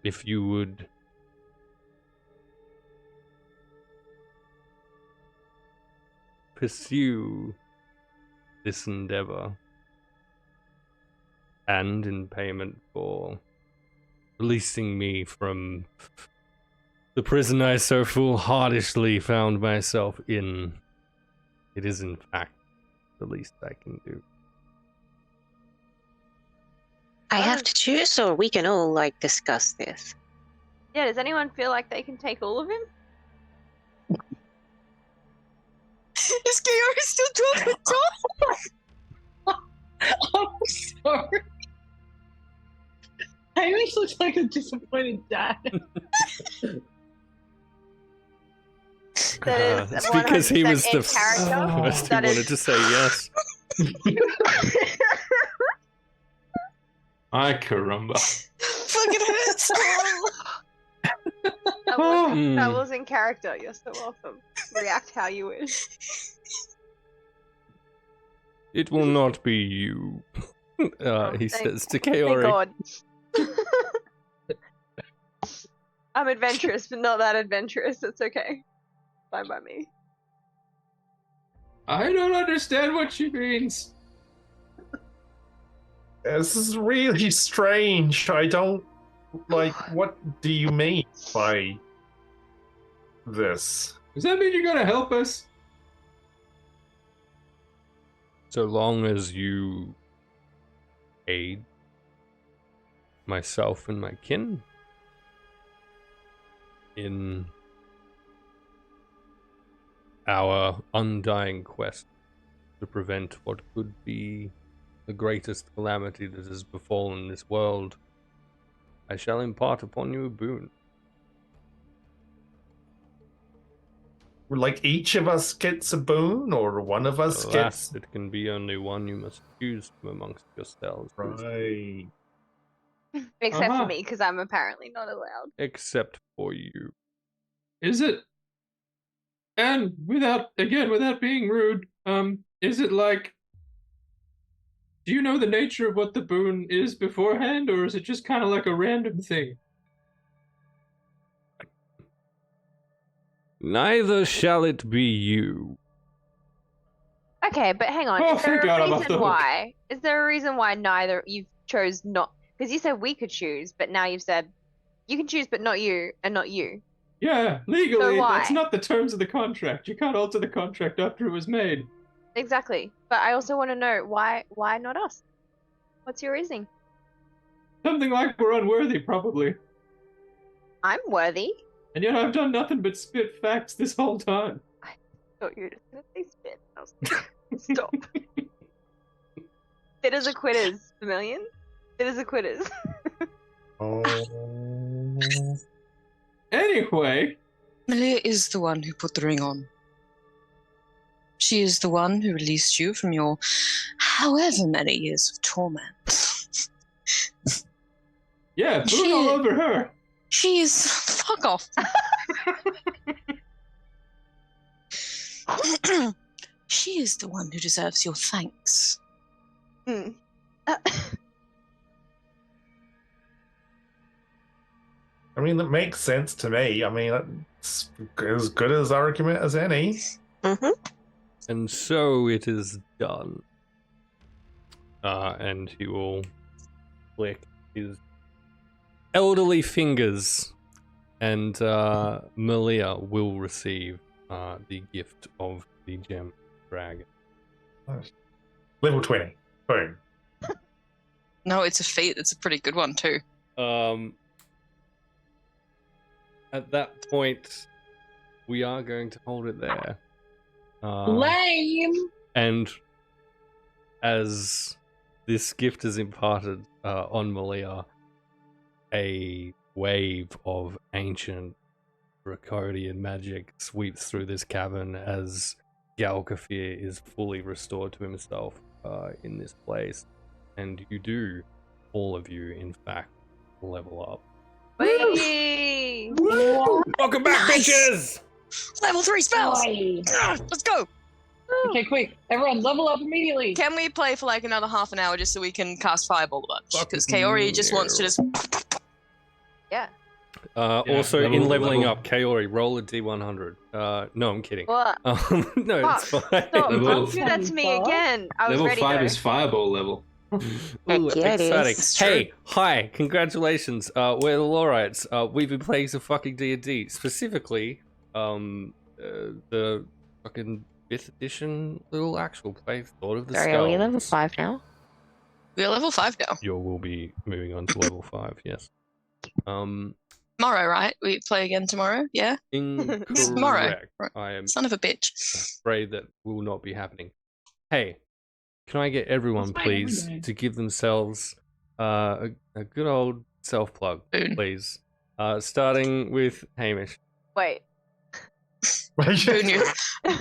If you would pursue this endeavor, and in payment for releasing me from the prison I so foolhardishly found myself in, it is in fact the least I can do. I have to choose, or we can all like discuss this. Yeah, does anyone feel like they can take all of him? Is Kiori still 12 foot tall? I'm sorry. Hamish looks like a disappointed dad. That is It's because he was the character. first who That is- wanted to say yes. Ay, caramba. Fucking hurts. That was in character. You're so welcome. React how you wish. It will not be you, he says to Thank Kaori. God. I'm adventurous, but not that adventurous. It's okay. Fine by me. I don't understand what she means. This is really strange. I don't like. What do you mean by this? Does that mean you're gonna help us? So long as you aid myself and my kin in our undying quest to prevent what could be the greatest calamity that has befallen this world, I shall impart upon you a boon. Like each of us gets a boon, or one of us Alas, gets. it can be only one. You must choose from amongst yourselves. Right. Except Uh-huh. for me, because I'm apparently not allowed. Except for you. Is it? And without being rude, is it like? Do you know the nature of what the boon is beforehand, or is it just kind of like a random thing? Neither shall it be you. Okay, but hang on. Oh, Is there thank God a I'm off the reason hook. why? Is there a reason why neither you chose not? Because you said we could choose, but now you've said you can choose, but not you, and not you. Yeah, legally, that's why? not the terms of the contract. You can't alter the contract after it was made. Exactly. But I also want to know why not us? What's your reasoning? Something like we're unworthy, probably. I'm worthy. And yet I've done nothing but spit facts this whole time. Thought you were just gonna say spit. I was like, stop. Fitters are quitters, Vermilion. Fitters are quitters. Oh. Anyway, Malia is the one who put the ring on. She is the one who released you from your however many years of torment. yeah, boot She- all over her. She's... Fuck off. She is the one who deserves your thanks. Hmm. I mean, that makes sense to me. I mean, that's as good as argument as any. Mm-hmm. And so it is done. And he will click his elderly fingers, and Malia will receive the gift of the gem dragon. Level 20. Boom. No, it's a feat. It's a pretty good one, too. At that point, we are going to hold it there. Lame. And as this gift is imparted on Malia, a wave of ancient Draconian magic sweeps through this cavern as Galkafir is fully restored to himself in this place. And you do, all of you, in fact, level up. Whee! Welcome back, Nice. bitches! Level 3 spells! Why? Let's go! Okay, quick. Everyone, level up immediately. Can we play for like another half an hour just so we can cast Fireball a bunch? Fuck Because Kaori just wants to no. just... Yeah. Also, level- in leveling level- up, Kaori, roll a d100. No, I'm kidding. What? No, it's Fuck. fine. Stop. Level- Don't do that to me again. I was Level ready 5 though. is fireball level. Ooh, Heck yeah, it exciting. is. It's true. Hey, hi, congratulations. We're the Lorites. We've been playing some fucking D&D. Specifically, the fucking 5th edition little actual play, Thought of the Sorry, are we Skulls. level 5 now? We're level 5 now. You will be moving on to level 5, yes. Tomorrow, right? We play again tomorrow? Yeah? Tomorrow. Incorrect. Right. I am Son of a bitch. afraid that will not be happening. Hey, can I get everyone, It's fine, please, every day. to give themselves a good old self-plug, Boon. please? Starting with Hamish. Wait.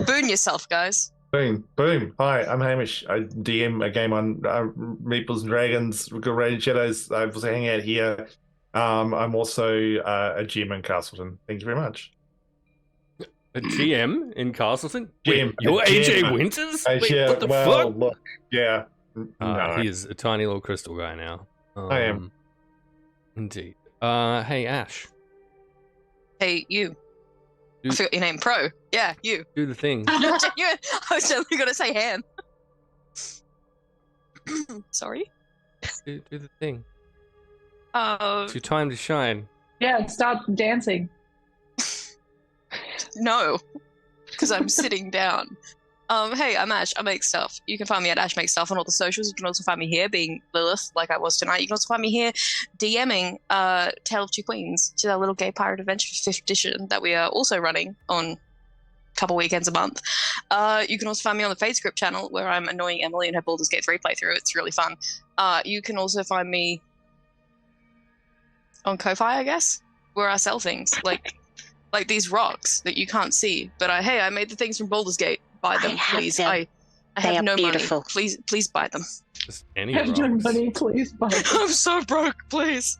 Boon yourself, guys. Boom, boom. Hi, I'm Hamish. I DM a game on Meeples and Dragons, Good Raging Shadows. I was hanging out here. I'm also a GM in Castleton. Thank you very much. A GM in Castleton? GM, Wait, you're a AJ GM. Winters? Yeah, Wait, what the well, fuck? look, yeah. No. He is a tiny little crystal guy now. I am. Indeed. Hey, Ash. Hey, you. I Do- forgot your name. Pro. Yeah, you. Do the thing. I was totally going to say ham. Sorry? Do the thing. Uh, It's your time to shine. Yeah, start dancing. no. Because I'm sitting down. Hey, I'm Ash. I make stuff. You can find me at Ash Make Stuff on all the socials. You can also find me here being Lilith, like I was tonight. You can also find me here DMing Tale of Two Queens, which is our little gay pirate adventure for 5th edition that we are also running on a couple weekends a month. You can also find me on the Fate Script channel where I'm annoying Emily in her Baldur's Gate 3 playthrough. It's really fun. You can also find me on Ko-Fi, I guess, where I sell things like these rocks that you can't see. But hey, I made the things from Baldur's Gate. Buy them, I have please. them. I They have are no beautiful. money. Please buy them. Just any Have no rocks. money, please. Buy it. I'm so broke. Please.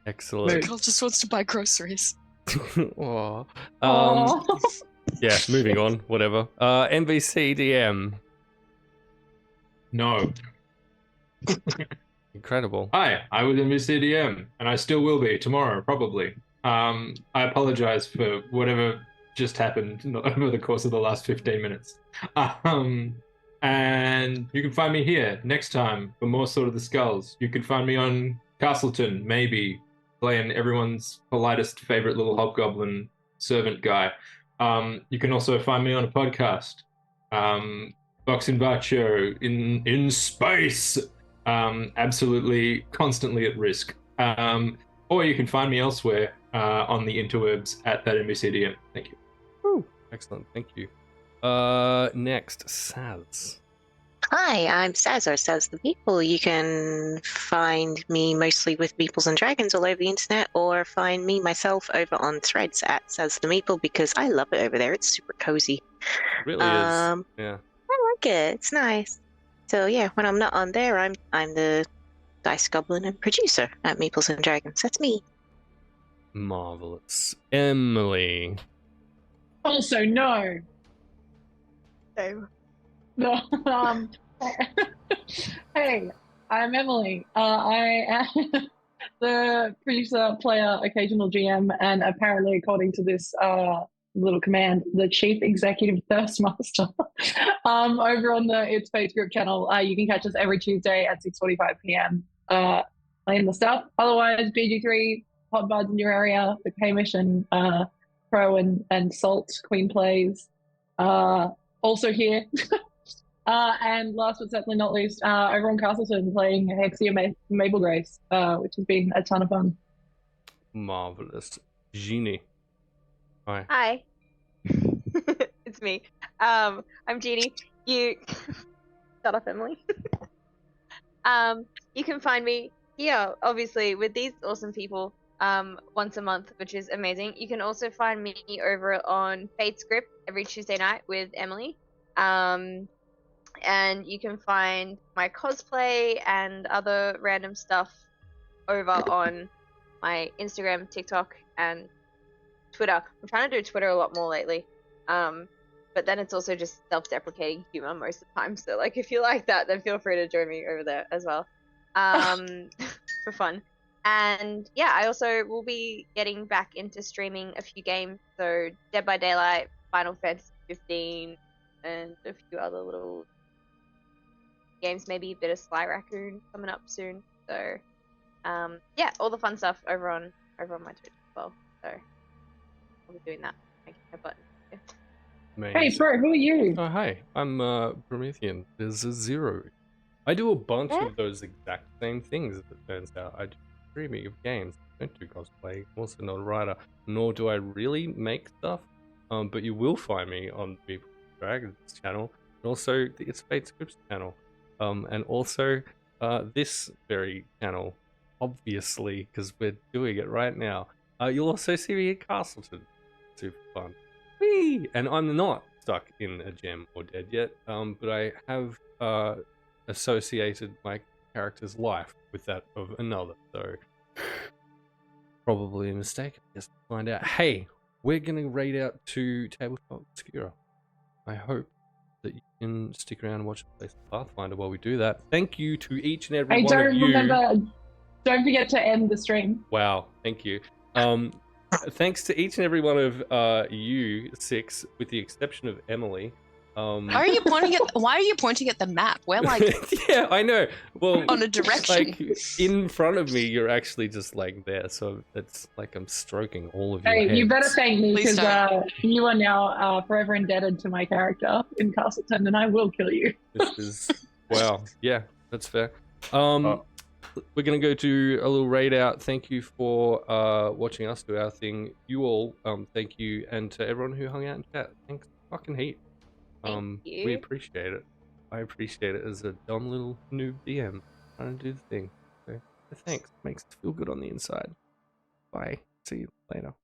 Excellent. Carl just wants to buy groceries. Aw. Aw. Yeah, moving on, whatever. NBC DM. No. Incredible. Hi, I was in CDM, and I still will be tomorrow, probably. I apologize for whatever just happened over the course of the last 15 minutes. And you can find me here next time for more Sword of the Skulls. You can find me on Castleton, maybe, playing everyone's politest favorite little hobgoblin servant guy. You can also find me on a podcast, Box and Bacho in space, absolutely constantly at risk. Or you can find me elsewhere on the interwebs at that NBCDM. Thank you. Woo. Excellent, thank you. Next, Saz. Hi, I'm Saz, or Saz the Meeple. You can find me mostly with Meeples and Dragons all over the internet, or find me myself over on Threads at Saz the Meeple, because I love it over there. It's super cozy. It really is. Yeah. I like it. It's nice. So yeah, when I'm not on there, I'm the Dice Goblin and producer at Meeples and Dragons. That's me. Marvelous. Emily. Also, no. No. Hey, I'm Emily. I am the producer, player, occasional GM, and apparently, according to this little command, the chief executive thirstmaster. Over on the It's Fate Group channel, you can catch us every Tuesday at 6:45 p.m. Playing the stuff. Otherwise, BG3, Hot Buds in your area, the Kamish and Pro and Salt Queen plays. Also here. And last but certainly not least, over on Castleton playing Hexia Mabel Grace, which has been a ton of fun. Marvelous. Jeannie. Hi. Hi. It's me. I'm Jeannie. You shut up, Emily. You can find me here, obviously, with these awesome people, once a month, which is amazing. You can also find me over on Fate Script every Tuesday night with Emily. And you can find my cosplay and other random stuff over on my Instagram, TikTok, and Twitter. I'm trying to do Twitter a lot more lately. But then it's also just self-deprecating humor most of the time. So like if you like that, then feel free to join me over there as well. For fun. And yeah, I also will be getting back into streaming a few games. So Dead by Daylight, Final Fantasy 15, and a few other little games, maybe a bit of Sly Raccoon coming up soon. So yeah, all the fun stuff over on my Twitch as well. So I'll be doing that. Making a button. Yeah. Amazing. Hey, bro, who are you? Oh, hi. I'm Promethean. There's a Zero. I do a bunch of those exact same things, as it turns out. I do streaming of games. I don't do cosplay. I'm also not a writer, nor do I really make stuff. But you will find me on the Dragons channel, and also the It's Fate Scripts channel. And also this very channel, obviously, because we're doing it right now. You'll also see me at Castleton. Super fun. Whee! And I'm not stuck in a gem or dead yet, but I have associated my character's life with that of another, so probably a mistake. I guess we'll find out. Hey, we're going to raid out to Tabletop Obscura. I hope that you can stick around and watch the place Pathfinder while we do that. Thank you to each and every one of you. Don't forget to end the stream. Wow, thank you. Thanks to each and every one of you six, with the exception of Emily. Why are you pointing at the map? We're like yeah, I know. Well, on a direction. Like in front of me, you're actually just like there, so it's like I'm stroking all of your heads. You better thank me, because you are now forever indebted to my character in Castleton, and I will kill you. This is wow. Yeah, that's fair. We're gonna go to a little raid out. Thank you for watching us do our thing. You all, thank you, and to everyone who hung out in chat. Thanks, fucking heat. Thank you. We appreciate it. I appreciate it as a dumb little noob DM trying to do the thing. So thanks. Makes us feel good on the inside. Bye. See you later.